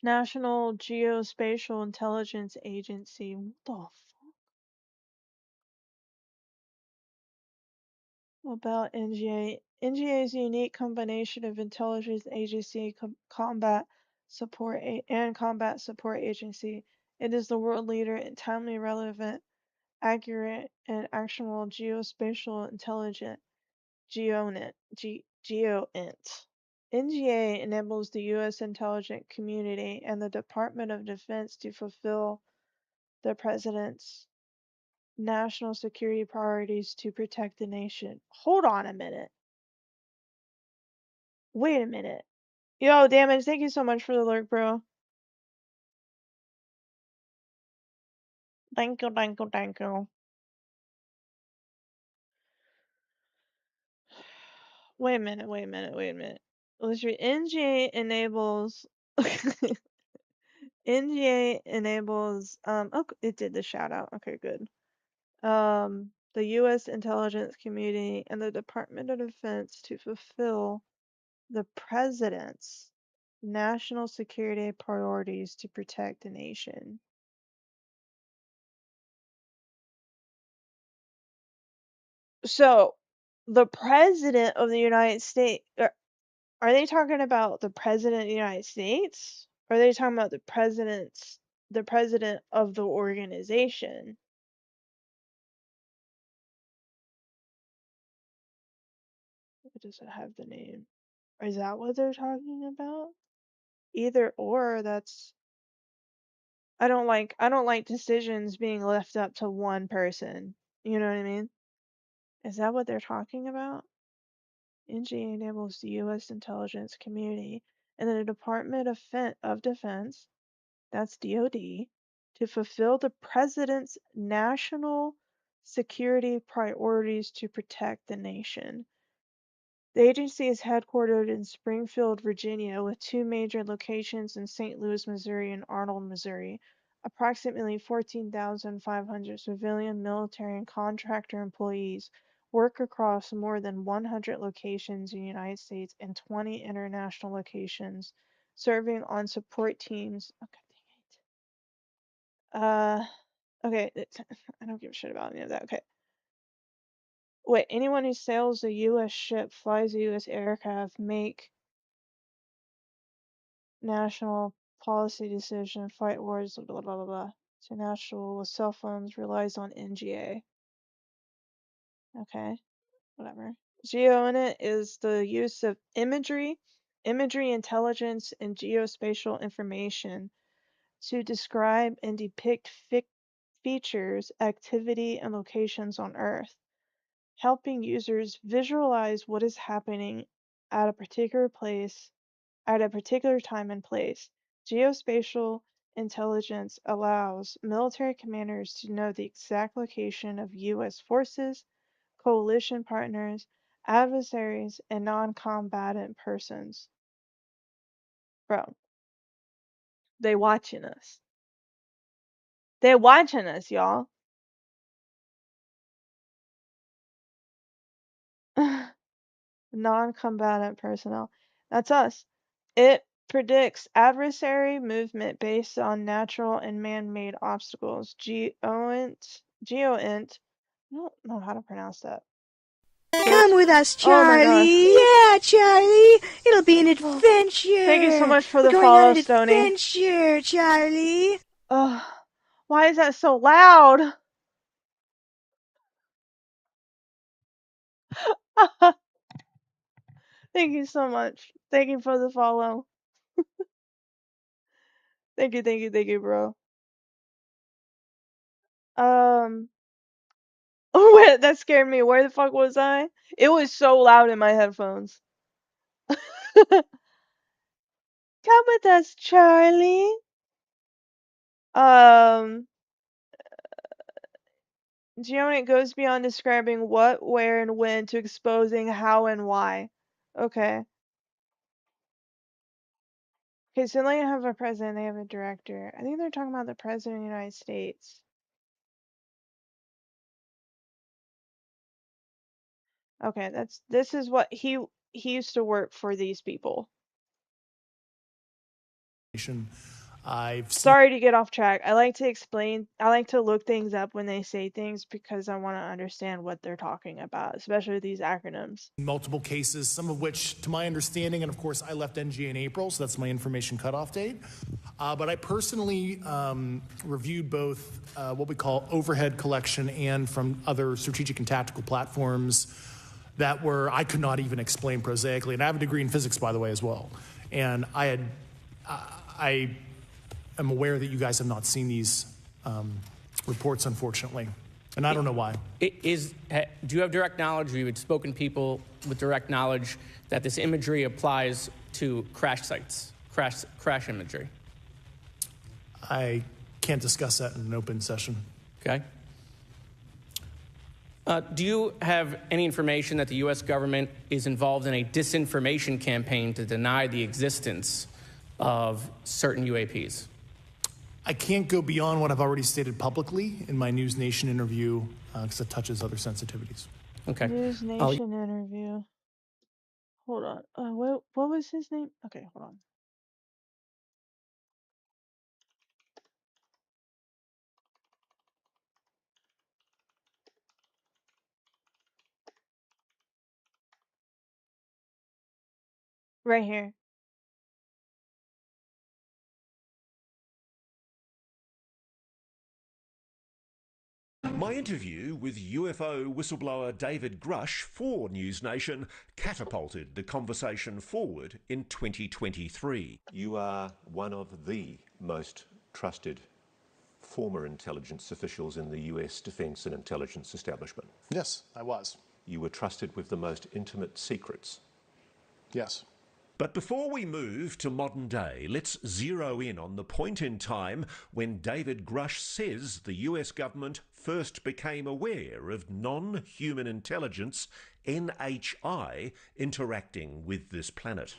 National Geospatial Intelligence Agency. What the fuck? About NGA. NGA is a unique combination of intelligence agency, combat support, and combat support agency. It is the world leader in timely, relevant, accurate, and actionable geospatial intelligence. GeoInt. NGA enables the U.S. intelligence community and the Department of Defense to fulfill the President's national security priorities to protect the nation. Hold on a minute. Wait a minute. Yo, Damage, thank you so much for the lurk, bro. Thank you, thank you, thank you. Wait a minute, wait a minute, wait a minute. Let's read. NGA enables NGA enables oh, it did the shout out. Okay, good. The US intelligence community and the Department of Defense to fulfill the president's national security priorities to protect the nation. So, the president of the United States, are they talking about the president of the United States? Or are they talking about the president of the organization? Does it have the name? Is that what they're talking about? Either or, that's I don't like decisions being left up to one person. You know what I mean? Is that what they're talking about? NGA enables the U.S. intelligence community and the Department of Defense, that's DoD, to fulfill the President's national security priorities to protect the nation. The agency is headquartered in Springfield, Virginia, with two major locations in St. Louis, Missouri and Arnold, Missouri. Approximately 14,500 civilian, military, and contractor employees work across more than 100 locations in the United States and 20 international locations, serving on support teams. Okay, I don't give a shit about any of that. Okay. Wait, anyone who sails a U.S. ship, flies a U.S. aircraft, make national policy decision, fight wars, blah, blah, blah, blah. So national with cell phones relies on NGA. Okay, whatever. GeoInt is the use of imagery intelligence, and geospatial information to describe and depict features, activity, and locations on Earth, helping users visualize what is happening at a particular place at a particular time and place. Geospatial intelligence allows military commanders to know the exact location of U.S. forces, coalition partners, adversaries, and non combatant persons. Bro, They watching us. They watching us, y'all. Non-combatant personnel. That's us. It predicts adversary movement based on natural and man-made obstacles. Geoint. I don't know how to pronounce that. Come with us, Oh my gosh. Charlie. Yeah, Charlie. It'll be an adventure. Thank you so much for the We're going follow, on an Stony. adventure, Charlie. Why is that so loud? Thank you so much. Thank you for the follow. Thank you, bro. Wait, that scared me. Where the fuck was I? It was so loud in my headphones. Come with us, Charlie. Geonet goes beyond describing what, where, and when to exposing how and why. Okay. Okay, so they have a president, they have a director. I think they're talking about the president of the United States. Okay, this is what he used to work for these people. Sorry to get off track. I like to look things up when they say things because I want to understand what they're talking about, especially these acronyms. Multiple cases, some of which, to my understanding, and of course I left NGA in April, so that's my information cutoff date. But I personally reviewed both what we call overhead collection and from other strategic and tactical platforms that I could not even explain prosaically. And I have a degree in physics, by the way, as well. And I am aware that you guys have not seen these reports, unfortunately. And I don't know why. Do you have direct knowledge, or you had spoken to people with direct knowledge that this imagery applies to crash sites, crash imagery? I can't discuss that in an open session. Okay. Do you have any information that the U.S. government is involved in a disinformation campaign to deny the existence of certain UAPs? I can't go beyond what I've already stated publicly in my News Nation interview because it touches other sensitivities. Okay. News Nation interview. Hold on. What was his name? Okay, hold on. Right here. My interview with UFO whistleblower David Grush for News Nation catapulted the conversation forward in 2023. You are one of the most trusted former intelligence officials in the US defense and intelligence establishment. Yes, I was. You were trusted with the most intimate secrets. Yes. But before we move to modern day, let's zero in on the point in time when David Grush says the US government first became aware of non-human intelligence, NHI, interacting with this planet.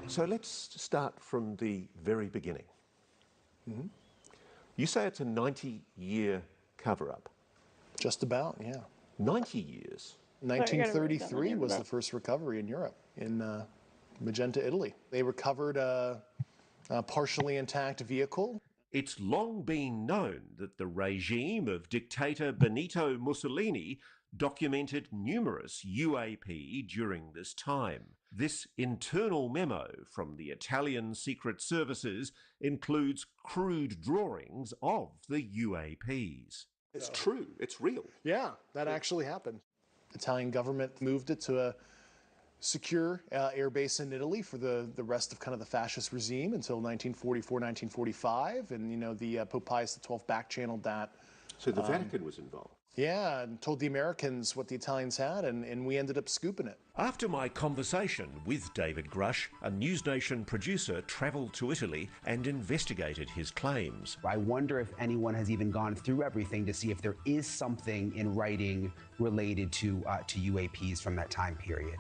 So let's start from the very beginning. Mm-hmm. You say it's a 90-year cover-up. Just about, yeah. 90 years. 1933 was the first recovery in Europe, in Magenta, Italy. They recovered a partially intact vehicle. It's long been known that the regime of dictator Benito Mussolini documented numerous UAP during this time. This internal memo from the Italian Secret Services includes crude drawings of the UAPs. It's true, it's real. Yeah, that actually happened. Italian government moved it to a secure air base in Italy for the rest of kind of the fascist regime until 1944, 1945, and the Pope Pius XII back-channeled that. So the Vatican was involved? Yeah, and told the Americans what the Italians had, and we ended up scooping it. After my conversation with David Grush, a News Nation producer travelled to Italy and investigated his claims. I wonder if anyone has even gone through everything to see if there is something in writing related to UAPs from that time period.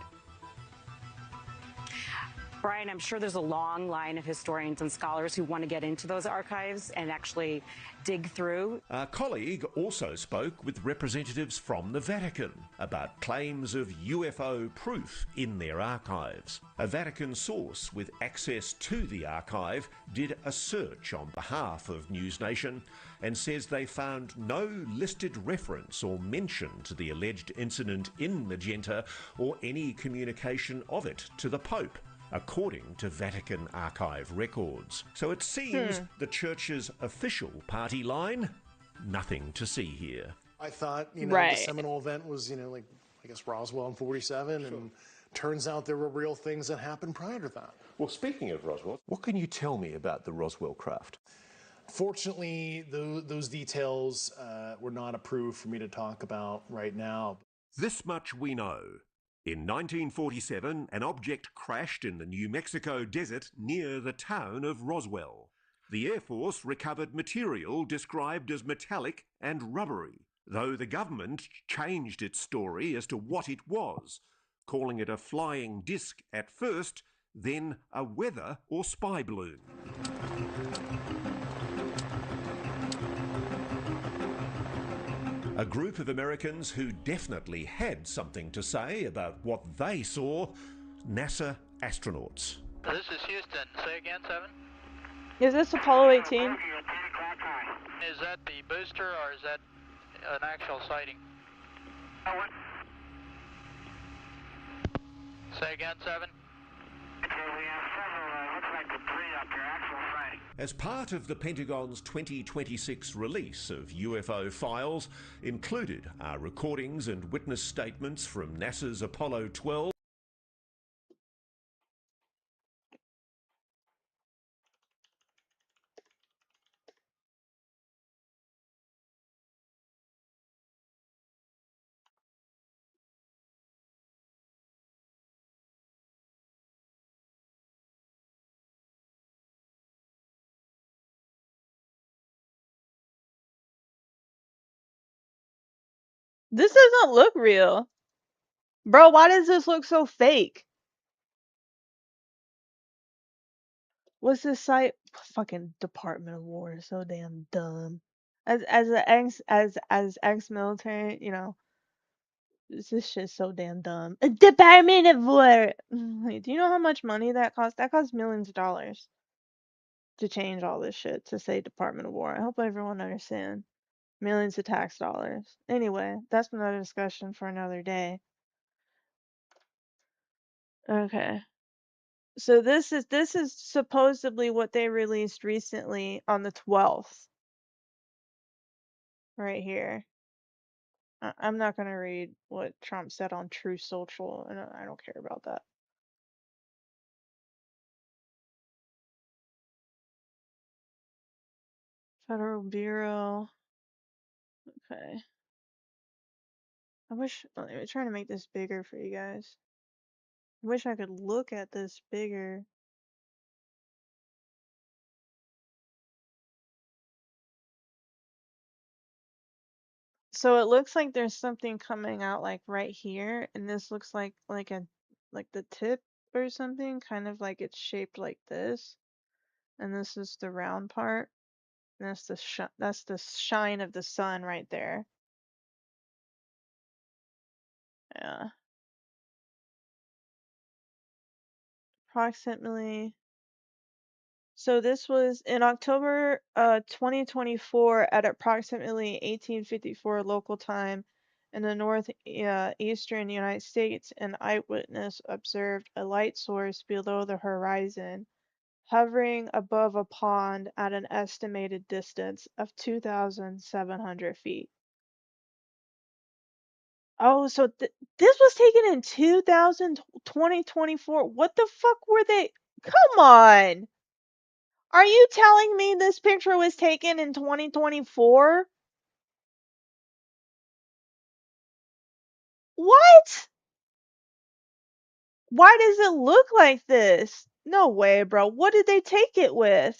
Brian, I'm sure there's a long line of historians and scholars who want to get into those archives and actually dig through. Our colleague also spoke with representatives from the Vatican about claims of UFO proof in their archives. A Vatican source with access to the archive did a search on behalf of News Nation and says they found no listed reference or mention to the alleged incident in Magenta or any communication of it to the Pope, according to Vatican archive records. So it seems the church's official party line, nothing to see here. I thought, the seminal event was, like, I guess Roswell in 47, and turns out there were real things that happened prior to that. Well, speaking of Roswell, what can you tell me about the Roswell craft? Fortunately, those details were not approved for me to talk about right now. This much we know. In 1947, an object crashed in the New Mexico desert near the town of Roswell. The Air Force recovered material described as metallic and rubbery, though the government changed its story as to what it was, calling it a flying disc at first, then a weather or spy balloon. A group of Americans who definitely had something to say about what they saw, NASA astronauts. This is Houston. Say again, 7? Is this Apollo 18? Is that the booster or is that an actual sighting? Say again, 7? As part of the Pentagon's 2026 release of UFO files, included are recordings and witness statements from NASA's Apollo 12. This doesn't look real. Bro, why does this look so fake? What's this site? Fucking Department of War is so damn dumb. As ex-military, this shit's so damn dumb. A Department of War. Wait, do you know how much money that costs? That costs millions of dollars to change all this shit to say Department of War. I hope everyone understands. Millions of tax dollars. Anyway, that's another discussion for another day. Okay. So this is supposedly what they released recently on the 12th. Right here. I'm not gonna read what Trump said on True Social. I don't care about that. Federal Bureau. Okay. Let me try to make this bigger for you guys. I wish I could look at this bigger. So it looks like there's something coming out like right here, and this looks like the tip or something, kind of like it's shaped like this. And this is the round part. And that's the shine of the sun right there. Yeah. Approximately. So this was in October 2024 at approximately 1854 local time in the northeastern United States. An eyewitness observed a light source below the horizon, hovering above a pond at an estimated distance of 2,700 feet. Oh, so this was taken in 2024. What the fuck were they? Come on. Are you telling me this picture was taken in 2024? What? Why does it look like this? No way, bro. What did they take it with?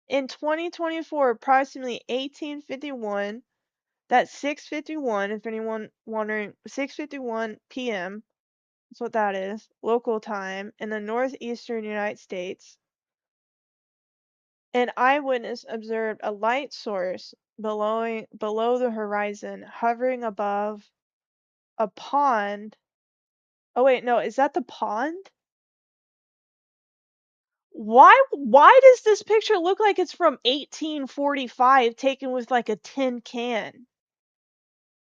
In 2024, approximately 1851, that's 6:51, if anyone wondering, 6:51 p.m. That's what that is. Local time in the northeastern United States. An eyewitness observed a light source below the horizon, hovering above a pond. Oh wait, no, is that the pond? Why does this picture look like it's from 1845 taken with like a tin can?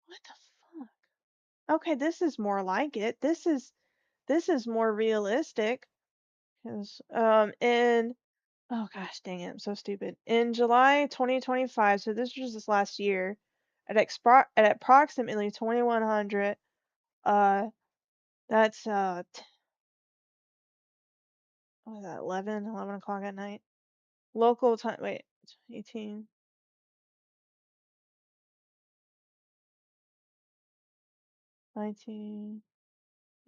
What the fuck? Okay, this is more like it. This is more realistic. 'Cause in oh gosh, dang it, I'm so stupid. In July 2025, so this was just last year, at approximately 2100, uh that's what was that, 11 o'clock at night. Local time, wait, 18, 19,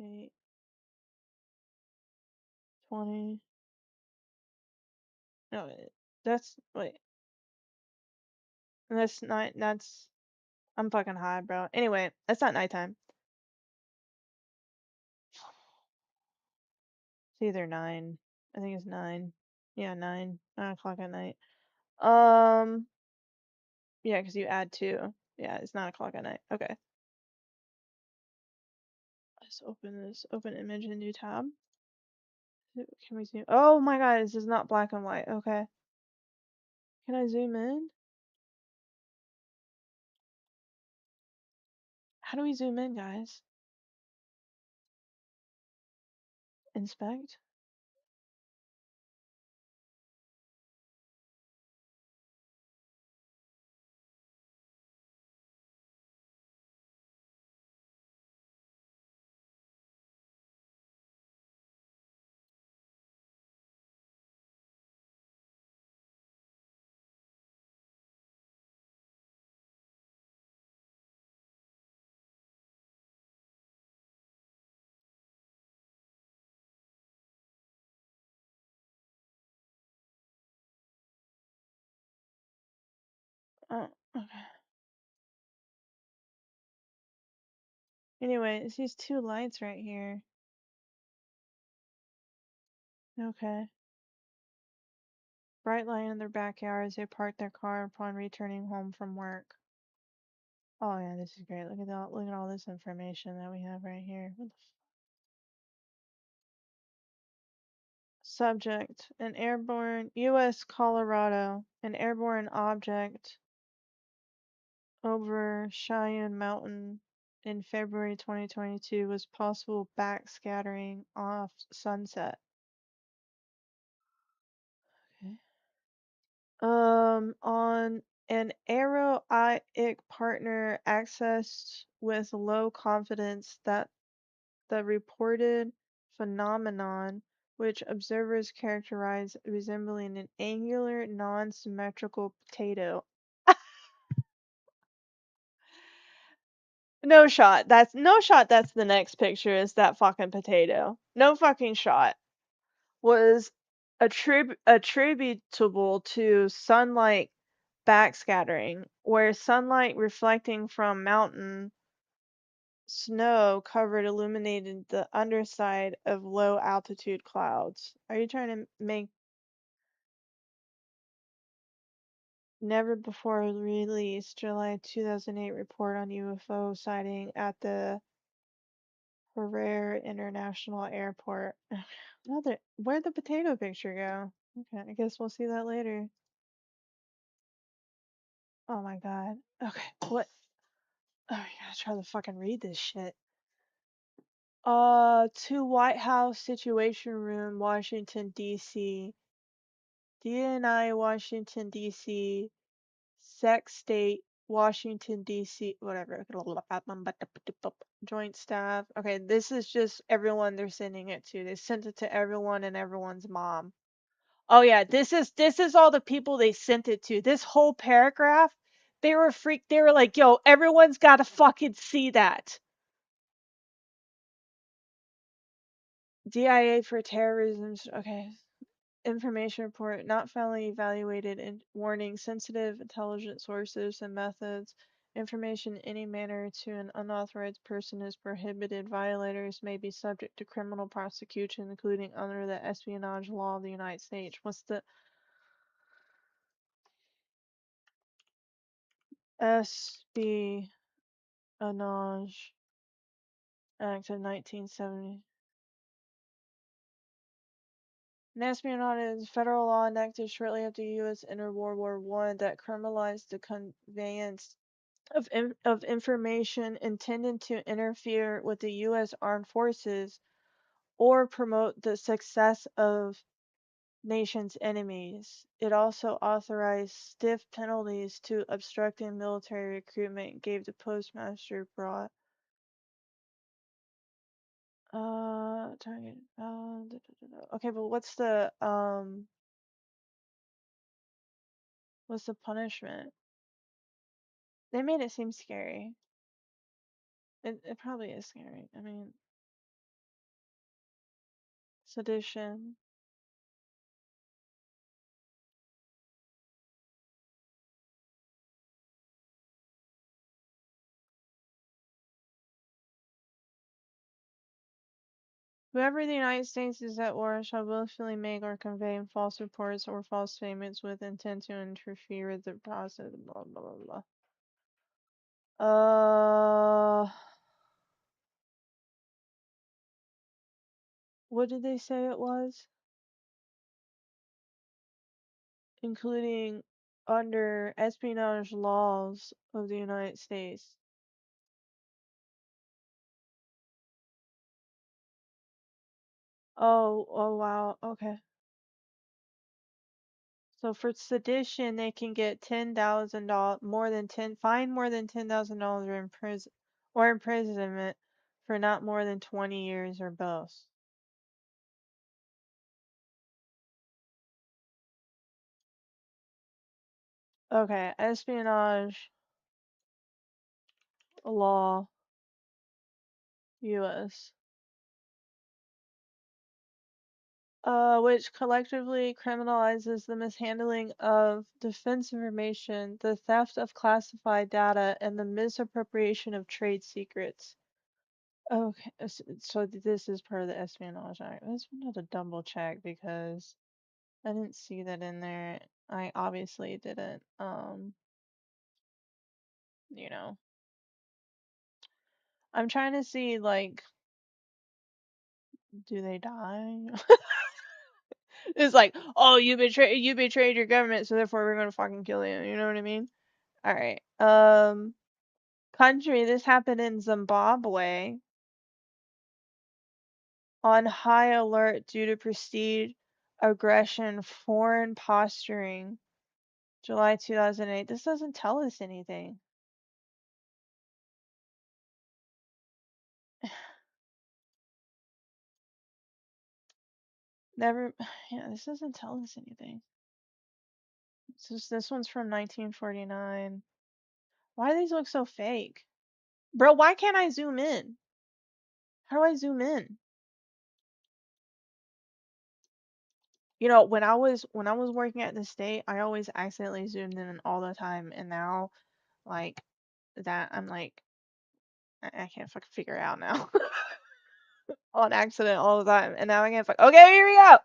8, 20. No, wait, that's night, I'm fucking high, bro. Anyway, that's not nighttime. It's either 9. I think it's 9. Yeah, 9 o'clock at night. Yeah, because you add 2. Yeah, it's 9 o'clock at night. Okay. Let's open image in new tab. Can we zoom? Oh my god, this is not black and white. Okay. Can I zoom in? How do we zoom in, guys? Inspect? Oh, okay. Anyway, it's these 2 lights right here. Okay. Bright light in their backyard as they park their car upon returning home from work. Oh yeah, this is great. Look at all this information that we have right here. What the Subject: an airborne U.S. Colorado. An airborne object over Cheyenne Mountain in February 2022 was possible backscattering off Sunset. Okay. On an aeroic partner accessed with low confidence that the reported phenomenon, which observers characterize resembling an angular, non-symmetrical potato. No shot. That's the next picture is that fucking potato. No fucking shot. Was attributable to sunlight backscattering, where sunlight reflecting from mountain snow covered illuminated the underside of low altitude clouds. Are you trying to make never before released July 2008 report on UFO sighting at the Pear International Airport? Where'd the potato picture go? Okay, I guess we'll see that later. Oh my god. Okay, what? Oh, I gotta try to fucking read this shit. To White House Situation Room, Washington, D.C. DNI, Washington, D.C. Sec State, Washington, D.C. Whatever. Joint staff. Okay, this is just everyone they're sending it to. They sent it to everyone and everyone's mom. Oh yeah, this is all the people they sent it to. This whole paragraph, they were freaked. They were like, "Yo, everyone's got to fucking see that." DIA for terrorism. Okay. Information report not finally evaluated and warning sensitive intelligence sources and methods information in any manner to an unauthorized person is prohibited. Violators may be subject to criminal prosecution, including under the espionage law of the United States. What's the Espionage Act of 1970? An espionage is federal law enacted shortly after the U.S. entered World War I that criminalized the conveyance of information intended to interfere with the U.S. armed forces or promote the success of nation's enemies. It also authorized stiff penalties to obstructing military recruitment, gave the postmaster broad target okay, but what's the punishment? They made it seem scary. It probably is scary. I mean, sedition. Whoever the United States is at war shall willfully make or convey false reports or false statements with intent to interfere with the process. Blah blah blah blah. What did they say it was? Including under espionage laws of the United States. Oh wow, okay. So for sedition, they can get $10,000, fine more than $10,000 or imprisonment for not more than 20 years or both. Okay, espionage law, U.S. Which collectively criminalizes the mishandling of defense information, the theft of classified data, and the misappropriation of trade secrets. Okay, so this is part of the Espionage Act. I just wanted to double check because I didn't see that in there. I obviously didn't, you know. I'm trying to see, like, do they die? It's like, oh, you betrayed your government, so therefore we're gonna fucking kill you. You know what I mean? All right. Country. This happened in Zimbabwe. On high alert due to perceived aggression, foreign posturing. July 2008. This doesn't tell us anything. Never. Yeah, this doesn't tell us anything. This one's from 1949. Why do these look so fake? Bro, why can't I zoom in? How do I zoom in? You know, when I was working at the state, I always accidentally zoomed in all the time, and now, like, that I'm like, I can't fucking figure it out now. On accident all the time, and now I can't okay, here we go!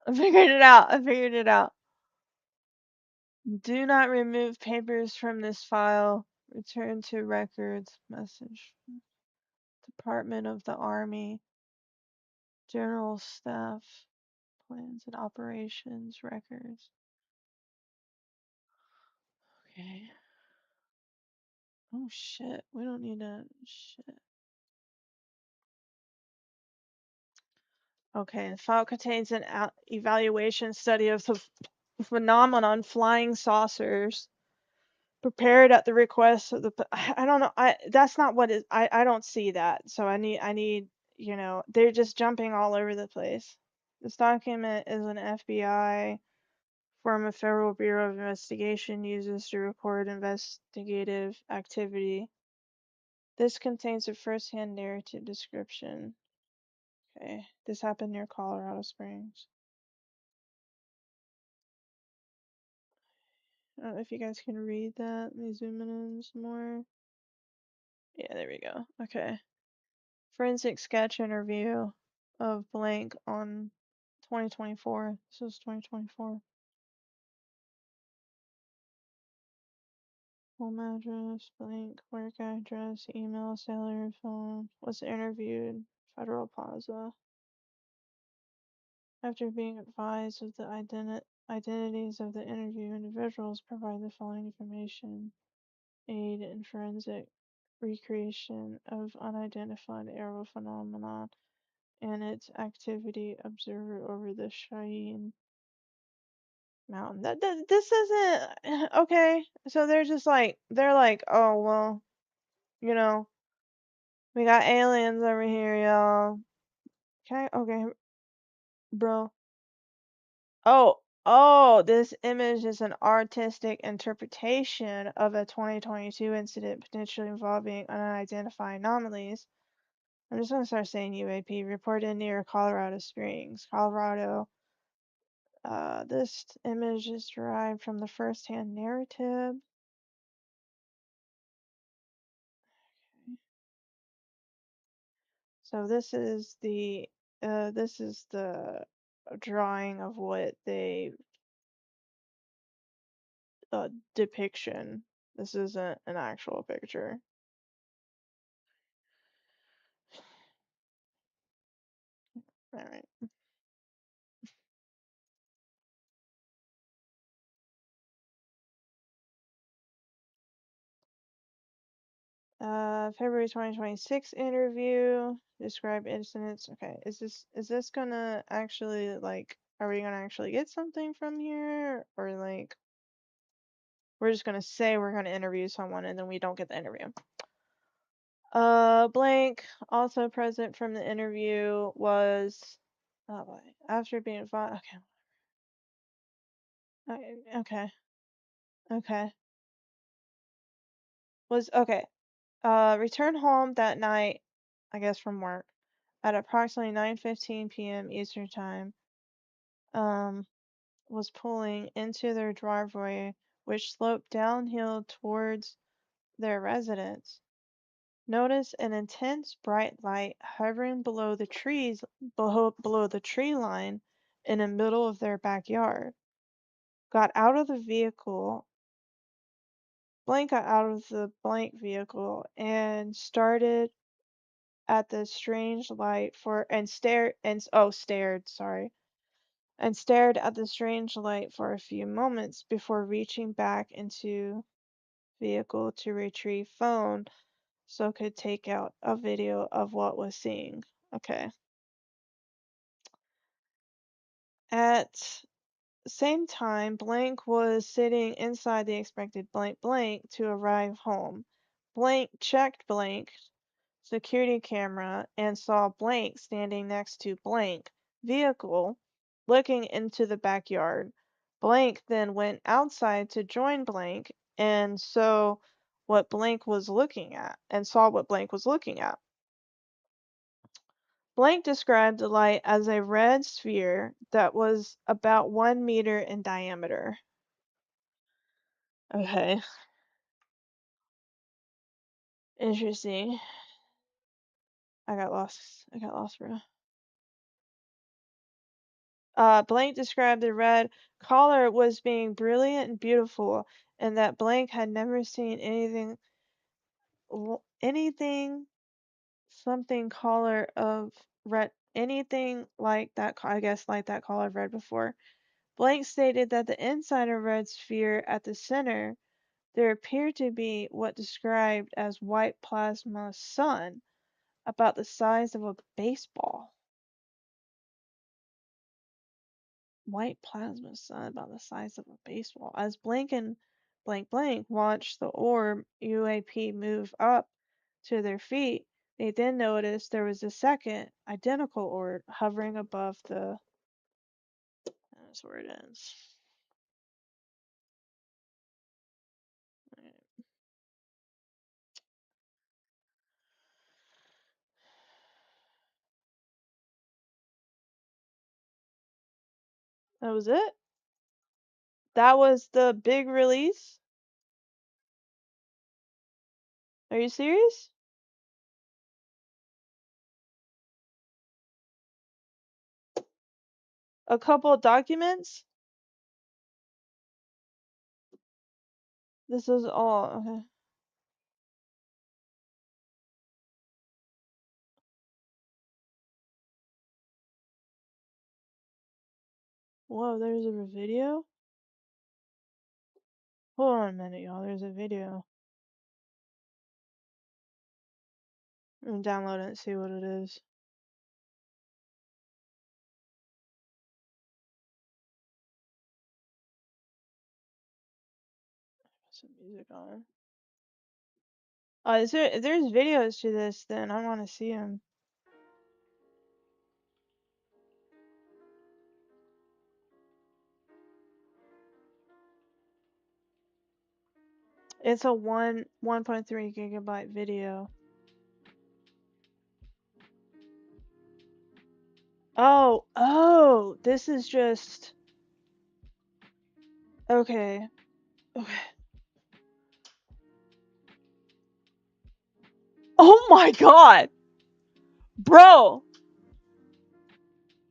I figured it out, I figured it out. Do not remove papers from this file. Return to records. Message. Department of the Army. General Staff. Plans and operations records. Okay. Oh shit. We don't need a shit. Okay, the file contains an evaluation study of the phenomenon flying saucers prepared at the request of the I don't know, that's not what is I don't see that. So I need, you know, they're just jumping all over the place. This document is an FBI form of Federal Bureau of Investigation uses to record investigative activity. This contains a first-hand narrative description. Okay, this happened near Colorado Springs. I don't know if you guys can read that. Let me zoom in some more. Yeah, there we go. Okay. Forensic sketch interview of blank on 2024. This was 2024. Home address, blank, work address, email, cellular phone. Was interviewed, Federal Plaza. After being advised of the identities of the interview individuals, provide the following information. Aid in forensic recreation of unidentified aerial phenomenon and its activity observed over the Cheyenne Mountain. This isn't okay. So they're like, oh well, you know, we got aliens over here, y'all. Okay, bro. Oh, this image is an artistic interpretation of a 2022 incident potentially involving unidentified anomalies. I'm just gonna start saying UAP reported near Colorado Springs, Colorado. This image is derived from the first-hand narrative. So this is the drawing of what they depiction. This isn't an actual picture. All right. February 2026 interview. Describe incidents. Okay, is this gonna actually like? Are we gonna actually get something from here, or like we're just gonna say we're gonna interview someone and then we don't get the interview? Blank. Also present from the interview was. Oh boy. After being advised. Okay. Okay. Okay. Was okay. Returned home that night, I guess from work, at approximately 9:15 p.m. Eastern Time. Was pulling into their driveway, which sloped downhill towards their residence. Noticed an intense bright light hovering below the trees, below the tree line in the middle of their backyard. Got out of the vehicle. Blank got out of the blank vehicle and started at the strange light for and stared and stared, sorry, and stared at the strange light for a few moments before reaching back into vehicle to retrieve phone so could take out a video of what was seeing. Okay. At same time, blank was sitting inside the expected blank blank to arrive home. Blank checked blank security camera and saw blank standing next to blank vehicle looking into the backyard. Blank then went outside to join blank and saw what blank was looking at. Blank described the light as a red sphere that was about 1 meter in diameter. Okay. Interesting. I got lost, bro. Blank described the red collar was being brilliant and beautiful, and that Blank had never seen anything, something color of red, anything like that, I guess like that color of red before. Blank stated that the inside of red sphere at the center, there appeared to be what described as white plasma sun, about the size of a baseball. White plasma sun about the size of a baseball. As Blank and Blank Blank watched the orb UAP move up to their feet, they then noticed there was a second identical orb hovering above the. That's where it ends. That was it? That was the big release? Are you serious? A couple of documents? This is all okay. Whoa, there's a video? Hold on a minute, y'all. There's a video. I'm gonna download it and see what it is. Put some music on. If there's videos to this, then I want to see them. It's a 1.3 gigabyte video. Oh, this is just okay. Okay. Oh my god, bro!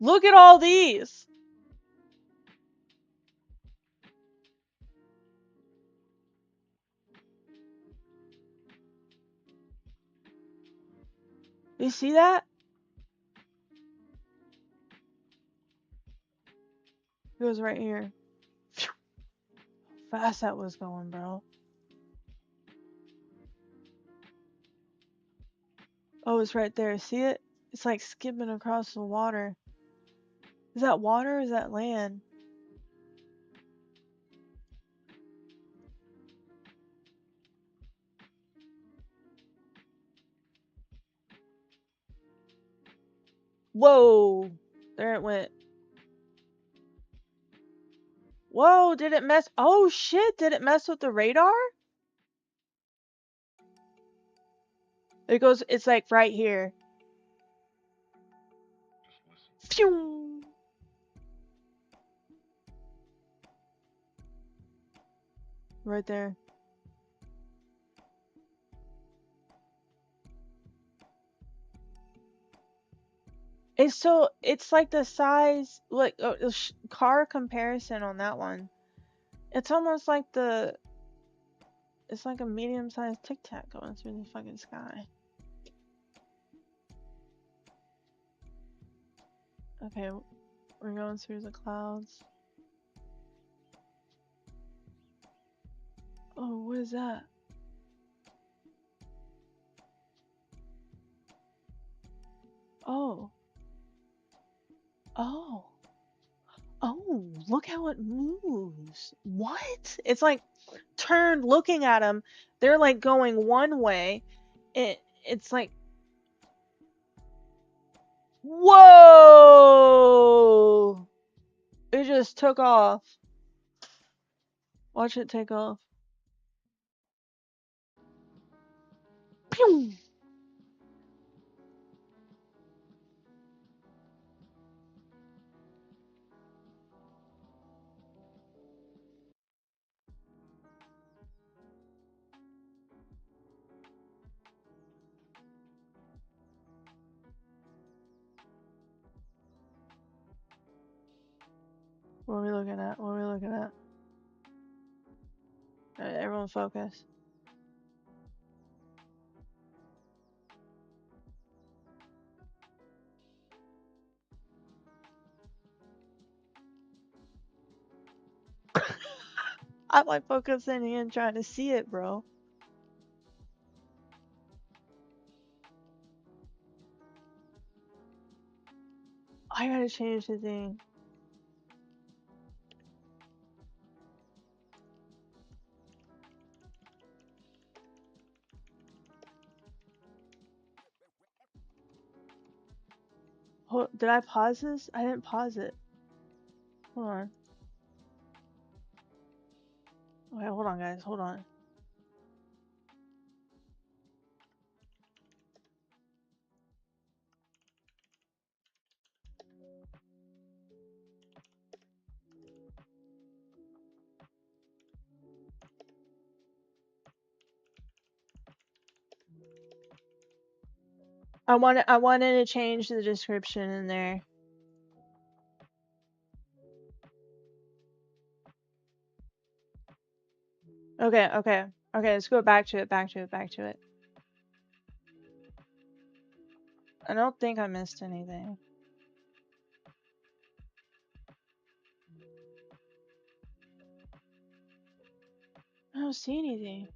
Look at all these. You see that? It was right here. Fast that was going, bro. Oh, it's right there. See it? It's like skipping across the water. Is that water or is that land? Whoa! There it went. Whoa, did it mess? Oh shit, did it mess with the radar? It goes, it's like right here. Phew! Right there. It's like the size, like car comparison on that one. It's almost like it's like a medium-sized Tic Tac going through the fucking sky. Okay, we're going through the clouds. Oh, what is that? Oh. Oh. Oh, look how it moves. What? It's like turned looking at them. They're like going one way. It's like whoa! It just took off. Watch it take off. Pew! What are we looking at? What are we looking at? Alright, everyone focus. I'm like focusing in trying to see it, bro. I gotta change the thing. Did I pause this? I didn't pause it. Hold on. Okay, hold on, guys. Hold on. I wanted to change the description in there. Okay, okay. Okay, let's go back to it, back to it, back to it. I don't think I missed anything. I don't see anything.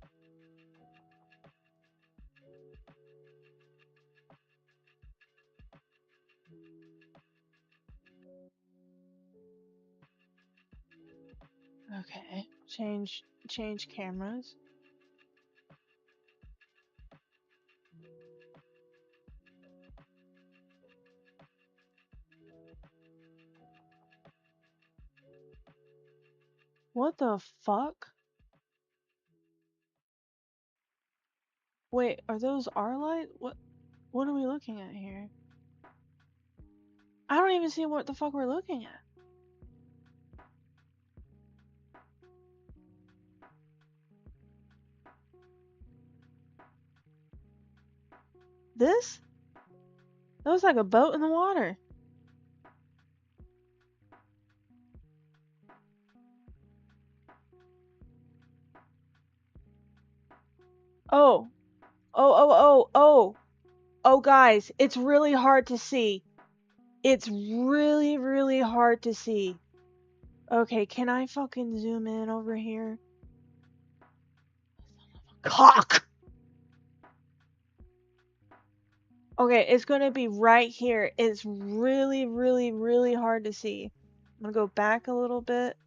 Okay, change cameras. What the fuck? Wait, are those our lights? What are we looking at here? I don't even see what the fuck we're looking at. This? That was like a boat in the water. Oh. Oh, oh, oh, oh. Oh, guys, it's really hard to see. It's really, really hard to see. Okay, can I fucking zoom in over here? Cock! Okay, it's gonna be right here. It's really, really, really hard to see. I'm gonna go back a little bit.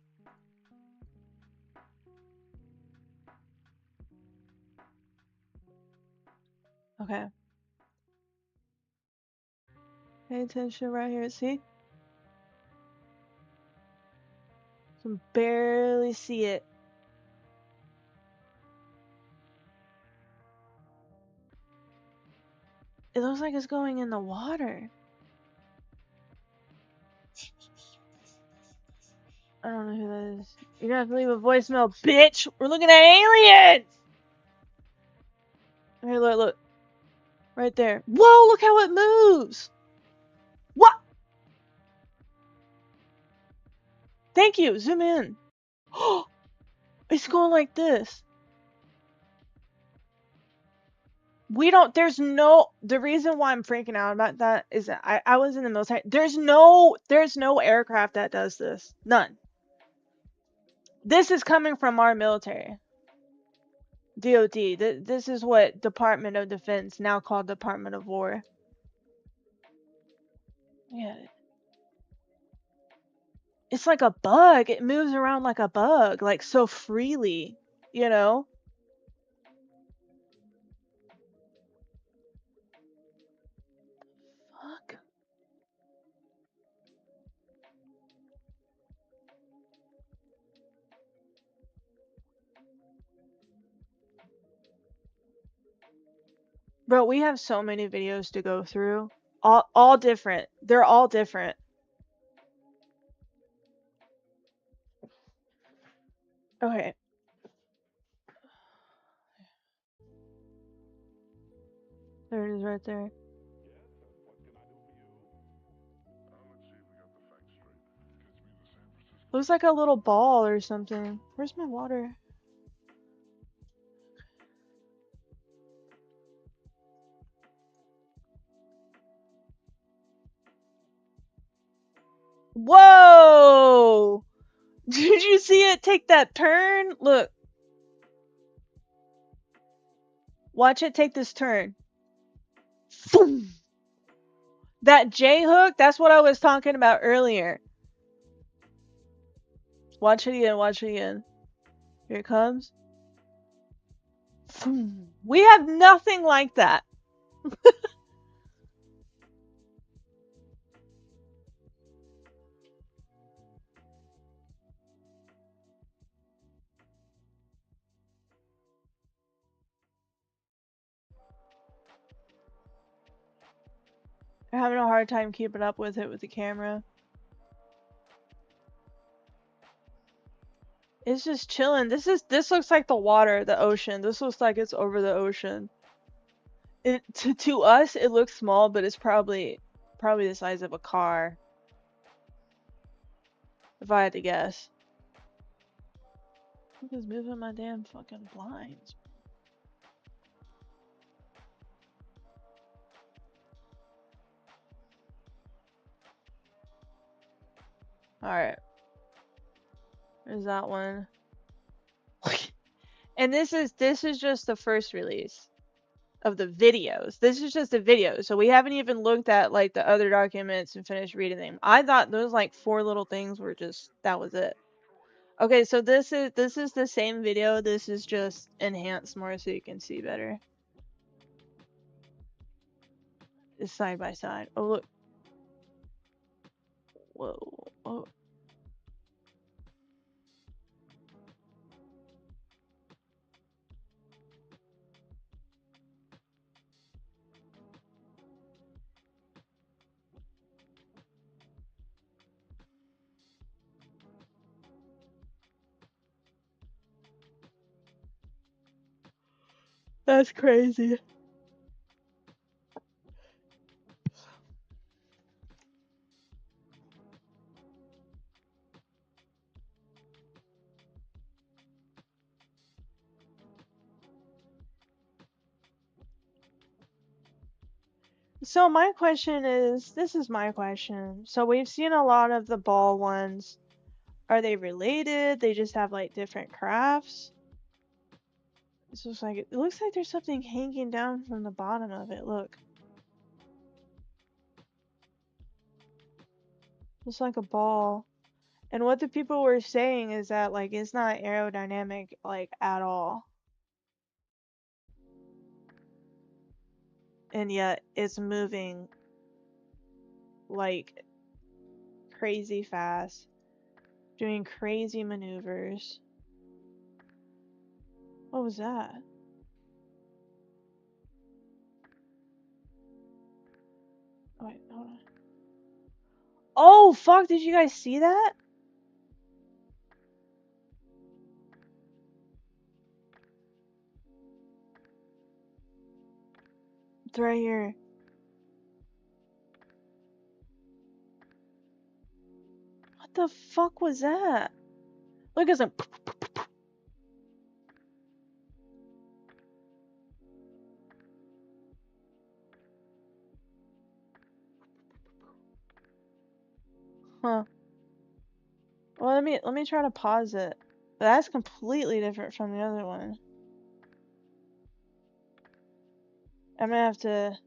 Okay. Pay attention right here, see? Can barely see it. It looks like it's going in the water. I don't know who that is. You're gonna have to leave a voicemail, bitch! We're looking at aliens! Here, look, look. Right there. Whoa, look how it moves! What? Thank you, zoom in. It's going like this. The reason why I'm freaking out about that is that I was in the military. There's no aircraft that does this. None. This is coming from our military. DOD. This is what Department of Defense, now called Department of War. Yeah. It's like a bug. It moves around like a bug, like so freely, you know? Fuck. Bro, we have so many videos to go through. All different. They're all different. Okay. There it is right there. Looks like a little ball or something. Where's my water? Whoa! Did you see it take that turn? Look. Watch it take this turn. Boom! That J hook, that's what I was talking about earlier. Watch it again, watch it again. Here it comes. Boom. We have nothing like that. They're having a hard time keeping up with it with the camera. It's just chilling. This looks like the water, the ocean. This looks like it's over the ocean. To us it looks small, but it's probably the size of a car, if I had to guess. Who's moving my damn fucking blinds? Alright. There's that one. And this is just the first release of the videos. This is just a video. So we haven't even looked at like the other documents and finished reading them. I thought those like 4 little things were just that was it. Okay, so this is the same video. This is just enhanced more so you can see better. It's side by side. Oh look. Whoa. Oh. That's crazy. So my question is, this is my question. So we've seen a lot of the ball ones. Are they related? They just have like different crafts? This looks like it looks like there's something hanging down from the bottom of it. Look. Looks like a ball. And what the people were saying is that like it's not aerodynamic like at all. And yet it's moving like crazy fast, doing crazy maneuvers. What was that? Oh, wait, hold on. Oh fuck, did you guys see that? It's right here. What the fuck was that? Look at some. Huh. Well, let me try to pause it. That's completely different from the other one. I'm gonna have to.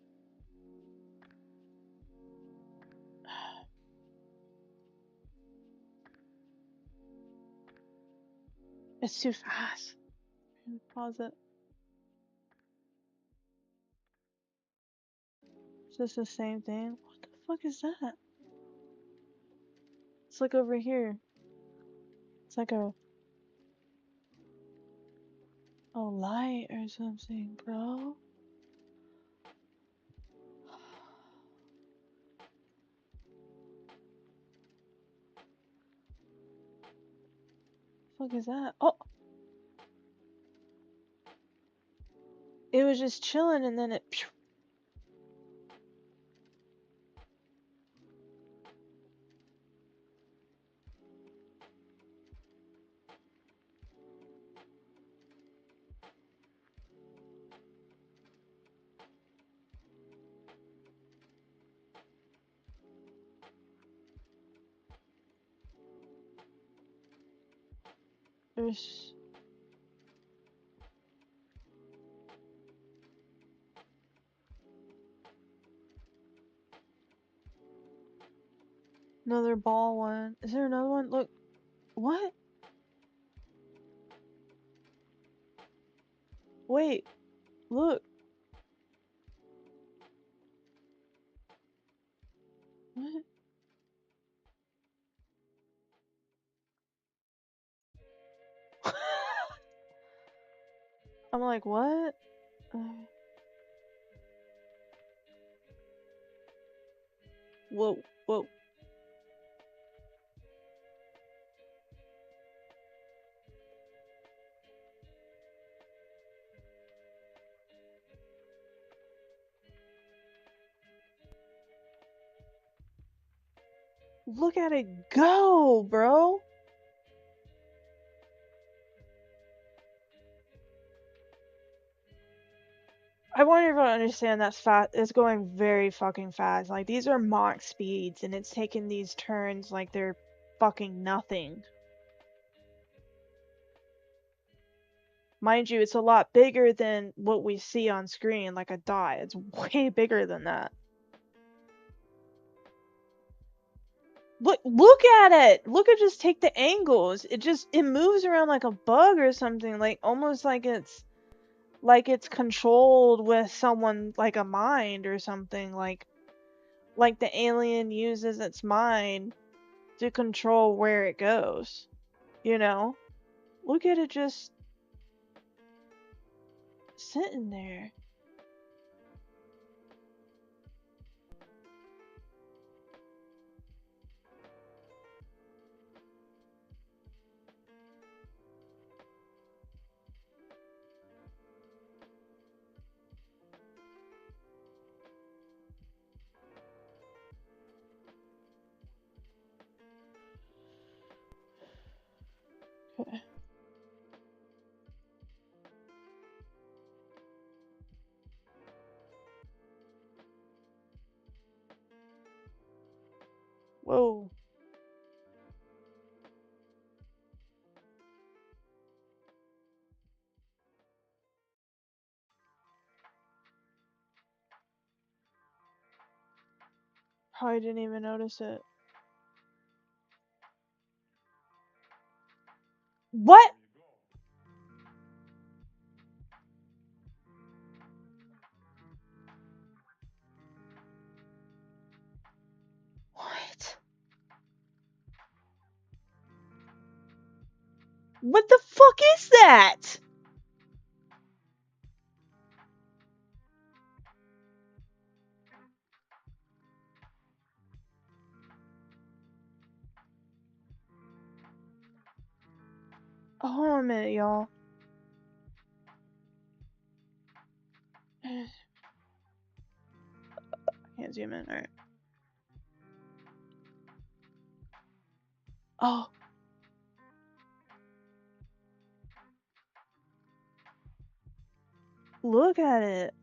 It's too fast. Pause it. Is this the same thing? What the fuck is that? It's like over here. It's like a light or something, bro. Fuck is that? Oh, it was just chilling and then it. There's another ball one. Is there another one? Look. What? Wait. Look. What? I'm like, what? Whoa, whoa. Look at it go, bro. I want everyone to understand that's fast. It's going very fucking fast. Like, these are Mach speeds, and it's taking these turns like they're fucking nothing. Mind you, it's a lot bigger than what we see on screen, like a dot. It's way bigger than that. Look at it! Look at just take the angles. It moves around like a bug or something, like almost like it's controlled with someone like a mind or something, like the alien uses its mind to control where it goes. You know? Look at it just sitting there. Okay. Whoa. Probably didn't even notice it. What? What? What the fuck is that? Oh, hold on a minute, y'all. Can't zoom in. Alright. Oh. Look at it.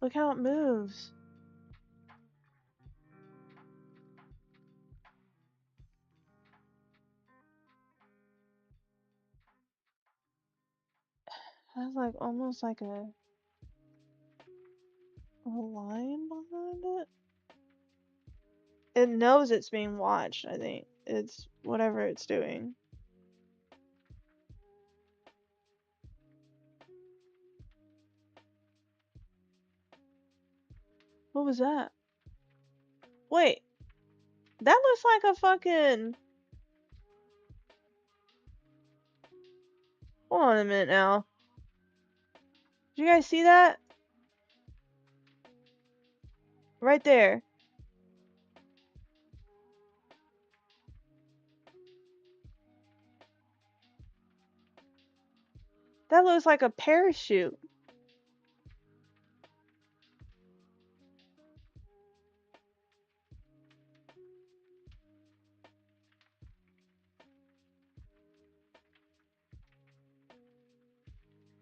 Look how it moves. Has like almost like a line behind it. It knows it's being watched, I think. It's whatever it's doing. What was that? Wait. That looks like a fucking... Hold on a minute now. Did you guys see that? Right there. That looks like a parachute.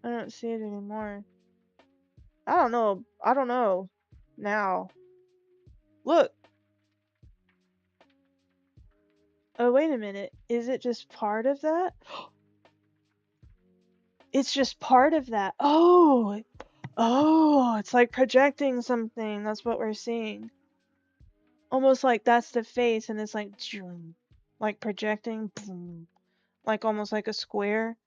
I don't see it anymore. I don't know. I don't know. Now. Look. Oh, wait a minute. Is it just part of that? It's just part of that. Oh. Oh, it's like projecting something. That's what we're seeing. Almost like that's the face and it's like projecting. Like almost like a square.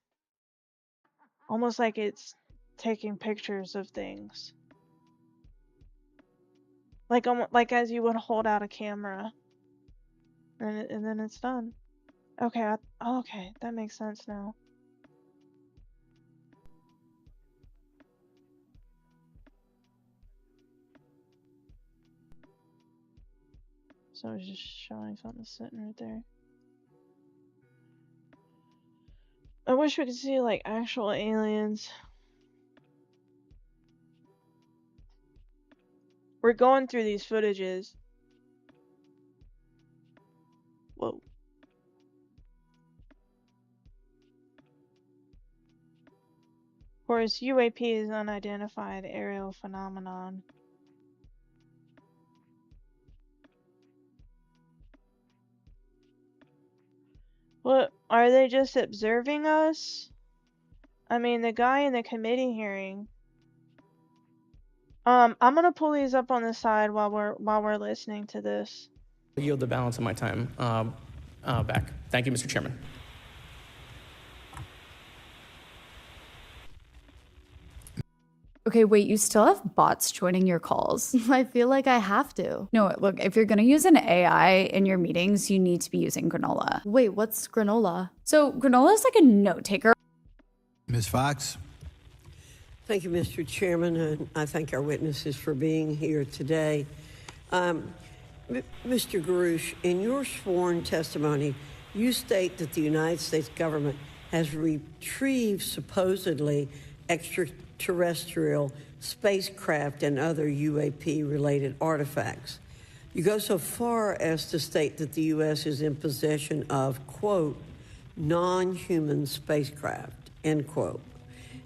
Almost like it's taking pictures of things. Like as you would hold out a camera. And then it's done. Okay, okay, that makes sense now. So it's just showing something sitting right there. Oh, wait. wish we could see like actual aliens. We're going through these footages. Whoa. Of course, UAP is unidentified aerial phenomenon. What, are they just observing us? I mean, the guy in the committee hearing. I'm gonna pull these up on the side while we're listening to this. I yield the balance of my time back. Thank you, Mr. Chairman. Okay, wait, you still have bots joining your calls? I feel like I have to. No, look, if you're gonna use an AI in your meetings, you need to be using Granola. Wait, what's Granola? So Granola is like a note taker. Ms. Fox? Thank you, Mr. Chairman, and I thank our witnesses for being here today. Mr. Garouche, in your sworn testimony, you state that the United States government has retrieved supposedly extraterrestrial spacecraft and other UAP-related artifacts. You go so far as to state that the U.S. is in possession of, quote, non-human spacecraft, end quote,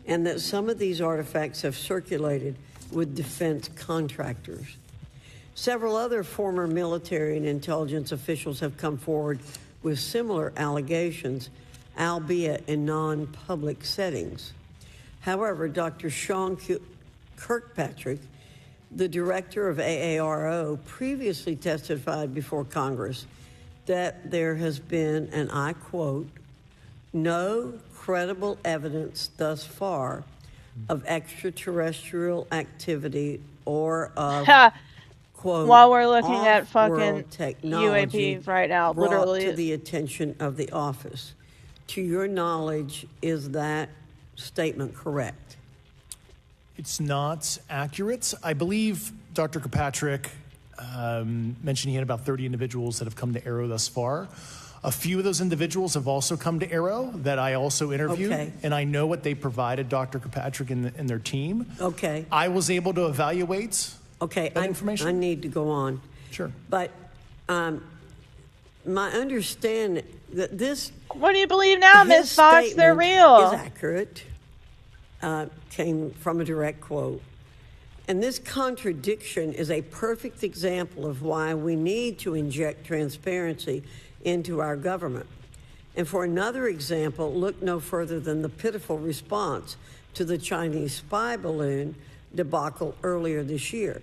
and that some of these artifacts have circulated with defense contractors. Several other former military and intelligence officials have come forward with similar allegations, albeit in non-public settings. However, Dr. Sean Kirkpatrick, the director of AARO, previously testified before Congress that there has been, and I quote, no credible evidence thus far of extraterrestrial activity or of, quote, while we're looking at fucking off-world technology UAPs right now, brought literally. to the attention of the office. To your knowledge, is that statement correct? It's not accurate. I believe Dr. Kirkpatrick mentioned he had about 30 individuals that have come to Arrow thus far. A few of those individuals have also come to Arrow that I also interviewed, Okay. and I know what they provided Dr. Kirkpatrick and their team. Okay. I was able to evaluate Okay, that information. I need to go on. Sure. But my understanding that this... What do you believe now, his Ms. Fox? They're statement real. is accurate. Came from a direct quote. And this contradiction is a perfect example of why we need to inject transparency into our government. And for another example, look no further than the pitiful response to the Chinese spy balloon debacle earlier this year.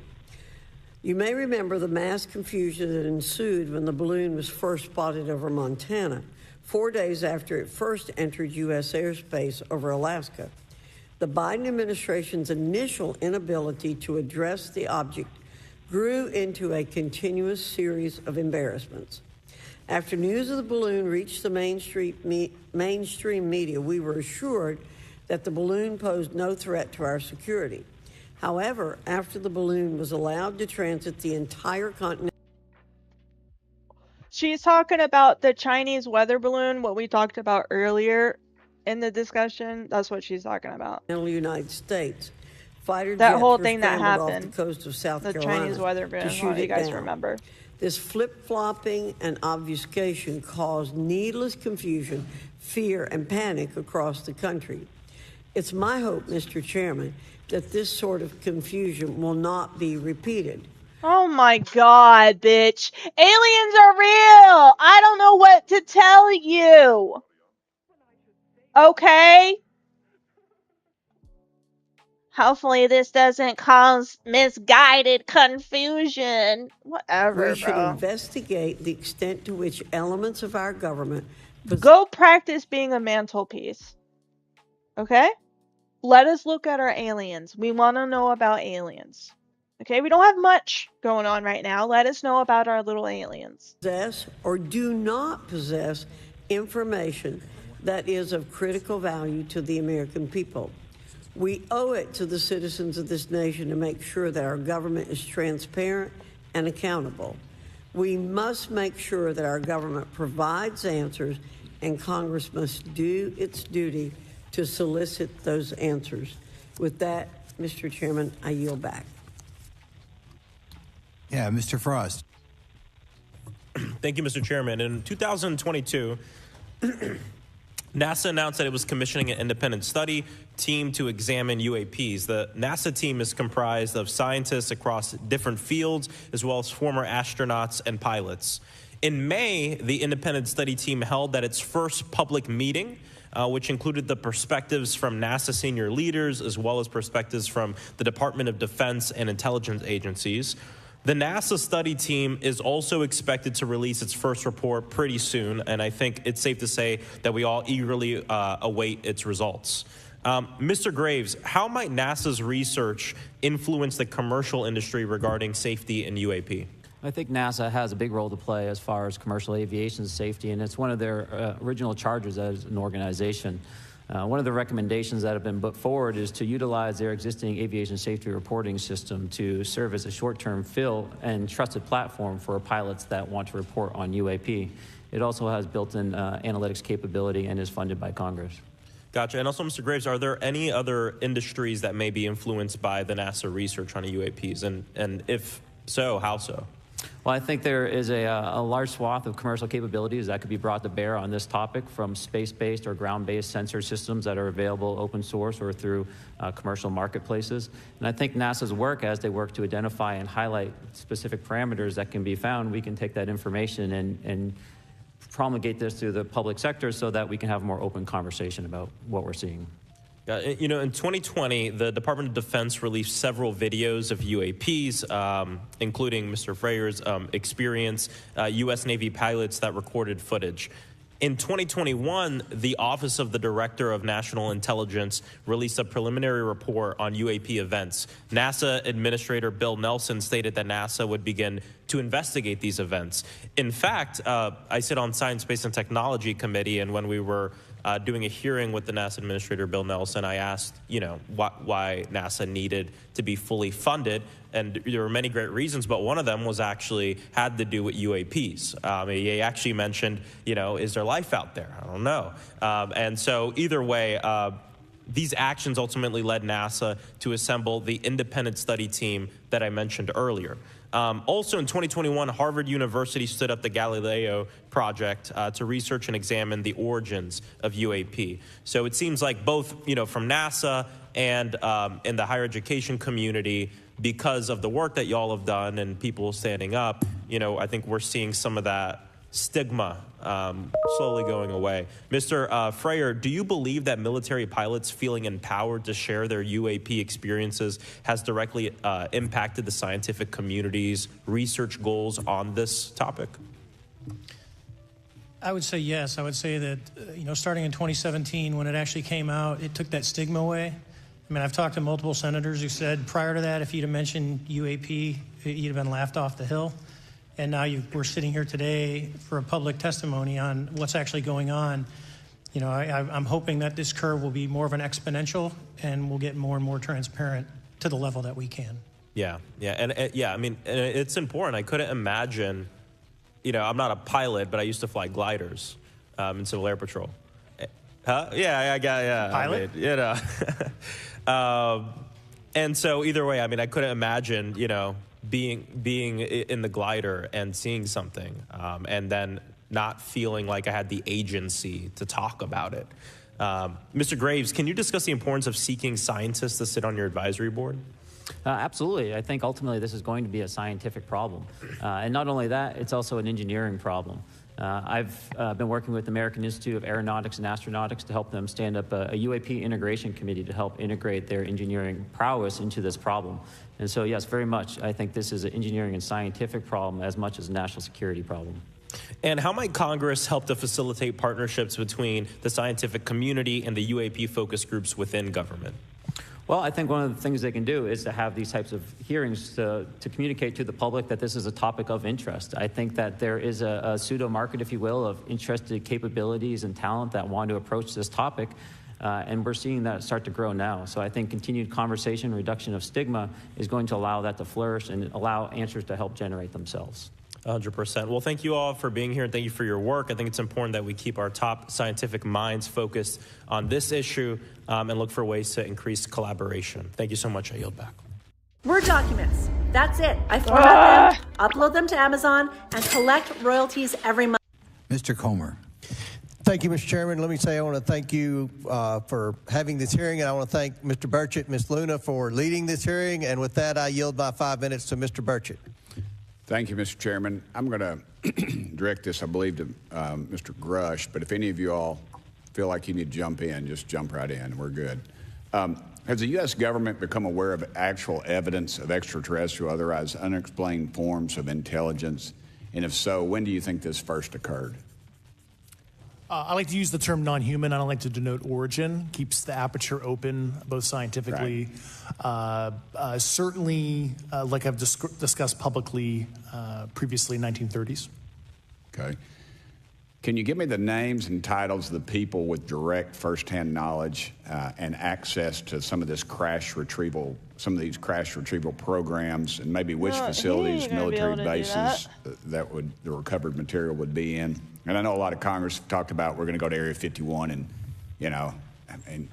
You may remember the mass confusion that ensued when the balloon was first spotted over Montana, 4 days after it first entered U.S. airspace over Alaska. The Biden administration's initial inability to address the object grew into a continuous series of embarrassments. After news of the balloon reached the mainstream media, we were assured that the balloon posed no threat to our security. However, after the balloon was allowed to transit the entire continent... She's talking about the Chinese weather balloon, what we talked about earlier in the discussion. That's what she's talking about. United States. Fighter That jets whole were thing that scrambled off happened. the coast of South The Carolina Chinese weather balloon, to shoot you it guys down. remember. This flip-flopping and obfuscation caused needless confusion, fear, and panic across the country. It's my hope, Mr. Chairman, that this sort of confusion will not be repeated. Oh my god, bitch. Aliens are real! I don't know what to tell you. Okay? Hopefully this doesn't cause misguided confusion. Whatever, We should bro. investigate the extent to which elements of our government... Go practice being a mantelpiece. Okay? Let us look at our aliens. We want to know about aliens. Okay? We don't have much going on right now. Let us know about our little aliens. Possess or do not possess information that is of critical value to the American people. We owe it to the citizens of this nation to make sure that our government is transparent and accountable. We must make sure that our government provides answers and Congress must do its duty to solicit those answers. With that, Mr. Chairman, I yield back. Yeah, Mr. Frost. Thank you, Mr. Chairman. In 2022, NASA announced that it was commissioning an independent study team to examine UAPs. The NASA team is comprised of scientists across different fields, as well as former astronauts and pilots. In May, the independent study team held its first public meeting, which included the perspectives from NASA senior leaders, as well as perspectives from the Department of Defense and intelligence agencies. The NASA study team is also expected to release its first report pretty soon, and I think it's safe to say that we all eagerly await its results. Mr. Graves, how might NASA's research influence the commercial industry regarding safety in UAP? I think NASA has a big role to play as far as commercial aviation safety, and it's one of their original charges as an organization. One of the recommendations that have been put forward is to utilize their existing aviation safety reporting system to serve as a short-term fill and trusted platform for pilots that want to report on UAP. It also has built-in analytics capability and is funded by Congress. Gotcha. And also, Mr. Graves, are there any other industries that may be influenced by the NASA research on UAPs? And if so, how so? Well, I think there is a large swath of commercial capabilities that could be brought to bear on this topic, from space-based or ground-based sensor systems that are available open source or through commercial marketplaces. And I think NASA's work, as they work to identify and highlight specific parameters that can be found, we can take that information and promulgate this through the public sector so that we can have a more open conversation about what we're seeing. You know, in 2020, the Department of Defense released several videos of UAPs, including Mr. Freyer's experience, U.S. Navy pilots that recorded footage. In 2021, the Office of the Director of National Intelligence released a preliminary report on UAP events. NASA Administrator Bill Nelson stated that NASA would begin to investigate these events. In fact, I sit on Science, Space, and Technology Committee, and when we were doing a hearing with the NASA Administrator Bill Nelson, I asked, why NASA needed to be fully funded, and there were many great reasons, but one of them was actually had to do with UAPs. He actually mentioned, is there life out there? I don't know. And so either way, these actions ultimately led NASA to assemble the independent study team that I mentioned earlier. Also in 2021, Harvard University stood up the Galileo project to research and examine the origins of UAP. So it seems like both, from NASA and in the higher education community, because of the work that y'all have done and people standing up, I think we're seeing some of that stigma slowly going away. Mr. Freyer, do you believe that military pilots feeling empowered to share their UAP experiences has directly impacted the scientific community's research goals on this topic? I would say yes. I would say that, starting in 2017, when it actually came out, it took that stigma away. I mean, I've talked to multiple senators who said prior to that, if you'd have mentioned UAP, you'd have been laughed off the hill. And now we're sitting here today for a public testimony on what's actually going on. I'm hoping that this curve will be more of an exponential and we'll get more and more transparent to the level that we can. Yeah. I mean, it's important. I couldn't imagine, I'm not a pilot, but I used to fly gliders in Civil Air Patrol. Huh? Yeah. Pilot? And so either way, I mean, I couldn't imagine, being in the glider and seeing something and then not feeling like I had the agency to talk about it. Mr. Graves, can you discuss the importance of seeking scientists to sit on your advisory board? Absolutely. I think ultimately this is going to be a scientific problem. And not only that, it's also an engineering problem. I've been working with the American Institute of Aeronautics and Astronautics to help them stand up a UAP integration committee to help integrate their engineering prowess into this problem. And so, yes, very much, I think this is an engineering and scientific problem as much as a national security problem. And how might Congress help to facilitate partnerships between the scientific community and the UAP focus groups within government? Well, I think one of the things they can do is to have these types of hearings to communicate to the public that this is a topic of interest. I think that there is a pseudo-market, if you will, of interested capabilities and talent that want to approach this topic, and we're seeing that start to grow now. So I think continued conversation, reduction of stigma is going to allow that to flourish and allow answers to help generate themselves. 100%. Well, thank you all for being here, and thank you for your work. I think it's important that we keep our top scientific minds focused on this issue and look for ways to increase collaboration. Thank you so much. I yield back. Word documents. That's it. I format them, upload them to Amazon, and collect royalties every month. Mr. Comer. Thank you, Mr. Chairman. Let me say I want to thank you for having this hearing, and I want to thank Mr. Burchett, Ms. Luna for leading this hearing. And with that, I yield my 5 minutes to Mr. Burchett. Thank you, Mr. Chairman. I'm going to direct this, I believe, to Mr. Grush, but if any of you all feel like you need to jump in, just jump right in. We're good. Has the U.S. government become aware of actual evidence of extraterrestrial, otherwise unexplained forms of intelligence? And if so, when do you think this first occurred? I like to use the term non-human. I don't like to denote origin. Keeps the aperture open, both scientifically. Right. Certainly, like I've discussed publicly previously, 1930s. Okay. Can you give me the names and titles of the people with direct firsthand knowledge and access to some of this crash retrieval, some of these crash retrieval programs, and maybe which facilities, military bases that the recovered material would be in? And I know a lot of Congress talked about we're going to go to Area 51, and and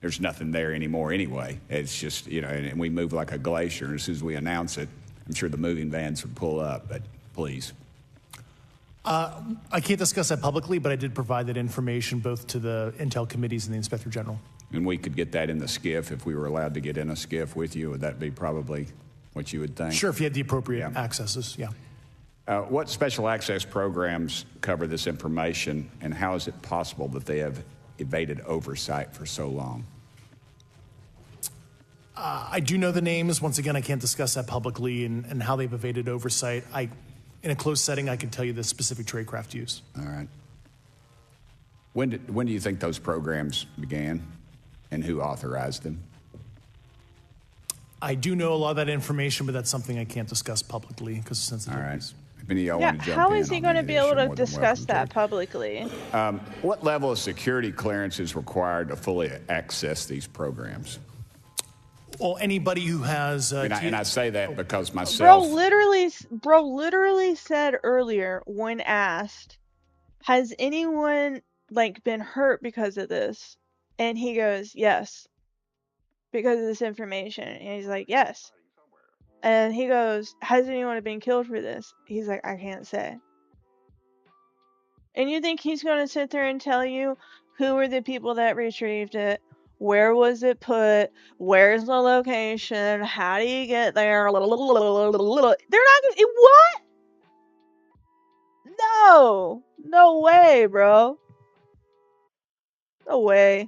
there's nothing there anymore anyway. It's just and we move like a glacier. And as soon as we announce it, I'm sure the moving vans would pull up. But please. I can't discuss that publicly, but I did provide that information both to the Intel committees and the Inspector General. And we could get that in the skiff if we were allowed to get in a skiff with you. Would that be probably what you would think? Sure, if you had the appropriate accesses, yeah. What special access programs cover this information, and how is it possible that they have evaded oversight for so long? I do know the names. Once again, I can't discuss that publicly and how they've evaded oversight. In a closed setting, I can tell you the specific tradecraft used. All right. When do you think those programs began, and who authorized them? I do know a lot of that information, but that's something I can't discuss publicly because of sensitivities. All right. If any of y'all want to jump how in is he on going to any be of this, able you're to more than discuss welcome that to. publicly? What level of security clearance is required to fully access these programs? Well, anybody who has... and I say that because myself... Bro literally said earlier when asked, has anyone been hurt because of this? And he goes, yes, because of this information. And he's like, yes. And he goes, has anyone been killed for this? He's like, I can't say. And you think he's going to sit there and tell you who were the people that retrieved it? Where was it put? Where's the location? How do you get there? They're not going to... What? No way, bro. No way.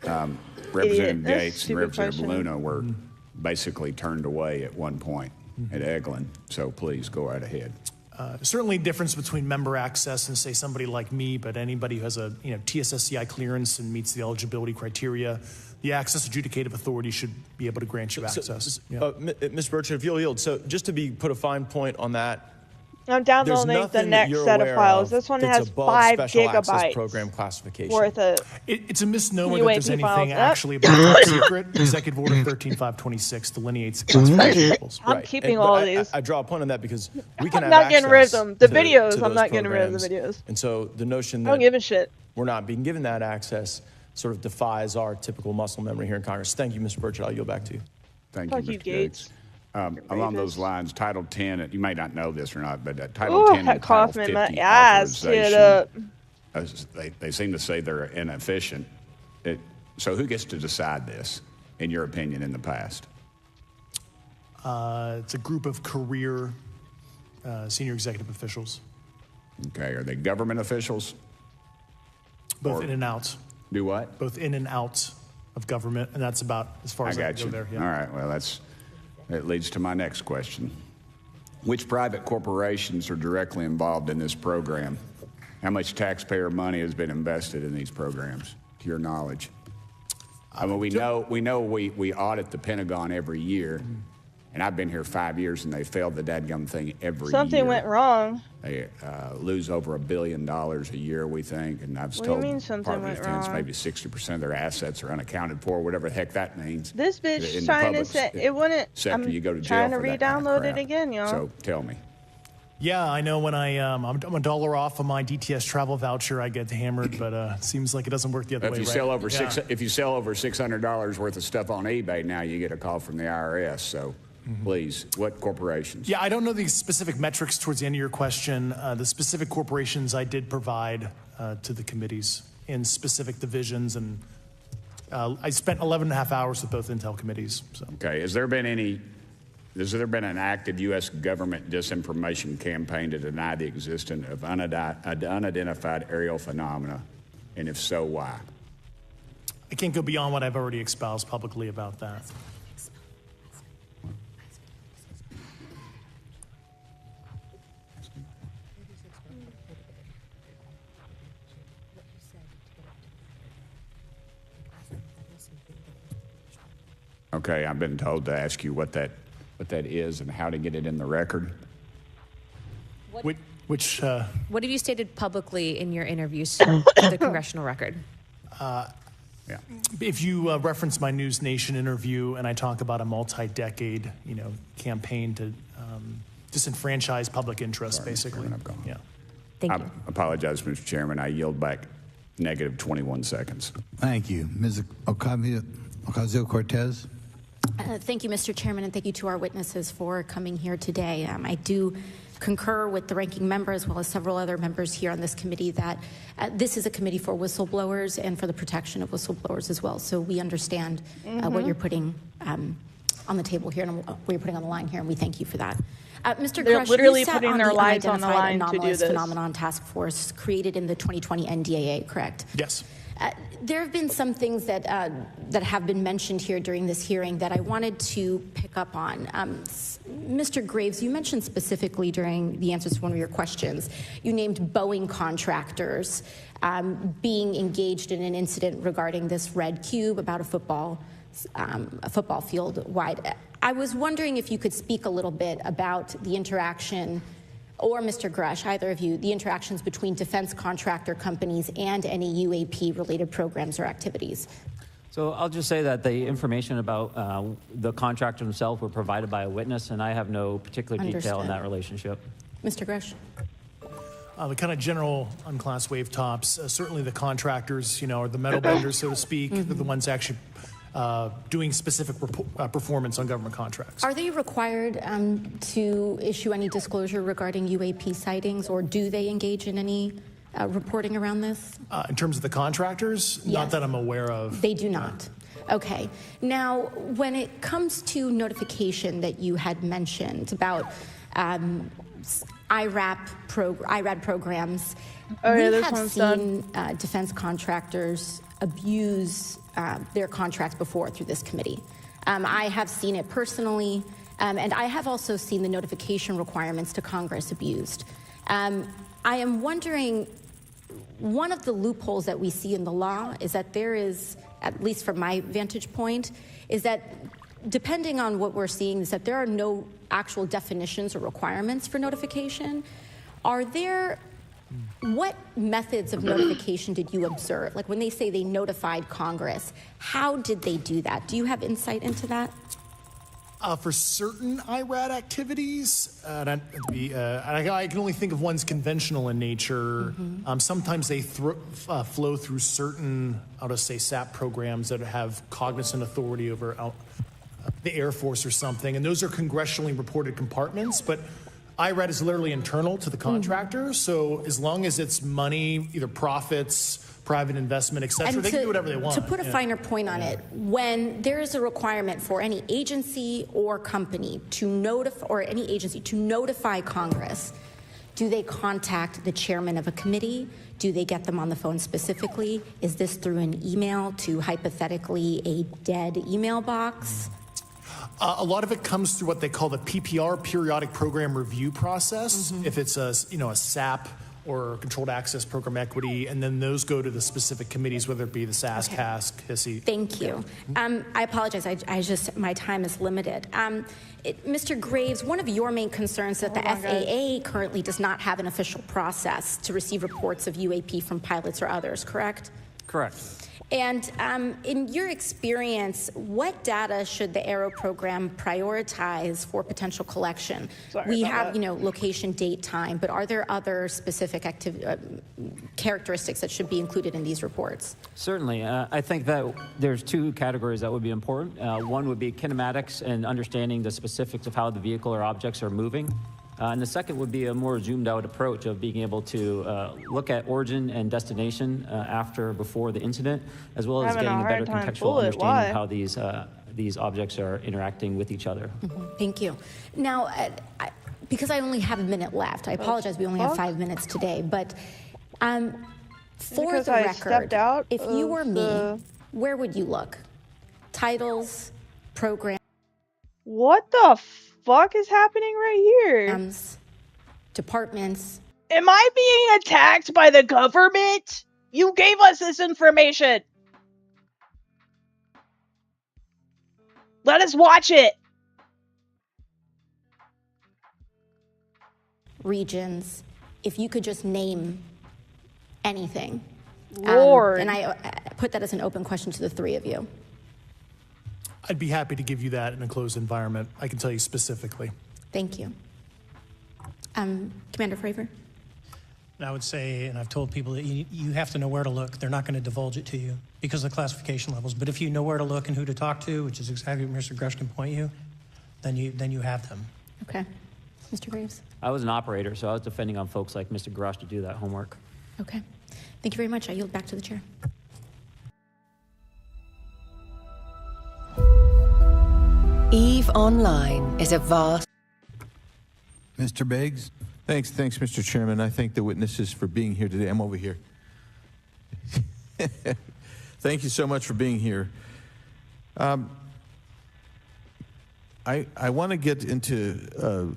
Representative Gates and Representative Luna were basically turned away at one point at Eglin. So please go right ahead. Certainly difference between member access and, say, somebody like me, but anybody who has a TSSCI clearance and meets the eligibility criteria, the Access Adjudicative Authority should be able to grant you access. Ms. Burchett, if you'll yield, so just to put a fine point on that, I'm downloading the next set of files. This one has 5 gigabytes program classification worth of It's a misnomer UAP that there's files. anything actually about top secret. Executive Order 13526 delineates classification levels. I'm keeping all of these. I draw a point on that because we can I'm have not getting rid of access them. The to videos, I'm those not getting rid of the programs. videos. And so the notion I don't that give a shit. we're not being given that access sort of defies our typical muscle memory here in Congress. Thank you, Mr. Burchett. I'll yield back to you. Thank Fuck you, you, Mr. Gates. Along those lines, Title 10, you may not know this or not, but Title 10 and that Title cough made 50 my eyes sit up. they seem to say they're inefficient. So who gets to decide this, in your opinion, in the past? It's a group of career senior executive officials. Okay, are they government officials? Both in and out. Do what? Both in and out of government, and that's about as far as I can go there. Yeah. All right, well, that leads to my next question. Which private corporations are directly involved in this program? How much taxpayer money has been invested in these programs, to your knowledge? I mean, we know we audit the Pentagon every year, and I've been here 5 years, and they failed the dadgum thing every year. Something went wrong. They lose over $1 billion a year, we think, and I was What do you told mean something Department of went Defense wrong? maybe 60% of their assets are unaccounted for, whatever the heck that means. This In bitch the trying to public say it wouldn't. sector, I'm you go to jail trying to for that kind of re-download crap. it again, y'all. So tell me. Yeah, I know when I'm a dollar off of my DTS travel voucher, I get hammered, but it seems like it doesn't work the other way, If you right? sell over if you sell over $600 worth of stuff on eBay, now you get a call from the IRS. So, please, what corporations? Yeah, I don't know the specific metrics towards the end of your question. The specific corporations I did provide to the committees in specific divisions, and I spent 11 and a half hours with both Intel committees. So. Okay, has there been an active U.S. government disinformation campaign to deny the existence of unidentified aerial phenomena? And if so, why? I can't go beyond what I've already espoused publicly about that. Okay, I've been told to ask you what that is and how to get it in the record. What have you stated publicly in your interviews to the congressional record? If you reference my News Nation interview, and I talk about a multi-decade, campaign to disenfranchise public interest, basically. Yeah. Thank you. I apologize, Mr. Chairman. I yield back negative 21 seconds. Thank you. Ms. Ocasio-Cortez. Thank you, Mr. Chairman, and thank you to our witnesses for coming here today. I do concur with the ranking member as well as several other members here on this committee that this is a committee for whistleblowers and for the protection of whistleblowers as well. So we understand what you're putting on the table here and what you're putting on the line here, and we thank you for that. Mr. They're Grush, literally you sat putting on their the lives on the Unidentified line to do Anomalous this. Phenomenon Task Force created in the 2020 NDAA, correct? Yes. There have been some things that have been mentioned here during this hearing that I wanted to pick up on. Mr. Graves, you mentioned specifically during the answers to one of your questions, you named Boeing contractors being engaged in an incident regarding this red cube about a football field wide. I was wondering if you could speak a little bit about the interaction, or Mr. Grush, either of you, the interactions between defense contractor companies and any UAP-related programs or activities. So I'll just say that the information about the contractor himself were provided by a witness, and I have no particular detail in that relationship. Mr. Grush? The kind of general unclassed wave tops, certainly the contractors, are the metal benders, so to speak. They're the ones actually doing specific performance on government contracts. Are they required to issue any disclosure regarding UAP sightings, or do they engage in any reporting around this? In terms of the contractors? Yes. Not that I'm aware of. They do not. Okay. Now, when it comes to notification that you had mentioned about IRAD programs, we have seen defense contractors abuse their contracts before through this committee. I have seen it personally, and I have also seen the notification requirements to Congress abused. I am wondering, one of the loopholes that we see in the law is that there is, at least from my vantage point, is that depending on what we're seeing, is that there are no actual definitions or requirements for notification. What methods of notification did you observe? Like when they say they notified Congress, how did they do that? Do you have insight into that? For certain IRAD activities, I can only think of ones conventional in nature. Sometimes they flow through certain, I'll just say, SAP programs that have cognizant authority over the Air Force or something, and those are congressionally reported compartments, but IRAD is literally internal to the contractor, so as long as it's money, either profits, private investment, et cetera, they can do whatever they want. To put a finer point on it, when there is a requirement for any agency or company to notify Congress, do they contact the chairman of a committee? Do they get them on the phone specifically? Is this through an email to hypothetically a dead email box? A lot of it comes through what they call the PPR, Periodic Program Review process, if it's a SAP or Controlled Access Program Equity, and then those go to the specific committees, whether it be the SAS, CASC, HISI. Thank you. I apologize. My time is limited. Mr. Graves, one of your main concerns is that the FAA currently does not have an official process to receive reports of UAP from pilots or others, correct? Correct. And in your experience, what data should the ARROW program prioritize for potential collection? We have, location, date, time, but are there other specific characteristics that should be included in these reports? Certainly. I think that there's two categories that would be important. One would be kinematics and understanding the specifics of how the vehicle or objects are moving. And the second would be a more zoomed out approach of being able to look at origin and destination before the incident, as well as getting a better contextual understanding of how these objects are interacting with each other. Thank you. Now, because I only have a minute left, I apologize, we only have 5 minutes today, but for the record, if you were me, where would you look? Titles, programs. What the fuck is happening right here? Departments. Am I being attacked by the government? You gave us this information. Let us watch it. Regions. If you could just name anything. Lord. And I put that as an open question to the three of you. I'd be happy to give you that in a closed environment. I can tell you specifically. Thank you. Commander Fravor? I would say, and I've told people that you have to know where to look. They're not going to divulge it to you because of the classification levels. But if you know where to look and who to talk to, which is exactly what Mr. Grush can point you, then you have them. Okay. Mr. Graves? I was an operator, so I was depending on folks like Mr. Grosh to do that homework. Okay. Thank you very much. I yield back to the chair. EVE Online is a vast... Mr. Biggs? Thanks, Mr. Chairman. I thank the witnesses for being here today. I'm over here. Thank you so much for being here. I want to get into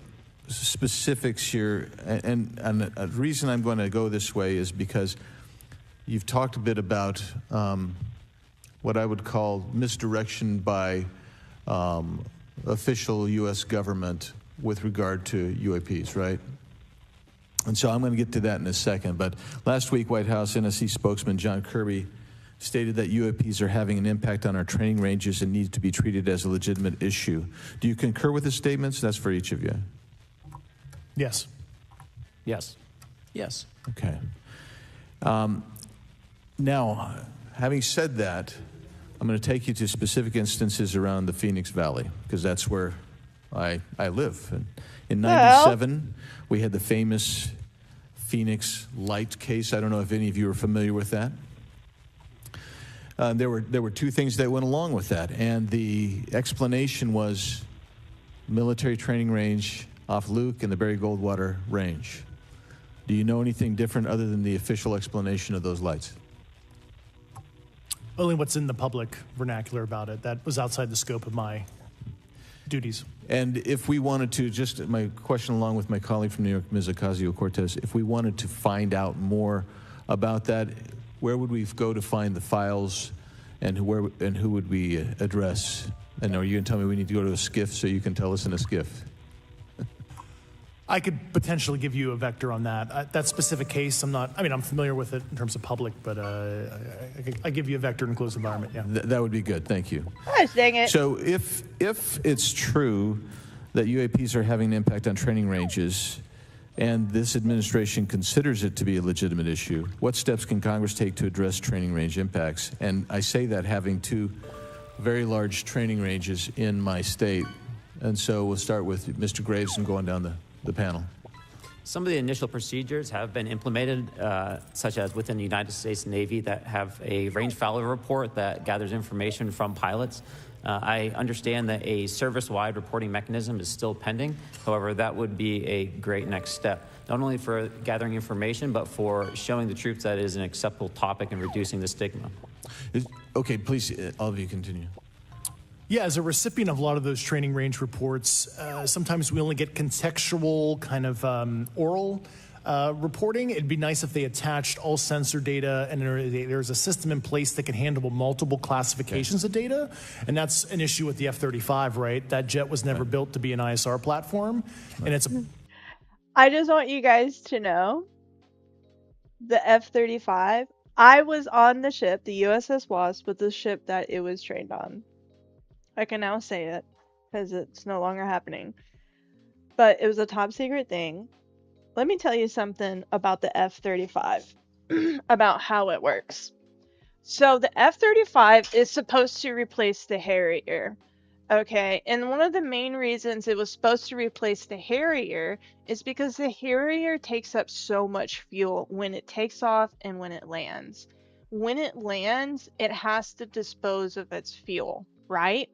specifics here, and a reason I'm going to go this way is because you've talked a bit about what I would call misdirection by official U.S. government with regard to UAPs, right? And so I'm going to get to that in a second. But last week, White House NSC spokesman John Kirby stated that UAPs are having an impact on our training ranges and need to be treated as a legitimate issue. Do you concur with his statements? That's for each of you. Yes. Yes. Yes. Okay. Now, having said that, I'm going to take you to specific instances around the Phoenix Valley, because that's where I live. And in 97, we had the famous Phoenix Light case. I don't know if any of you are familiar with that. There were two things that went along with that, and the explanation was military training range off Luke and the Barry Goldwater Range. Do you know anything different other than the official explanation of those lights? Only what's in the public vernacular about it. That was outside the scope of my duties. And if we wanted to, just my question along with my colleague from New York, Ms. Ocasio-Cortez, if we wanted to find out more about that, where would we go to find the files, and who would we address? And are you going to tell me we need to go to a SCIF so you can tell us in a SCIF? I could potentially give you a vector on that. That specific case, I'm familiar with it in terms of public, but I give you a vector in a closed environment, yeah. That would be good, thank you. Gosh, dang it. So if it's true that UAPs are having an impact on training ranges, and this administration considers it to be a legitimate issue, what steps can Congress take to address training range impacts? And I say that having two very large training ranges in my state. And so we'll start with Mr. Graves and going down the panel. Some of the initial procedures have been implemented, such as within the United States Navy, that have a range failure report that gathers information from pilots. I understand that a service-wide reporting mechanism is still pending. However, that would be a great next step, not only for gathering information, but for showing the troops that it is an acceptable topic and reducing the stigma. Okay, please, all of you continue. Yeah, as a recipient of a lot of those training range reports, sometimes we only get contextual kind of oral reporting. It'd be nice if they attached all sensor data and there's a system in place that can handle multiple classifications of data. And that's an issue with the F-35, right? That jet was never built to be an ISR platform. And it's I just want you guys to know the F-35, I was on the ship, the USS Wasp, with the ship that it was trained on. I can now say it because it's no longer happening. But it was a top secret thing. Let me tell you something about the F-35, about how it works. So the F-35 is supposed to replace the Harrier. Okay, and one of the main reasons it was supposed to replace the Harrier is because the Harrier takes up so much fuel when it takes off and when it lands. When it lands, it has to dispose of its fuel, right?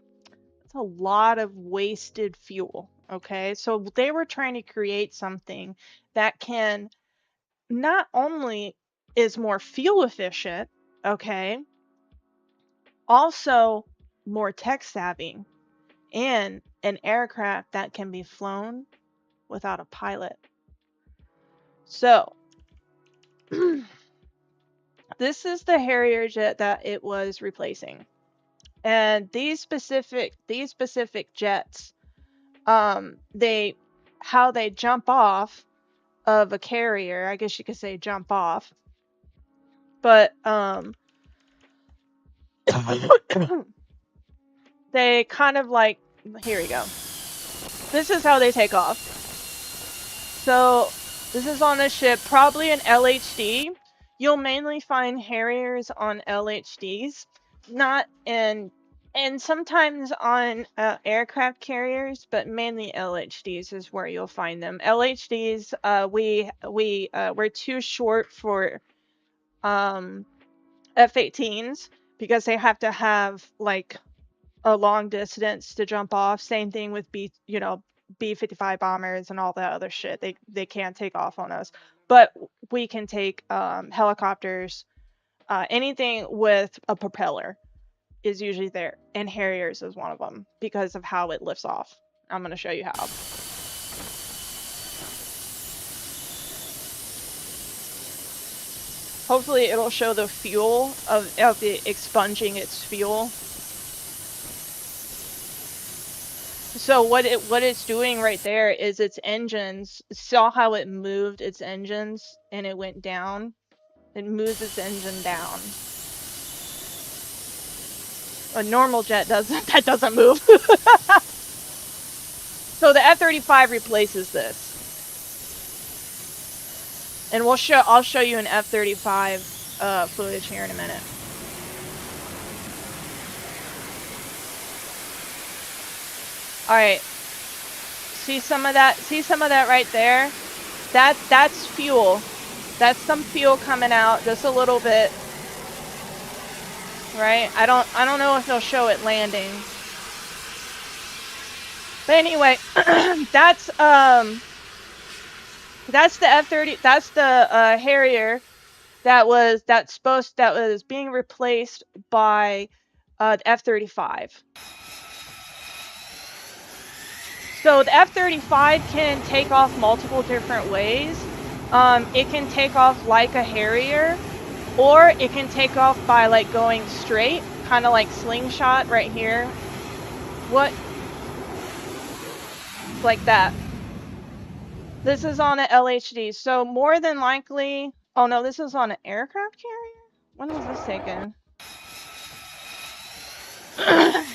It's a lot of wasted fuel, okay? So they were trying to create something that can not only is more fuel efficient, okay, also more tech savvy, and an aircraft that can be flown without a pilot. So, this is the Harrier jet that it was replacing. And these specific jets, how they jump off of a carrier, I guess you could say jump off. But they kind of like, here we go. This is how they take off. So this is on a ship, probably an LHD. You'll mainly find Harriers on LHDs, not in, and sometimes on aircraft carriers, but mainly LHDs is where you'll find them. LHDs, we're too short for F-18s because they have to have like a long distance to jump off. Same thing with B-55 bombers and all that other shit. They can't take off on us, but we can take helicopters. Anything with a propeller is usually there, and Harriers is one of them because of how it lifts off. I'm going to show you how. Hopefully it'll show the fuel of it expunging its fuel. So what it's doing right there is its engines. Saw how it moved its engines and it went down? It moves its engine down. A normal jet doesn't. That doesn't move. So the F-35 replaces this. And I'll show you an F-35 footage here in a minute. All right. See some of that right there? That's fuel. That's some fuel coming out just a little bit. Right? I don't know if they'll show it landing. But anyway, that's the F-30, that's the Harrier that was being replaced by the F-35. So the F-35 can take off multiple different ways. It can take off like a Harrier, or it can take off by like going straight, kind of like slingshot right here. Like that. This is on an LHD, so more than likely, oh no, this is on an aircraft carrier? When was this taken?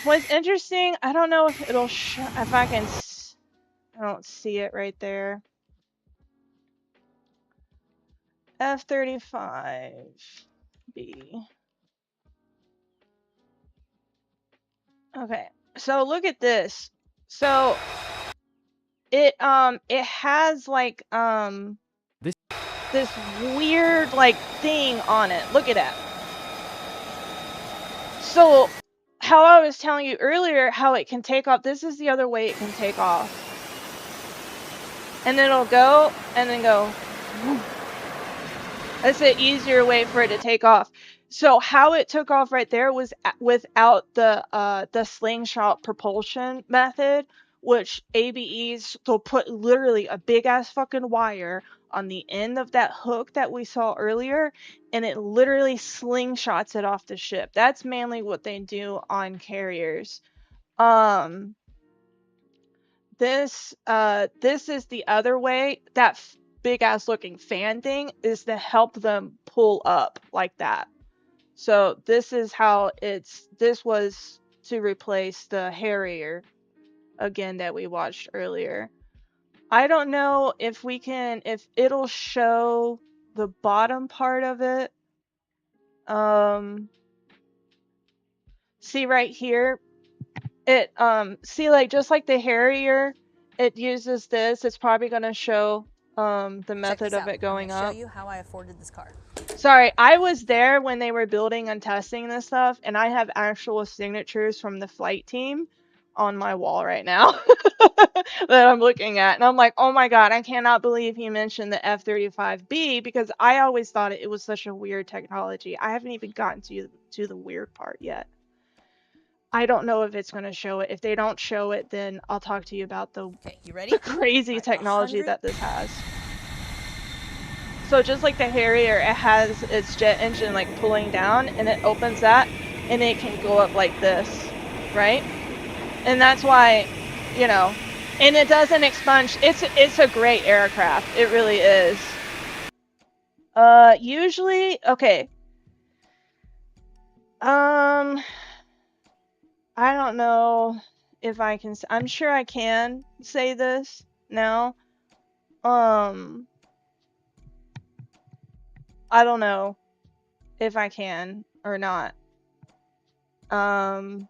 What's interesting, I don't know if it'll if I can, I don't see it right there. F-35B. Okay, so look at this. So it has like this weird like thing on it. Look at that. So how I was telling you earlier how it can take off, this is the other way it can take off. And then it'll go and then go. That's an easier way for it to take off. So how it took off right there was without the slingshot propulsion method, which ABEs, they'll put literally a big ass fucking wire on the end of that hook that we saw earlier, and it literally slingshots it off the ship. That's mainly what they do on carriers. This is the other way. That big ass looking fan thing is to help them pull up like that. So this is how this was to replace the Harrier again that we watched earlier. I don't know if it'll show the bottom part of it. See right here, it see, like, just like the Harrier, it uses this. It's probably going to show the method of it going up. I'm gonna show you how I afforded this car. Sorry, I was there when they were building and testing this stuff, and I have actual signatures from the flight team on my wall right now that I'm looking at. And I'm like, oh my God, I cannot believe he mentioned the F-35B, because I always thought it was such a weird technology. I haven't even gotten to the weird part yet. I don't know if it's going to show it. If they don't show it, then I'll talk to you about the crazy technology that this has. So just like the Harrier, it has its jet engine like pulling down, and it opens that, and it can go up like this, right? And that's why, you know, and it doesn't expunge. It's a great aircraft. It really is. Usually, okay. I don't know if I can. I'm sure I can say this now. I don't know if I can or not. I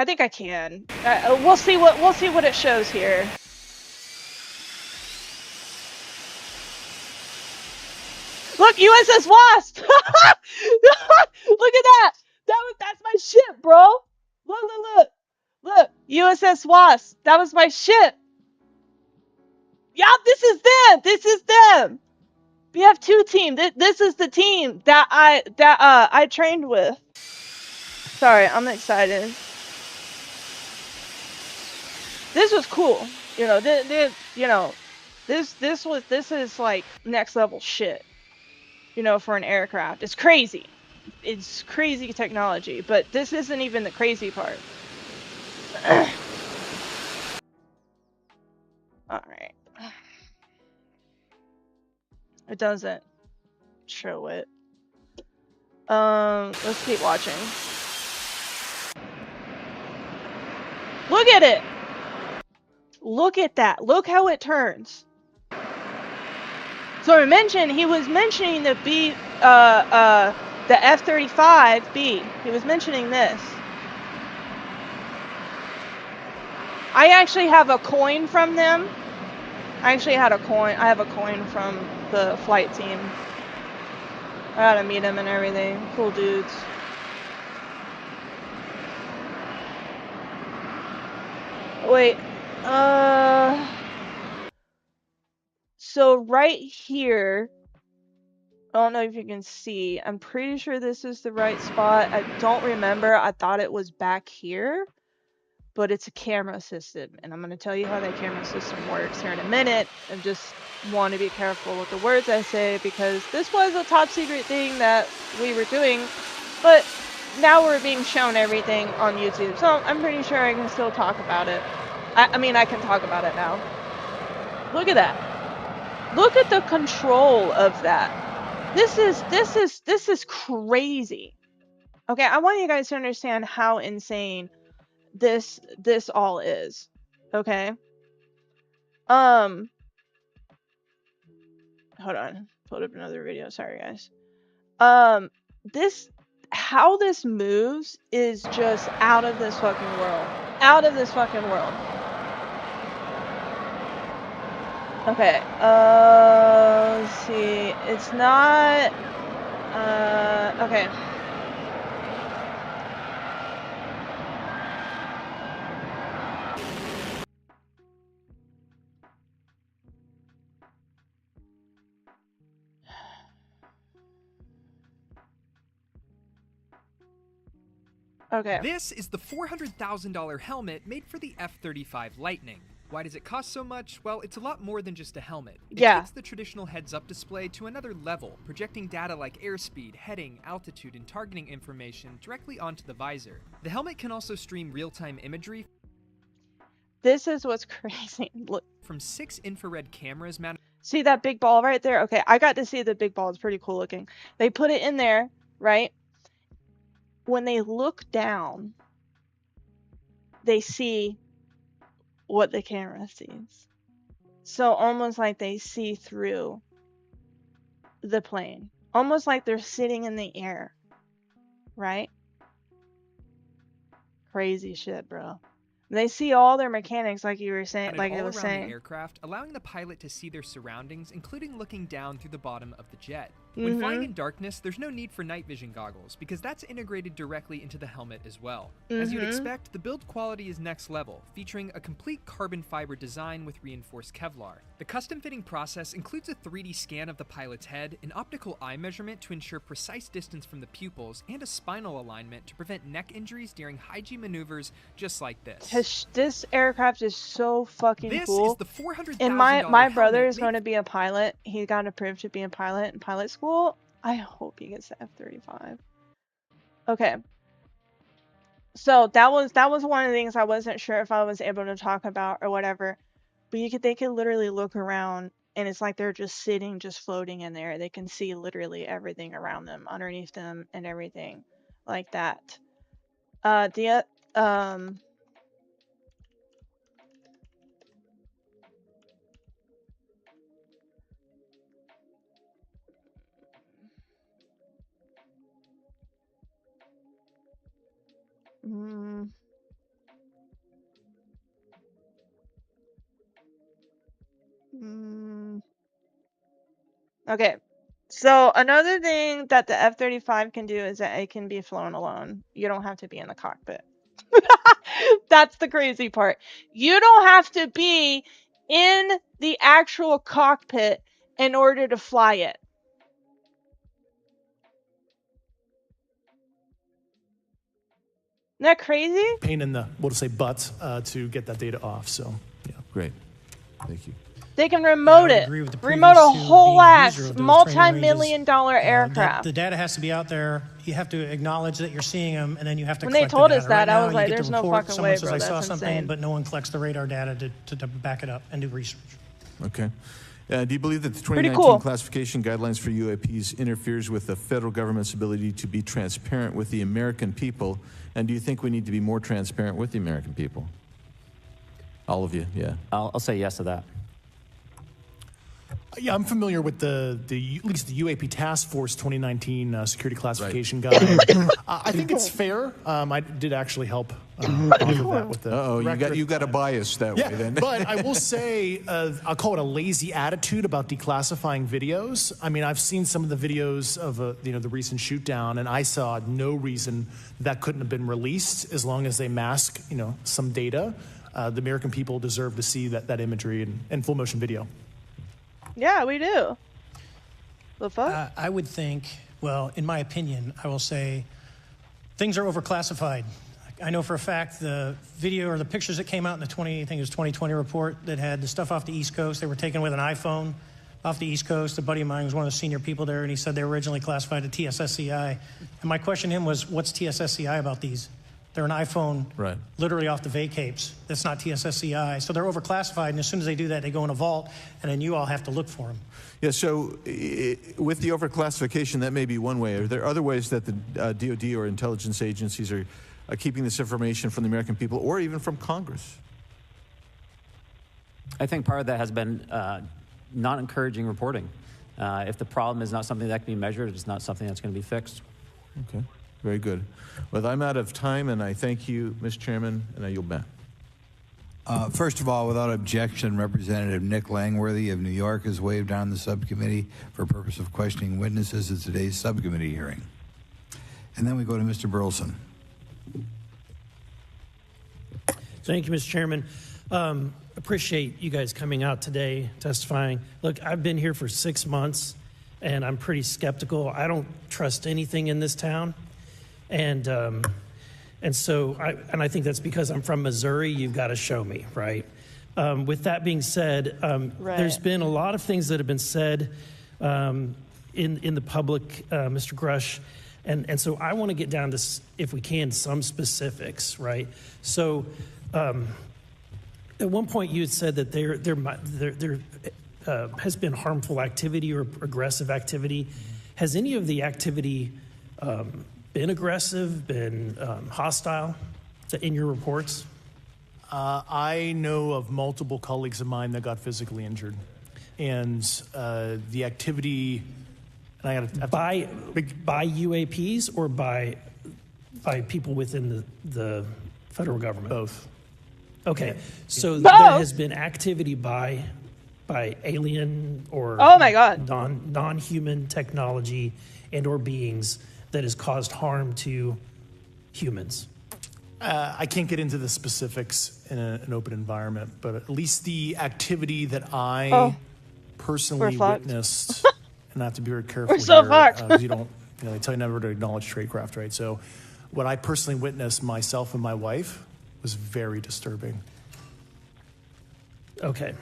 think I can. We'll see what it shows here. Look, USS Wasp. Look at that. That's my ship, bro. Look. USS Wasp. That was my ship. Yeah, this is them. We have two teams. This is the team that I trained with. Sorry, I'm excited. This was cool. You know, this is like next level shit. You know, for an aircraft. It's crazy. It's crazy technology, but this isn't even the crazy part. Alright. It doesn't show it. Let's keep watching. Look at it! Look at that. Look how it turns. So he was mentioning the the F-35B. He was mentioning this. I actually have a coin from them. I have a coin from the flight team. I gotta meet him and everything. Cool dudes. Wait. So right here, I don't know if you can see. I'm pretty sure this is the right spot. I don't remember. I thought it was back here, but it's a camera system, and I'm going to tell you how that camera system works here in a minute. I just want to be careful with the words I say, because this was a top secret thing that we were doing, but now we're being shown everything on YouTube, so I'm pretty sure I can still talk about it. I mean, I can talk about it now. Look at that. Look at the control of that. This is crazy. Okay, I want you guys to understand how insane this all is. Okay. Hold on. Pulled up another video. Sorry, guys. How this moves is just out of this fucking world. Out of this fucking world. Okay, let's see. It's not, okay. Okay. This is the $400,000 helmet made for the F-35 Lightning. Why does it cost so much? Well, it's a lot more than just a helmet. It takes the traditional heads-up display to another level, projecting data like airspeed, heading, altitude, and targeting information directly onto the visor. The helmet can also stream real-time imagery. This is what's crazy. Look. From 6 infrared cameras mounted. See that big ball right there? Okay, I got to see the big ball. It's pretty cool looking. They put it in there, right? When they look down, they see what the camera sees. So almost like they see through the plane. Almost like they're sitting in the air, right? Crazy shit, bro. They see all their mechanics, like you were saying, like I was saying. The aircraft, allowing the pilot to see their surroundings, including looking down through the bottom of the jet. When flying in darkness, there's no need for night vision goggles because that's integrated directly into the helmet as well. As you'd expect, the build quality is next level, featuring a complete carbon fiber design with reinforced Kevlar. The custom fitting process includes a 3D scan of the pilot's head, an optical eye measurement to ensure precise distance from the pupils, and a spinal alignment to prevent neck injuries during high-G maneuvers just like this. This aircraft is so fucking cool. This is the $400,000 And my brother is going to be a pilot. He got approved to be a pilot in pilot school. I hope he gets the F-35. Okay. So that was one of the things I wasn't sure if I was able to talk about or whatever. But they could literally look around and it's like they're just sitting, just floating in there. They can see literally everything around them, underneath them, and everything like that. Okay. So another thing that the F-35 can do is that it can be flown alone. You don't have to be in the cockpit. That's the crazy part. You don't have to be in the actual cockpit in order to fly it. Isn't that crazy? Pain in the, we'll just say butt, to get that data off. So, yeah. Great. Thank you. They can remote it. Remote a whole ass multi-million-dollar aircraft. The data has to be out there. You have to acknowledge that you're seeing them, and then you have to. When they told us that, I was like, "There's no fucking way, bro. Someone says, "I saw something," insane. but no one collects the radar data to back it up and do research. Okay. Do you believe that the 2019 classification guidelines for UAPs interferes with the federal government's ability to be transparent with the American people? And do you think we need to be more transparent with the American people? All of you, yeah. I'll say yes to that. Yeah, I'm familiar with at least the UAP Task Force 2019 Security Classification Guide. I think it's fair. I did actually help off of that with the you got a bias that way then. But I will say, I'll call it a lazy attitude about declassifying videos. I mean, I've seen some of the videos of the recent shoot down, and I saw no reason that couldn't have been released as long as they mask some data. The American people deserve to see that imagery and full motion video. Yeah, we do. The fuck? I would think, well, in my opinion, I will say things are overclassified. I know for a fact the video or the pictures that came out in the 2020 report that had the stuff off the East Coast, they were taken with an iPhone off the East Coast. A buddy of mine was one of the senior people there, and he said they were originally classified to TSSCI. And my question to him was, what's TSSCI about these? They're an iPhone literally off the vacapes. That's not TSSCI. So they're overclassified, and as soon as they do that, they go in a vault, and then you all have to look for them. Yeah, so with the overclassification, that may be one way. Are there other ways that the DOD or intelligence agencies are keeping this information from the American people or even from Congress? I think part of that has been not encouraging reporting. If the problem is not something that can be measured, it's not something that's going to be fixed. Okay. Very good. Well, I'm out of time, and I thank you, Mr. Chairman, and I yield back. First of all, without objection, Representative Nick Langworthy of New York has waived down the subcommittee for purpose of questioning witnesses at today's subcommittee hearing. And then we go to Mr. Burleson. Thank you, Mr. Chairman. Appreciate you guys coming out today, testifying. Look, I've been here for 6 months, and I'm pretty skeptical. I don't trust anything in this town. And so I think that's because I'm from Missouri. You've got to show me, right? With that being said, there's been a lot of things that have been said in the public, Mr. Grush, and so I want to get down to, if we can, some specifics, right? So At one point, you had said that there has been harmful activity or aggressive activity. Has any of the activity been aggressive, been hostile in your reports? I know of multiple colleagues of mine that got physically injured. And the activity, and I got by UAPs or by people within the federal government? Both. Okay, so Both? there has been activity by alien or Oh my God. non-human technology and or beings that has caused harm to humans. I can't get into the specifics in an open environment, but at least the activity that I personally witnessed, and I have to be very careful We're so here, fucked. 'cause they tell you never to acknowledge tradecraft, right? So what I personally witnessed, myself and my wife, was very disturbing. Okay.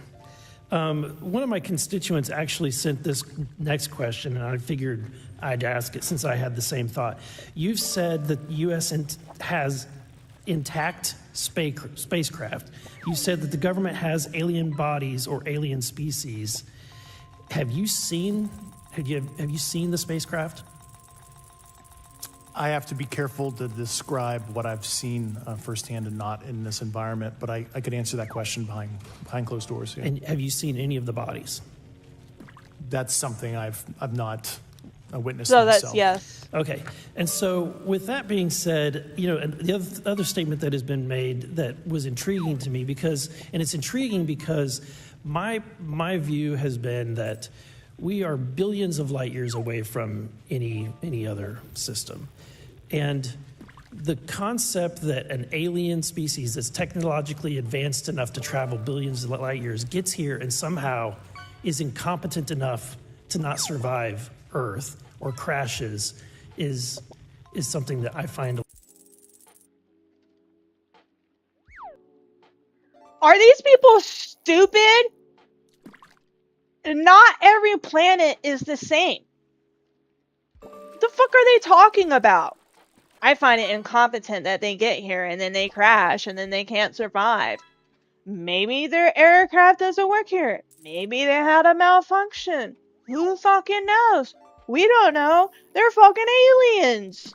One of my constituents actually sent this next question, and I figured I'd ask it since I had the same thought. You've said that the U.S. has intact spacecraft. You said that the government has alien bodies or alien species. Have you seen the spacecraft? I have to be careful to describe what I've seen firsthand and not in this environment, but I could answer that question behind closed doors. Yeah. And have you seen any of the bodies? That's something I've not witnessed So myself. that's yes. Okay. And so with that being said, and the other statement that has been made that was intriguing to me it's intriguing because my view has been that we are billions of light years away from any other system. And the concept that an alien species that's technologically advanced enough to travel billions of light years gets here and somehow is incompetent enough to not survive Earth or crashes is something that I find. Are these people stupid? Not every planet is the same. The fuck are they talking about? I find it incompetent that they get here and then they crash and then they can't survive. Maybe their aircraft doesn't work here. Maybe they had a malfunction. Who fucking knows? We don't know. They're fucking aliens.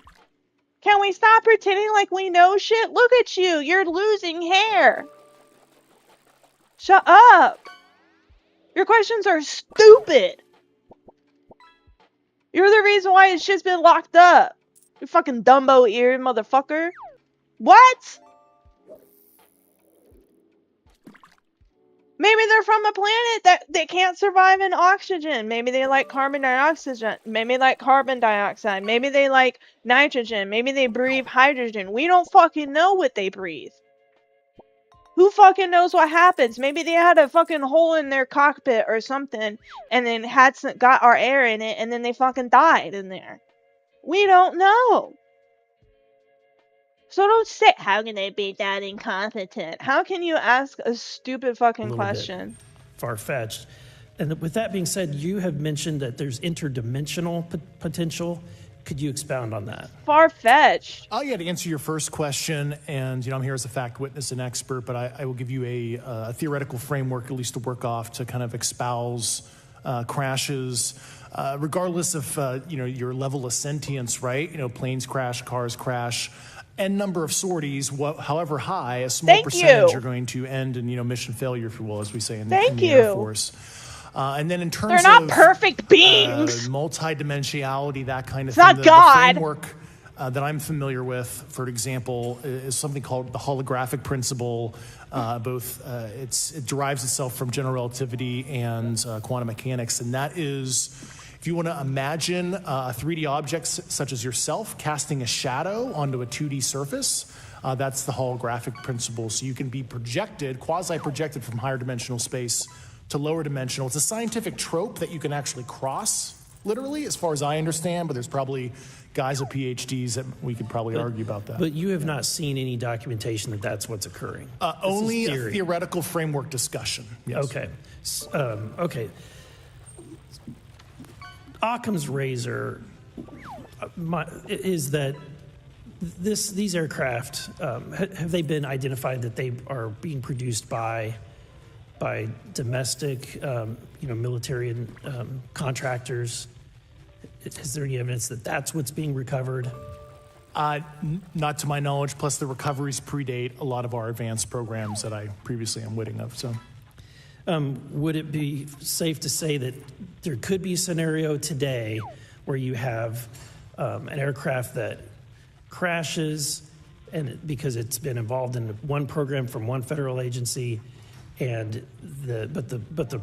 Can we stop pretending like we know shit? Look at you. You're losing hair. Shut up. Your questions are stupid. You're the reason why it's just been locked up. You fucking Dumbo-eared motherfucker. What? Maybe they're from a planet that can't survive in oxygen. Maybe they like carbon dioxide. Maybe they like carbon dioxide. Maybe they like nitrogen. Maybe they breathe hydrogen. We don't fucking know what they breathe. Who fucking knows what happens? Maybe they had a fucking hole in their cockpit or something and then got our air in it and then they fucking died in there. We don't know. So don't say, how can they be that incompetent? How can you ask a stupid fucking question? Far-fetched. And with that being said, you have mentioned that there's interdimensional potential. Could you expound on that? Far-fetched. Yeah, to answer your first question, and I'm here as a fact witness and expert, but I will give you a theoretical framework, at least to work off, to kind of espouse crashes, regardless of your level of sentience, right? Planes crash, cars crash. N number of sorties, however high, a small percentage are going to end in mission failure, if you will, as we say in the Air Force. And then in terms they're not perfect beings. Multidimensionality, that kind of it's thing. Not God. The framework that I'm familiar with, for example, is something called the holographic principle. It derives itself from general relativity and quantum mechanics, and that is, if you want to imagine a 3D object such as yourself casting a shadow onto a 2D surface, that's the holographic principle. So you can be projected, quasi-projected from higher dimensional space to lower dimensional. It's a scientific trope that you can actually cross, literally, as far as I understand, but there's probably guys with PhDs that we could probably argue about that. But you have not seen any documentation that that's what's occurring? Only a theoretical framework discussion. Yes. Okay. Okay. Occam's razor is that These aircraft, have they been identified that they are being produced by domestic, military and contractors? Is there any evidence that that's what's being recovered? Not to my knowledge, plus the recoveries predate a lot of our advanced programs that I previously am witting of. So, would it be safe to say that there could be a scenario today where you have an aircraft that crashes because it's been involved in one program from one federal agency, and the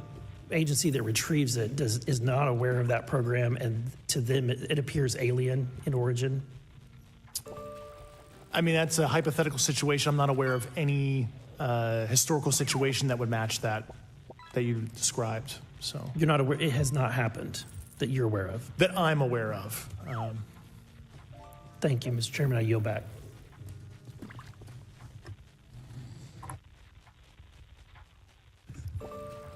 agency that retrieves it is not aware of that program, and to them it appears alien in origin? I mean, that's a hypothetical situation. I'm not aware of any historical situation that would match that you described. So you're not aware? It has not happened that you're aware of? That I'm aware of. Thank you, Mr. Chairman. I yield back.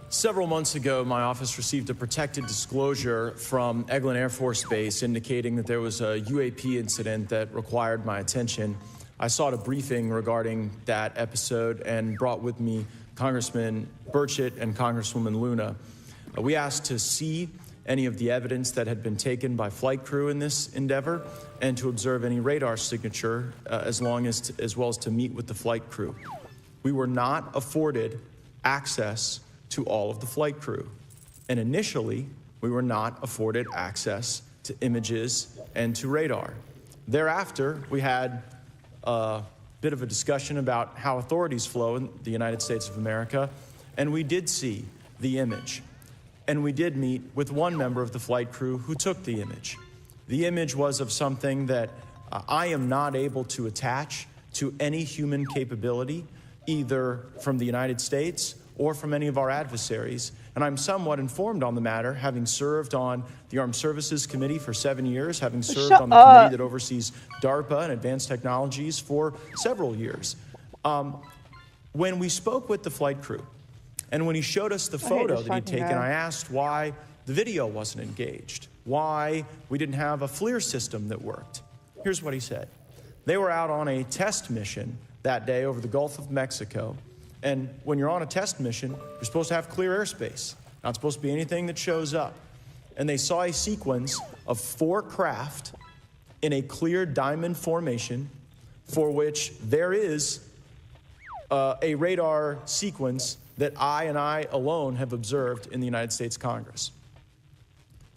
Several months ago, my office received a protected disclosure from Eglin Air Force Base indicating that there was a UAP incident that required my attention. I sought a briefing regarding that episode and brought with me Congressman Burchett and Congresswoman Luna. We asked to see any of the evidence that had been taken by flight crew in this endeavor and to observe any radar signature as well as to meet with the flight crew. We were not afforded access to all of the flight crew. And initially, we were not afforded access to images and to radar. Thereafter, we had a bit of a discussion about how authorities flow in the United States of America, and we did see the image. And we did meet with one member of the flight crew who took the image. The image was of something that I am not able to attach to any human capability, either from the United States or from any of our adversaries. And I'm somewhat informed on the matter, having served on the Armed Services Committee for 7 years, having served on the committee that oversees DARPA and advanced technologies for several years. When we spoke with the flight crew, and when he showed us the photo that he'd taken, I asked why the video wasn't engaged, why we didn't have a FLIR system that worked. Here's what he said. They were out on a test mission that day over the Gulf of Mexico. And when you're on a test mission, you're supposed to have clear airspace. Not supposed to be anything that shows up. And they saw a sequence of 4 craft in a clear diamond formation for which there is a radar sequence that I alone have observed in the United States Congress.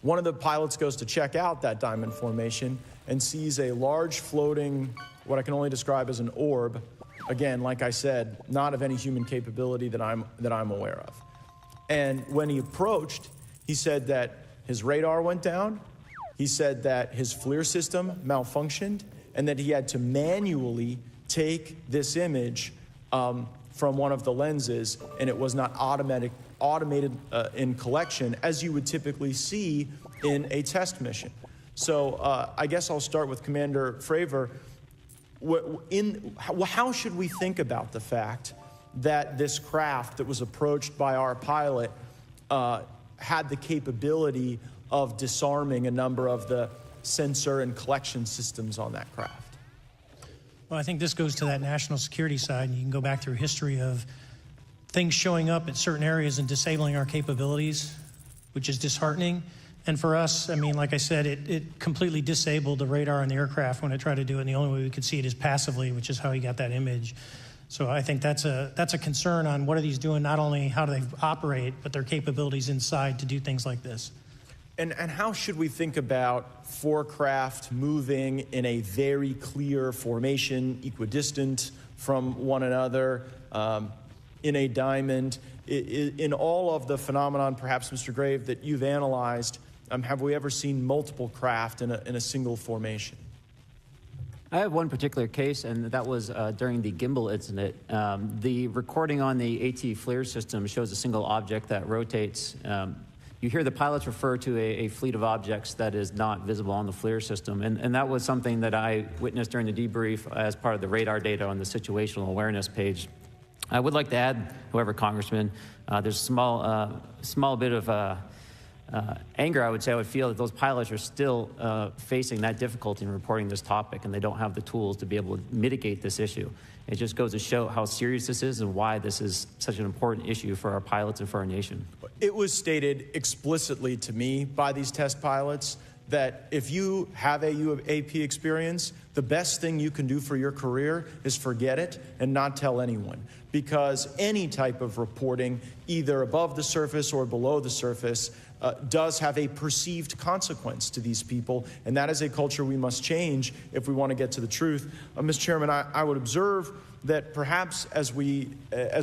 One of the pilots goes to check out that diamond formation and sees a large floating, what I can only describe as an orb. Again, like I said, not of any human capability that I'm aware of. And when he approached, he said that his radar went down. He said that his FLIR system malfunctioned and that he had to manually take this image from one of the lenses, and it was not automated in collection as you would typically see in a test mission. So I guess I'll start with Commander Fravor. How should we think about the fact that this craft that was approached by our pilot had the capability of disarming a number of the sensor and collection systems on that craft? Well, I think this goes to that national security side, and you can go back through history of things showing up at certain areas and disabling our capabilities, which is disheartening. And for us, I mean, like I said, it completely disabled the radar on the aircraft when it tried to do it, and the only way we could see it is passively, which is how he got that image. So I think that's a concern on what are these doing, not only how do they operate, but their capabilities inside to do things like this. And how should we think about 4 craft moving in a very clear formation, equidistant from one another, in a diamond? In all of the phenomenon, perhaps, Mr. Grave, that you've analyzed, have we ever seen multiple craft in a single formation? I have one particular case, and that was during the gimbal incident. The recording on the AT FLIR system shows a single object that rotates. You hear the pilots refer to a fleet of objects that is not visible on the FLIR system, and that was something that I witnessed during the debrief as part of the radar data on the situational awareness page. I would like to add, however, Congressman, there's a small bit of anger, I would say I would feel that those pilots are still facing that difficulty in reporting this topic, and they don't have the tools to be able to mitigate this issue. It just goes to show how serious this is and why this is such an important issue for our pilots and for our nation. It was stated explicitly to me by these test pilots that if you have a UAP experience, the best thing you can do for your career is forget it and not tell anyone. Because any type of reporting, either above the surface or below the surface, does have a perceived consequence to these people, and that is a culture we must change if we want to get to the truth. Mr. Chairman, I would observe that perhaps as we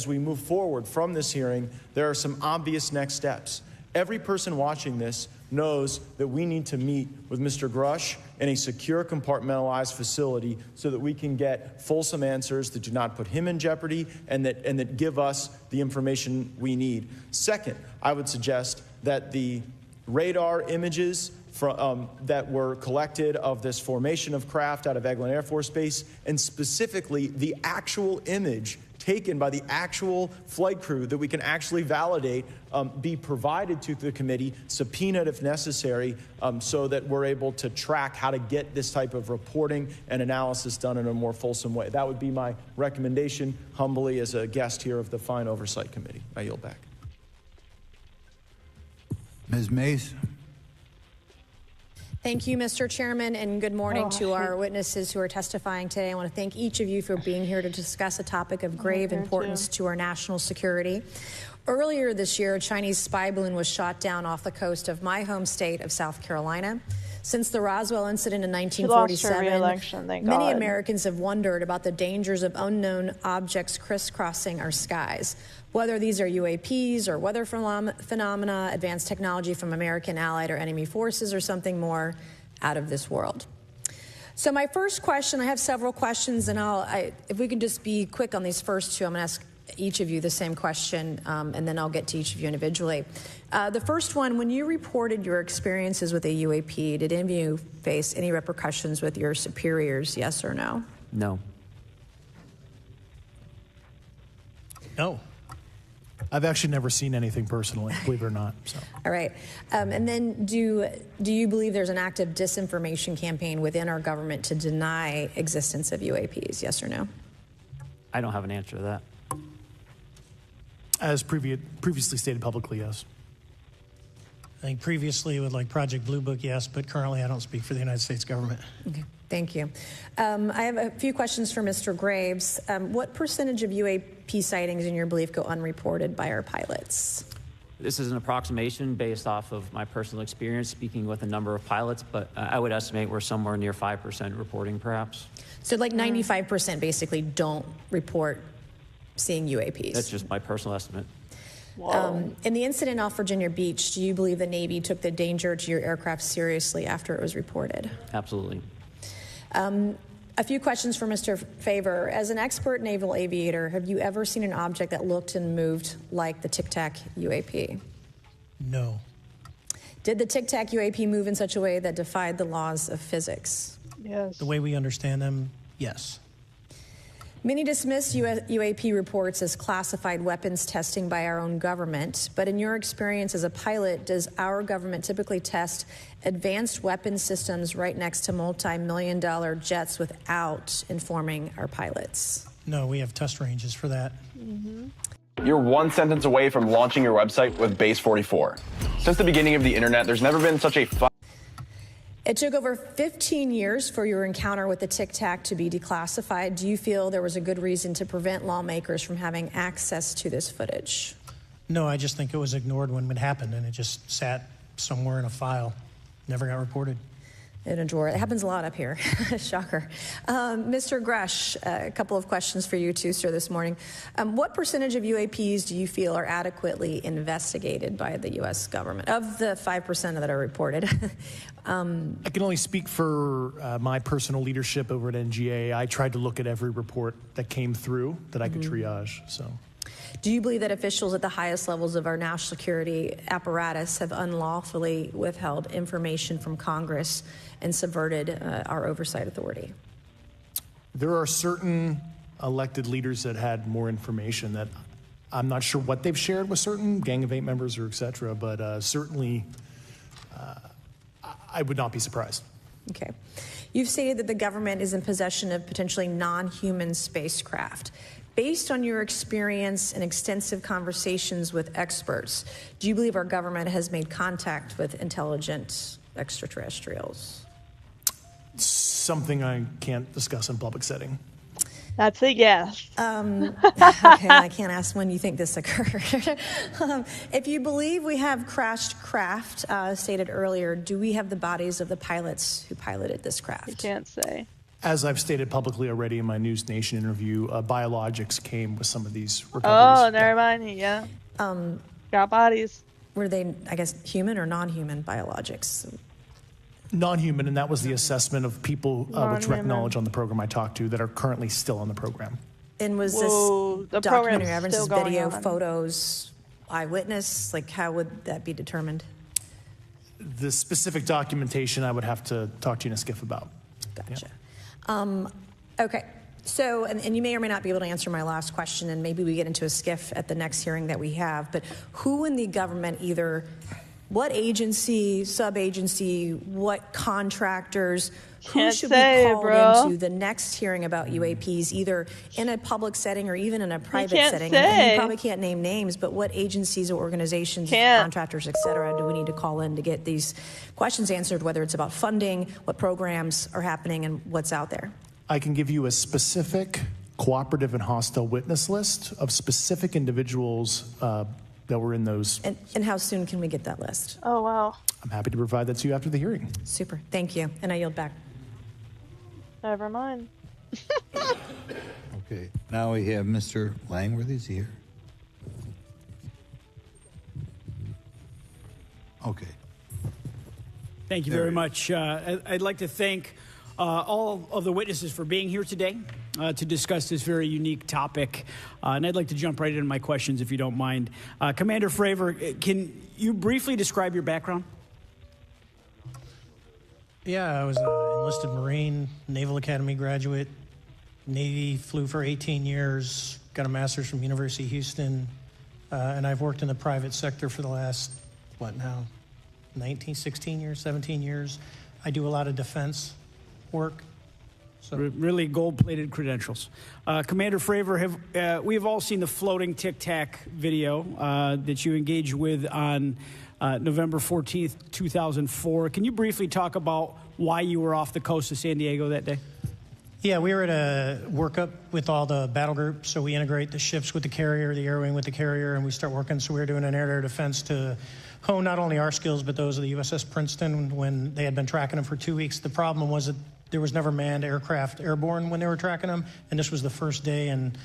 move forward from this hearing, there are some obvious next steps. Every person watching this knows that we need to meet with Mr. Grush in a secure, compartmentalized facility so that we can get fulsome answers that do not put him in jeopardy and that give us the information we need. Second, I would suggest that the radar images that were collected of this formation of craft out of Eglin Air Force Base, and specifically the actual image taken by the actual flight crew that we can actually validate, be provided to the committee, subpoenaed if necessary, so that we're able to track how to get this type of reporting and analysis done in a more fulsome way. That would be my recommendation, humbly, as a guest here of the Fine Oversight Committee. I yield back. Ms. Mays. Thank you, Mr. Chairman, and good morning to our witnesses who are testifying today. I want to thank each of you for being here to discuss a topic of grave importance to our national security. Earlier this year, a Chinese spy balloon was shot down off the coast of my home state of South Carolina. Since the Roswell incident in 1947, many Americans have wondered about the dangers of unknown objects crisscrossing our skies. Whether these are UAPs or weather phenomena, advanced technology from American allied or enemy forces, or something more out of this world. So my first question, I have several questions, and if we could just be quick on these first two, I'm going to ask each of you the same question, and then I'll get to each of you individually. The first one, when you reported your experiences with a UAP, did any of you face any repercussions with your superiors, yes or no? No. No. I've actually never seen anything personally, believe it or not. So. All right. And then do you believe there's an active disinformation campaign within our government to deny existence of UAPs, yes or no? I don't have an answer to that. As previously stated publicly, yes. I think previously with like Project Blue Book, yes, but currently I don't speak for the United States government. Okay, thank you. I have a few questions for Mr. Graves. What percentage of UAP sightings, in your belief, go unreported by our pilots? This is an approximation based off of my personal experience speaking with a number of pilots, but I would estimate we're somewhere near 5% reporting, perhaps. So like 95% basically don't report seeing UAPs. That's just my personal estimate. In the incident off Virginia Beach, do you believe the Navy took the danger to your aircraft seriously after it was reported? Absolutely. A few questions for Mr. Favor. As an expert naval aviator, have you ever seen an object that looked and moved like the Tic Tac UAP? No. Did the Tic Tac UAP move in such a way that defied the laws of physics? Yes. The way we understand them, yes. Many dismiss UAP reports as classified weapons testing by our own government, but in your experience as a pilot, does our government typically test advanced weapon systems right next to multi-million-dollar jets without informing our pilots? No, we have test ranges for that. You're one sentence away from launching your website with Base 44. Since the beginning of the internet, there's never been such a It took over 15 years for your encounter with the Tic Tac to be declassified. Do you feel there was a good reason to prevent lawmakers from having access to this footage? No, I just think it was ignored when it happened, and it just sat somewhere in a file. Never got reported. In a drawer. It happens a lot up here. Shocker. Mr. Grush, a couple of questions for you too, sir, this morning. What percentage of UAPs do you feel are adequately investigated by the U.S. government? Of the 5% that are reported. I can only speak for my personal leadership over at NGA. I tried to look at every report that came through that I could triage. So. Do you believe that officials at the highest levels of our national security apparatus have unlawfully withheld information from Congress and subverted our oversight authority? There are certain elected leaders that had more information that I'm not sure what they've shared with certain Gang of Eight members or et cetera, but certainly I would not be surprised. Okay. You've stated that the government is in possession of potentially non-human spacecraft. Based on your experience and extensive conversations with experts, do you believe our government has made contact with intelligent extraterrestrials? Something I can't discuss in public setting. That's a yes. Okay, I can't ask when you think this occurred. If you believe we have crashed craft, stated earlier, do we have the bodies of the pilots who piloted this craft? You can't say. As I've stated publicly already in my News Nation interview, biologics came with some of these recoveries. Oh, never mind. Yeah. Got bodies. Were they, I guess, human or non-human biologics? Non-human, and that was the assessment of people with direct Non-human. knowledge on the program I talked to that are currently still on the program. And was Whoa, this the documentary program's evidence, still going video, on. photos, eyewitness? Like, how would that be determined? The specific documentation I would have to talk to you in a skiff about. Gotcha. Okay. So, and you may or may not be able to answer my last question, and maybe we get into a skiff at the next hearing that we have, but who in the government, either what agency, sub-agency, what contractors, who Can't should say, be called bro. into the next hearing about UAPs, either in a public setting or even in a private can't setting? say. And you probably can't name names, but what agencies or organizations, contractors, et cetera, do we need to call in to get these questions answered, whether it's about funding, what programs are happening, and what's out there? I can give you a specific cooperative and hostile witness list of specific individuals that were in those. And how soon can we get that list? Oh, wow. I'm happy to provide that to you after the hearing. Super. Thank you. And I yield back. Never mind. Okay, now we have Mr. Langworthy's here. Okay. Thank you very much. I'd like to thank all of the witnesses for being here today to discuss this very unique topic. And I'd like to jump right into my questions, if you don't mind. Commander Fravor, can you briefly describe your background? Yeah, I was an enlisted Marine, Naval Academy graduate, Navy, flew for 18 years, got a master's from University of Houston, and I've worked in the private sector for the last, 16 years, 17 years. I do a lot of defense work. So. Really gold-plated credentials. Commander Fravor, we have all seen the floating Tic Tac video that you engaged with on November 14th, 2004. Can you briefly talk about why you were off the coast of San Diego that day? Yeah, we were at a workup with all the battle groups, so we integrate the ships with the carrier, the air wing with the carrier, and we start working. So we were doing an air-to-air defense to hone not only our skills, but those of the USS Princeton when they had been tracking them for 2 weeks. The problem was that there was never manned aircraft airborne when they were tracking them, and this was the first day, and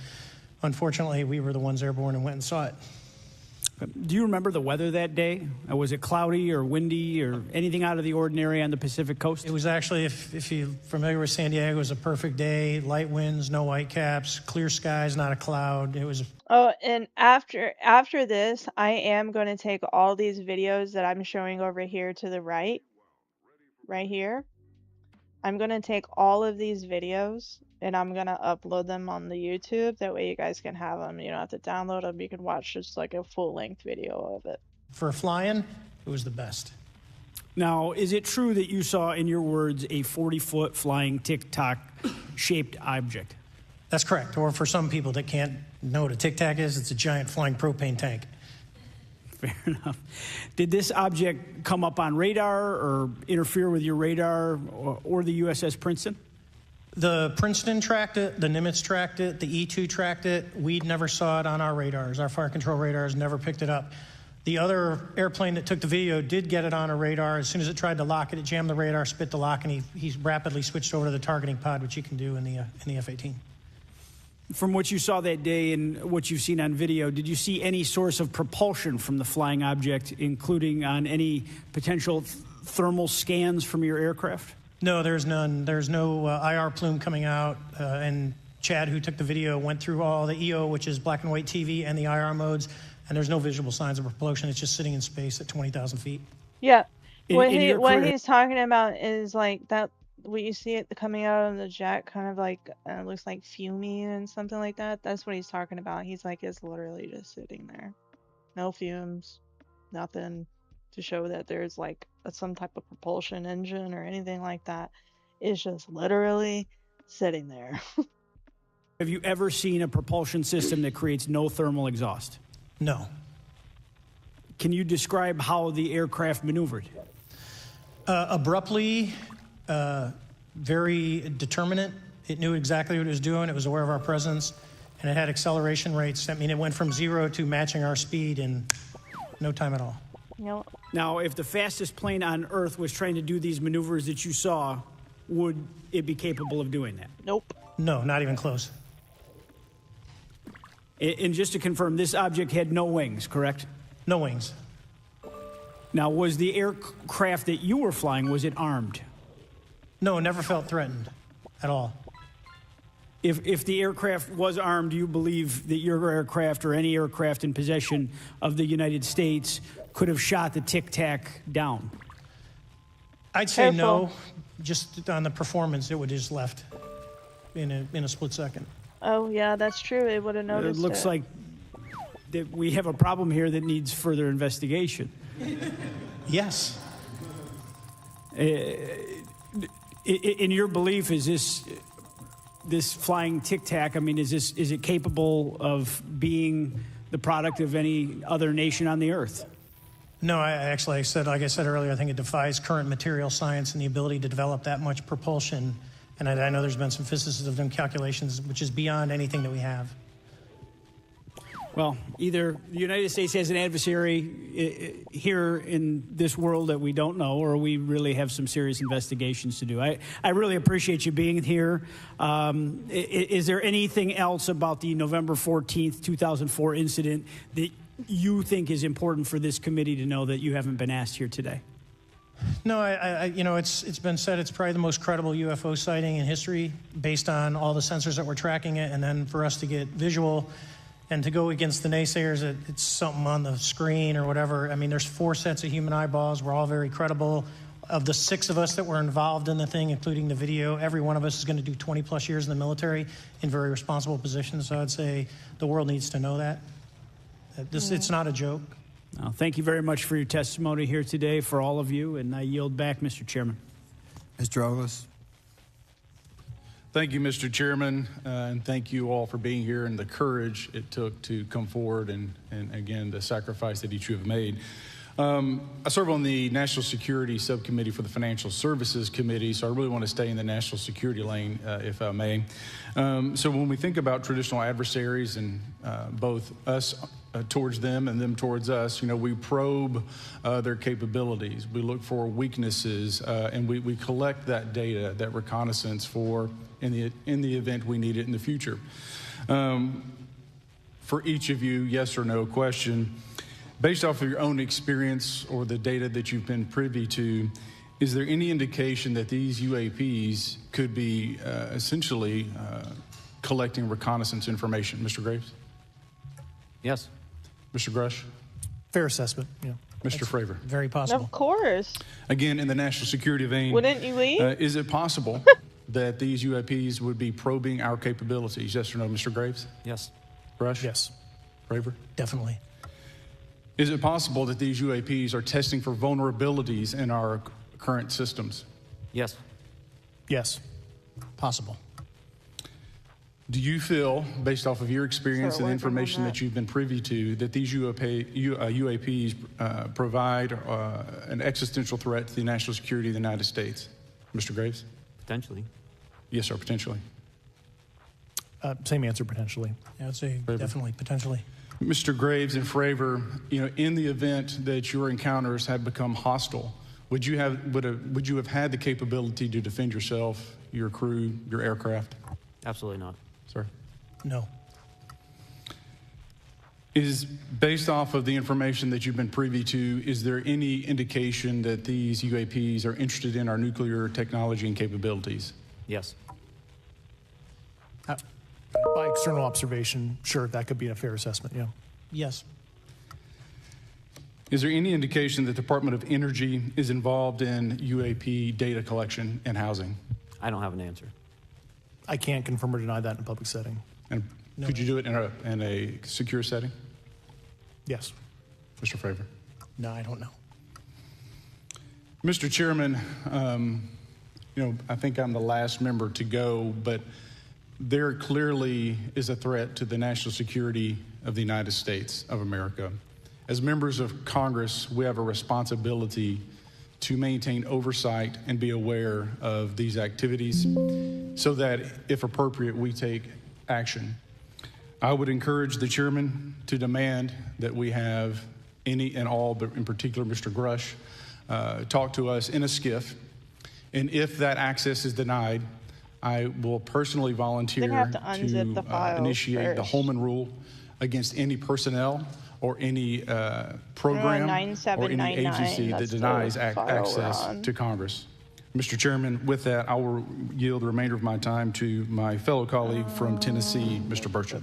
unfortunately, we were the ones airborne and went and saw it. Do you remember the weather that day? Was it cloudy or windy or anything out of the ordinary on the Pacific coast? It was actually, if you're familiar with San Diego, it was a perfect day. Light winds, no whitecaps, clear skies, not a cloud. It was. Oh, and after this, I am going to take all these videos that I'm showing over here to the right here. I'm going to take all of these videos and I'm going to upload them on the YouTube. That way you guys can have them. You don't have to download them. You can watch just like a full-length video of it. For flying, it was the best. Now, is it true that you saw, in your words, a 40-foot flying Tic-Tac shaped object? That's correct. Or for some people that can't know what a Tic Tac is, it's a giant flying propane tank. Fair enough. Did this object come up on radar or interfere with your radar or the USS Princeton? The Princeton tracked it, the Nimitz tracked it, the E-2 tracked it. We never saw it on our radars. Our fire control radars never picked it up. The other airplane that took the video did get it on a radar. As soon as it tried to lock it, it jammed the radar, spit the lock, and he rapidly switched over to the targeting pod, which you can do in the F-18. From what you saw that day and what you've seen on video, did you see any source of propulsion from the flying object, including on any potential thermal scans from your aircraft? No, there's none. There's no IR plume coming out. And Chad, who took the video, went through all the EO, which is black and white TV, and the IR modes, and there's no visible signs of propulsion. It's just sitting in space at 20,000 feet. Yeah. What he's talking about is like that. What you see it coming out of the jet, kind of like looks like fuming and something like that. That's what he's talking about. He's like, it's literally just sitting there, no fumes, nothing to show that there's like that's some type of propulsion engine or anything like that. It's just literally sitting there. Have you ever seen a propulsion system that creates no thermal exhaust? No. Can you describe how the aircraft maneuvered? Abruptly, very determinate. It knew exactly what it was doing. It was aware of our presence, and it had acceleration rates. I mean, it went from 0 to matching our speed in no time at all. Yep. Now, if the fastest plane on Earth was trying to do these maneuvers that you saw, would it be capable of doing that? Nope. No, not even close. And just to confirm, this object had no wings, correct? No wings. Now, was the aircraft that you were flying, was it armed? No, never felt threatened at all. If the aircraft was armed, do you believe that your aircraft or any aircraft in possession of the United States could have shot the Tic Tac down? I'd say no. Just on the performance, it would have just left in a split second. Oh, yeah, that's true. It would have noticed It looks like that we have a problem here that needs further investigation. Yes. In your belief, is this flying Tic Tac, I mean, is it capable of being the product of any other nation on the Earth? No, like I said earlier, I think it defies current material science and the ability to develop that much propulsion. And I know there's been some physicists have done calculations, which is beyond anything that we have. Well, either the United States has an adversary here in this world that we don't know, or we really have some serious investigations to do. I really appreciate you being here. Is there anything else about the November 14th, 2004 incident that you think is important for this committee to know that you haven't been asked here today? No, it's been said it's probably the most credible UFO sighting in history based on all the sensors that were tracking it, and then for us to get visual and to go against the naysayers that it's something on the screen or whatever. I mean, there's 4 sets of human eyeballs. We're all very credible. Of the 6 of us that were involved in the thing, including the video, every one of us is going to do 20 plus years in the military in very responsible positions. So I'd say the world needs to know that. It's not a joke. Thank you very much for your testimony here today for all of you, and I yield back, Mr. Chairman. Mr. Ogles. Thank you, Mr. Chairman, and thank you all for being here and the courage it took to come forward and again, the sacrifice that each of you have made. I serve on the National Security Subcommittee for the Financial Services Committee, so I really want to stay in the national security lane, if I may. So when we think about traditional adversaries and both us towards them and them towards us, we probe their capabilities. We look for weaknesses, and we collect that data, that reconnaissance for in the event we need it in the future. For each of you, yes or no question. Based off of your own experience or the data that you've been privy to, is there any indication that these UAPs could be essentially collecting reconnaissance information? Mr. Graves? Yes. Mr. Grush? Fair assessment, yeah. Mr. Fravor? Very possible. Of course. Again, in the national security vein, Wouldn't you leave? Is it possible that these UAPs would be probing our capabilities? Yes or no, Mr. Graves? Yes. Grush? Yes. Fravor? Definitely. Is it possible that these UAPs are testing for vulnerabilities in our current systems? Yes. Yes. Possible. Do you feel, based off of your experience and the information that you've been privy to, that these UAPs provide an existential threat to the national security of the United States? Mr. Graves? Potentially. Yes, sir, potentially. Same answer, potentially. Yeah, I'd say definitely, potentially. Mr. Graves and Fravor, in the event that your encounters have become hostile, would you have had the capability to defend yourself, your crew, your aircraft? Absolutely not. Sir? No. Is based off of the information that you've been privy to, is there any indication that these UAPs are interested in our nuclear technology and capabilities? Yes. By external observation, sure, that could be a fair assessment, yeah. Yes. Is there any indication that the Department of Energy is involved in UAP data collection and housing? I don't have an answer. I can't confirm or deny that in a public setting. And could you do it in a secure setting? Yes. Mr. Fravor? No, I don't know. Mr. Chairman, I think I'm the last member to go, but there clearly is a threat to the national security of the United States of America. As members of Congress, we have a responsibility to maintain oversight and be aware of these activities so that, if appropriate, we take action. I would encourage the chairman to demand that we have any and all, but in particular Mr. Grush, talk to us in a skiff. And if that access is denied, I will personally volunteer to initiate the Holman Rule against any personnel or any program or any agency that denies access to Congress. Mr. Chairman, with that, I will yield the remainder of my time to my fellow colleague from Tennessee, Mr. Burchett.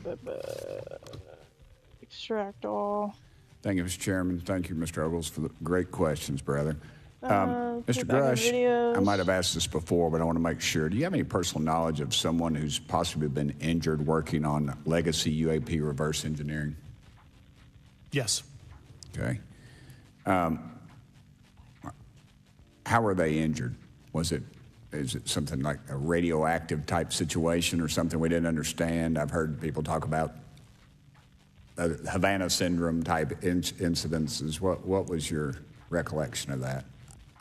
Extract all. Thank you, Mr. Chairman. Thank you, Mr. Ogles, for the great questions, brother. Mr. Put back in Grush, videos. I might have asked this before, but I want to make sure. Do you have any personal knowledge of someone who's possibly been injured working on legacy UAP reverse engineering? Yes. Okay. How were they injured? Is it something like a radioactive type situation or something we didn't understand? I've heard people talk about Havana syndrome type incidences. What was your recollection of that?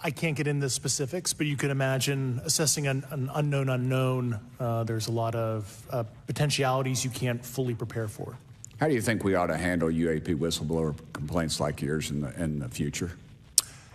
I can't get into specifics, but you can imagine assessing an unknown unknown. There's a lot of potentialities you can't fully prepare for. How do you think we ought to handle UAP whistleblower complaints like yours in the future?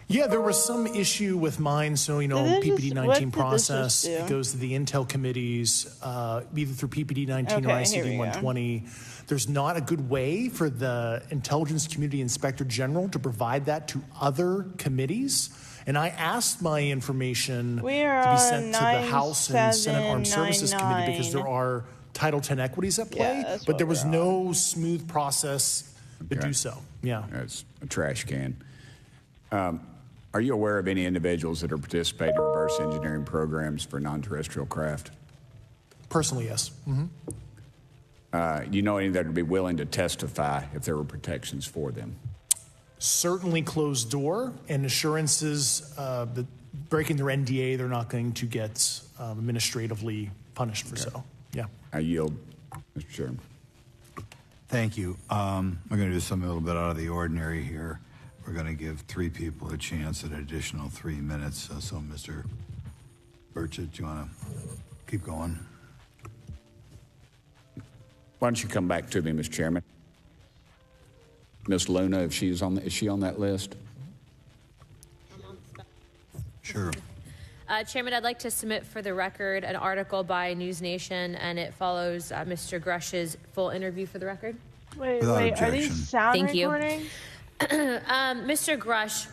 Yeah, there was some issue with mine. So, PPD-19 process, it goes to the Intel committees, either through PPD-19 or ICD-120. There's not a good way for the Intelligence Community Inspector General to provide that to other committees. And I asked my information to be sent to the House and Senate Armed Services Committee because there are Title X equities at play, but there was no smooth process to do so. Yeah. It's a trash can. Are you aware of any individuals that are participating in reverse engineering programs for non-terrestrial craft? Personally, yes. Do you know any that would be willing to testify if there were protections for them? Certainly closed door and assurances that breaking their NDA, they're not going to get administratively punished for so. Yeah. I yield, Mr. Chairman. Thank you. We're going to do something a little bit out of the ordinary here. We're going to give 3 people a chance at an additional 3 minutes. So, Mr. Burchett, do you want to keep going? Why don't you come back to me, Mr. Chairman? Ms. Luna, is she on that list? Sure. Chairman, I'd like to submit for the record an article by News Nation, and it follows Mr. Grush's full interview for the record. Wait, are these sound Thank recordings? Mr. Grush,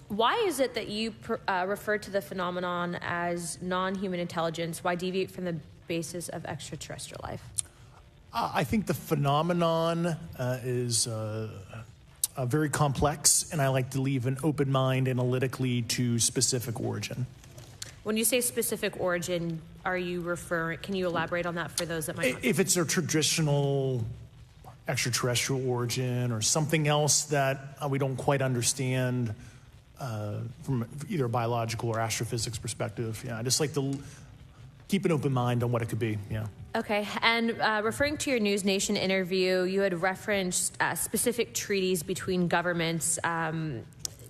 why is it that you refer to the phenomenon as non-human intelligence? Why deviate from the basis of extraterrestrial life? I think the phenomenon is very complex, and I like to leave an open mind analytically to specific origin. When you say specific origin, are you referring, can you elaborate on that for those that might not? If it's a traditional extraterrestrial origin or something else that we don't quite understand from either a biological or astrophysics perspective, I just like to keep an open mind on what it could be, Okay, and referring to your News Nation interview, you had referenced specific treaties between governments.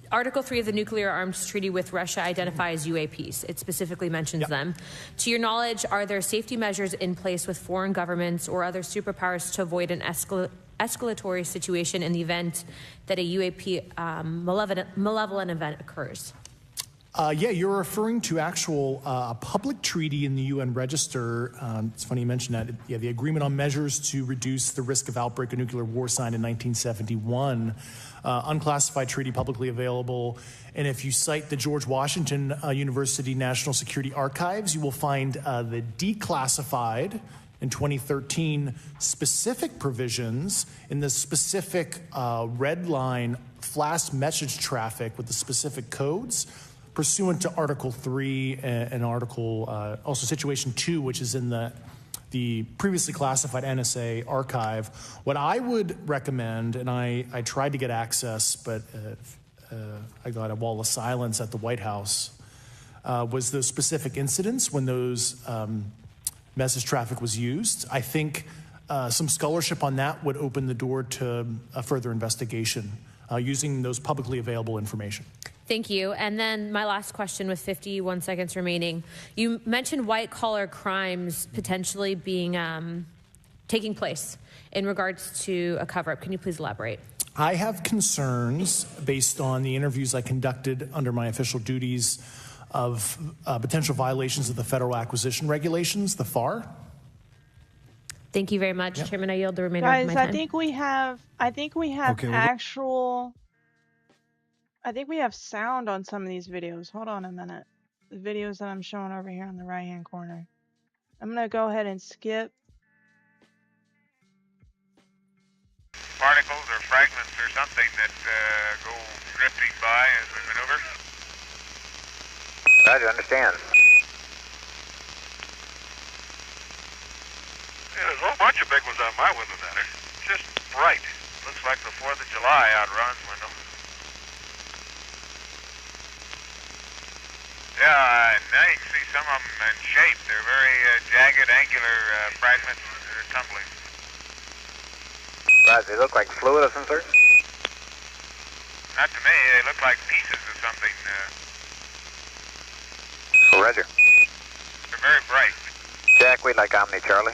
Article 3 of the Nuclear Arms Treaty with Russia identifies UAPs. It specifically mentions them. To your knowledge, are there safety measures in place with foreign governments or other superpowers to avoid an escalatory situation in the event that a UAP malevolent event occurs? You're referring to actual public treaty in the UN Register. It's funny you mentioned that. The Agreement on Measures to Reduce the Risk of Outbreak of Nuclear War signed in 1971. Unclassified treaty publicly available. And if you cite the George Washington University National Security Archives, you will find the declassified in 2013 specific provisions in the specific red line flash message traffic with the specific codes pursuant to Article 3 and Article, also Situation 2, which is in the previously classified NSA archive. What I would recommend, and I tried to get access, but I got a wall of silence at the White House was those specific incidents when those message traffic was used. I think some scholarship on that would open the door to a further investigation using those publicly available information. Thank you. And then my last question with 51 seconds remaining. You mentioned white-collar crimes potentially being taking place in regards to a cover-up. Can you please elaborate? I have concerns based on the interviews I conducted under my official duties of potential violations of the federal acquisition regulations, the FAR. Thank you very much, Chairman. I yield the remainder Guys, of my time. I think we have I think we have sound on some of these videos. Hold on a minute. The videos that I'm showing over here on the right-hand corner. I'm going to go ahead and skip. Particles or fragments or something that go drifting by as we maneuver. Roger, understand. Yeah, there's a whole bunch of big ones on my window down there. Just bright. Looks like the 4th of July out Ron's window. Yeah, now you can see some of them in shape. They're very jagged, angular fragments that are tumbling. Roger, they look like fluid of some sort? Not to me. They look like pieces of something. Roger. They're very bright. Jack, we'd like Omni Charlie.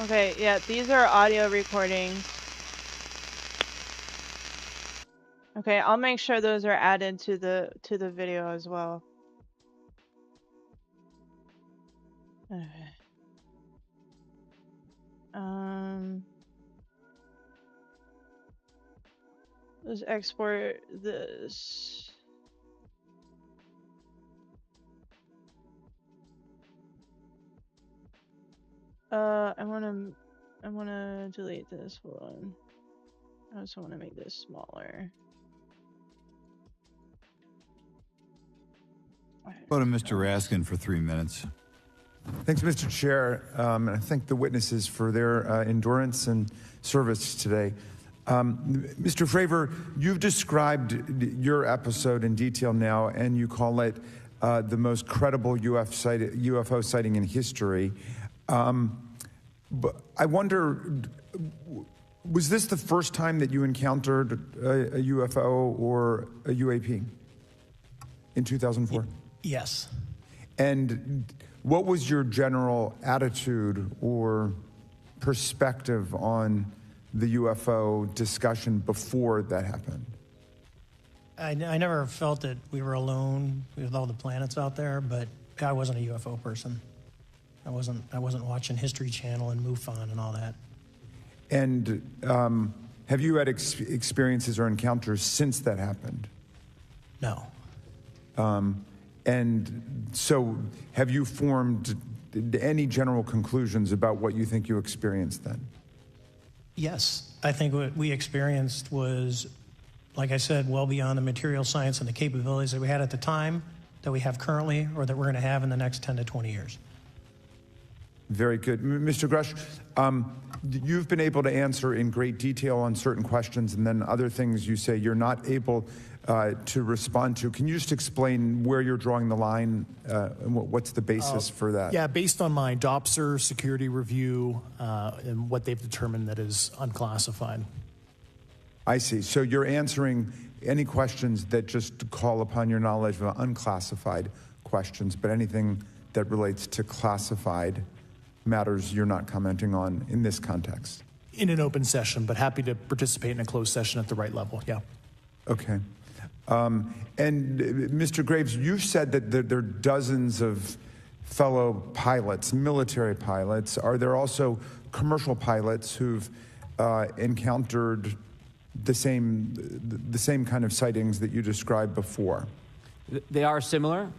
Okay, yeah, these are audio recordings. Okay, I'll make sure those are added to the video as well. Okay. Let's export this. I wanna delete this. Hold on. I also wanna make this smaller. Go to Mr. Raskin for 3 minutes. Thanks, Mr. Chair, and I thank the witnesses for their endurance and service today. Mr. Fravor, you've described your episode in detail now, and you call it the most credible UFO sighting in history. But I wonder, was this the first time that you encountered a UFO or a UAP in 2004? Yes. And what was your general attitude or perspective on the UFO discussion before that happened? I never felt that we were alone with all the planets out there, but I wasn't a UFO person. I wasn't watching History Channel and MUFON and all that. And have you had experiences or encounters since that happened? No. And so have you formed any general conclusions about what you think you experienced then? Yes. I think what we experienced was, like I said, well beyond the material science and the capabilities that we had at the time, that we have currently, or that we're going to have in the next 10 to 20 years. Very good. Mr. Grush, you've been able to answer in great detail on certain questions, and then other things you say you're not able to respond to. Can you just explain where you're drawing the line and what's the basis for that? Yeah, based on my DOPSR security review and what they've determined that is unclassified. I see. So you're answering any questions that just call upon your knowledge of unclassified questions, but anything that relates to classified matters you're not commenting on in this context. In an open session, but happy to participate in a closed session at the right level, yeah. Okay. And Mr. Graves, you said that there are dozens of fellow pilots, military pilots. Are there also commercial pilots who've encountered the same kind of sightings that you described before? They are similar.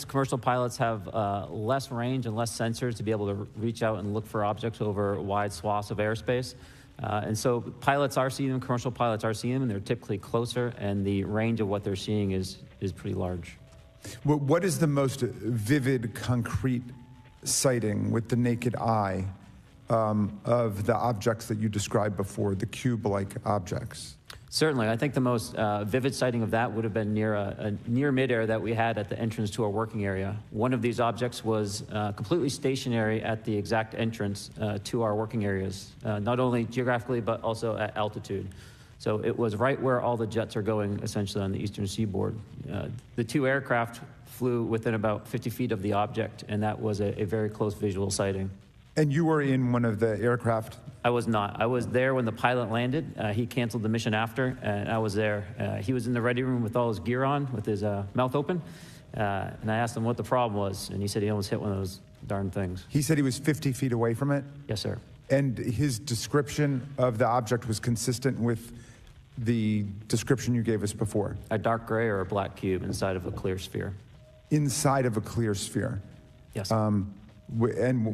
Commercial pilots have less range and less sensors to be able to reach out and look for objects over wide swaths of airspace. And so pilots are seeing them, commercial pilots are seeing them, and they're typically closer, and the range of what they're seeing is pretty large. What is the most vivid, concrete sighting with the naked eye of the objects that you described before, the cube-like objects? Certainly. I think the most vivid sighting of that would have been near a near midair that we had at the entrance to our working area. One of these objects was completely stationary at the exact entrance to our working areas, not only geographically but also at altitude. So it was right where all the jets are going, essentially, on the eastern seaboard. The two aircraft flew within about 50 feet of the object, and that was a very close visual sighting. And you were in one of the aircraft? I was not. I was there when the pilot landed. He canceled the mission after, and I was there. He was in the ready room with all his gear on, with his mouth open, and I asked him what the problem was, and he said he almost hit one of those darn things. He said he was 50 feet away from it? Yes, sir. And his description of the object was consistent with the description you gave us before? A dark gray or a black cube inside of a clear sphere. Inside of a clear sphere? Yes. And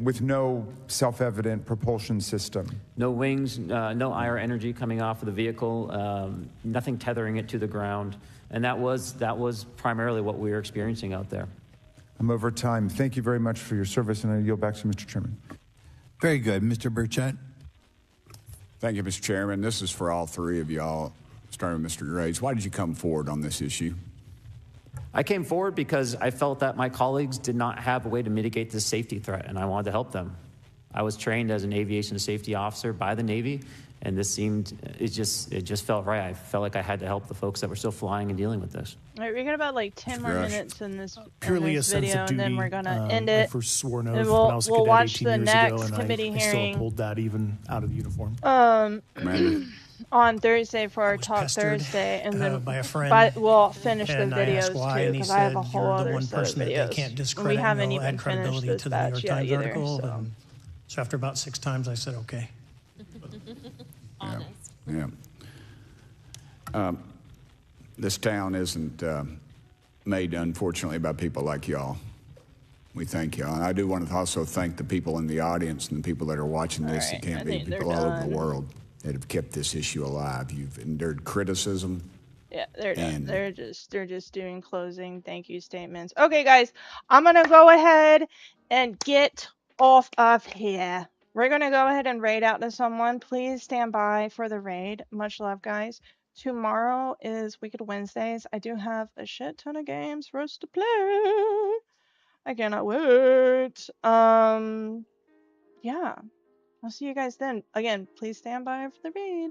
with no self-evident propulsion system? No wings, no IR energy coming off of the vehicle, nothing tethering it to the ground. And that was primarily what we were experiencing out there. I'm over time. Thank you very much for your service, and I yield back to Mr. Chairman. Very good. Mr. Burchett? Thank you, Mr. Chairman. This is for all three of y'all, starting with Mr. Graves. Why did you come forward on this issue? I came forward because I felt that my colleagues did not have a way to mitigate this safety threat, and I wanted to help them. I was trained as an aviation safety officer by the Navy, and this it just felt right. I felt like I had to help the folks that were still flying and dealing with this. All right, we got about like 10 more minutes in this, Purely in this a sense video, of duty. and then we're gonna end it. I first swore an oath and when I was a we'll cadet watch 18 the years next ago, and committee I still hearing uphold that even out of uniform. On Thursday for our Talk pestered, Thursday, and then by a friend, we'll finish the and I asked videos why, too, and he because I have a said, whole "You're the other one set of person that they videos. can't And discredit, we and haven't they'll even add finished credibility this to the New York batch yet Times either. article." So. So after about 6 times, I said, "Okay." Yeah. This town isn't made, unfortunately, by people like y'all. We thank y'all. And I do want to also thank the people in the audience and the people that are watching this. It can't be people all over the world that have kept this issue alive. You've endured criticism. Yeah, they're done. They're just doing closing thank you statements. Okay, guys, I'm gonna go ahead and get off of here. We're gonna go ahead and raid out to someone. Please stand by for the raid. Much love, guys. Tomorrow is Wicked Wednesdays. I do have a shit ton of games for us to play. I cannot wait. Yeah. I'll see you guys then. Again, please stand by for the raid.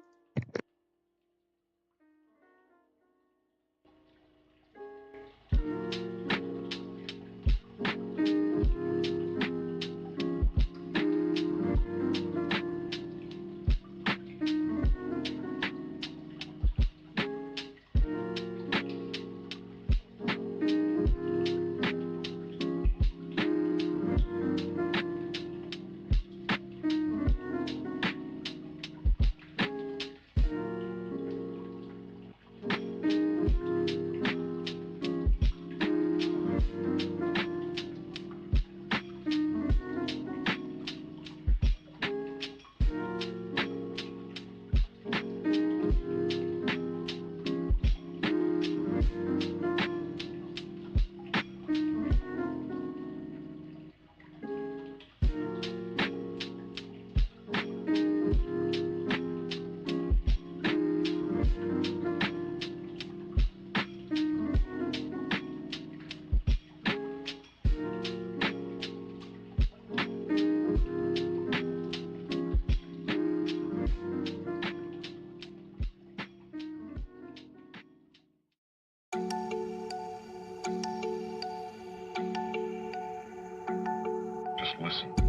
Just listen.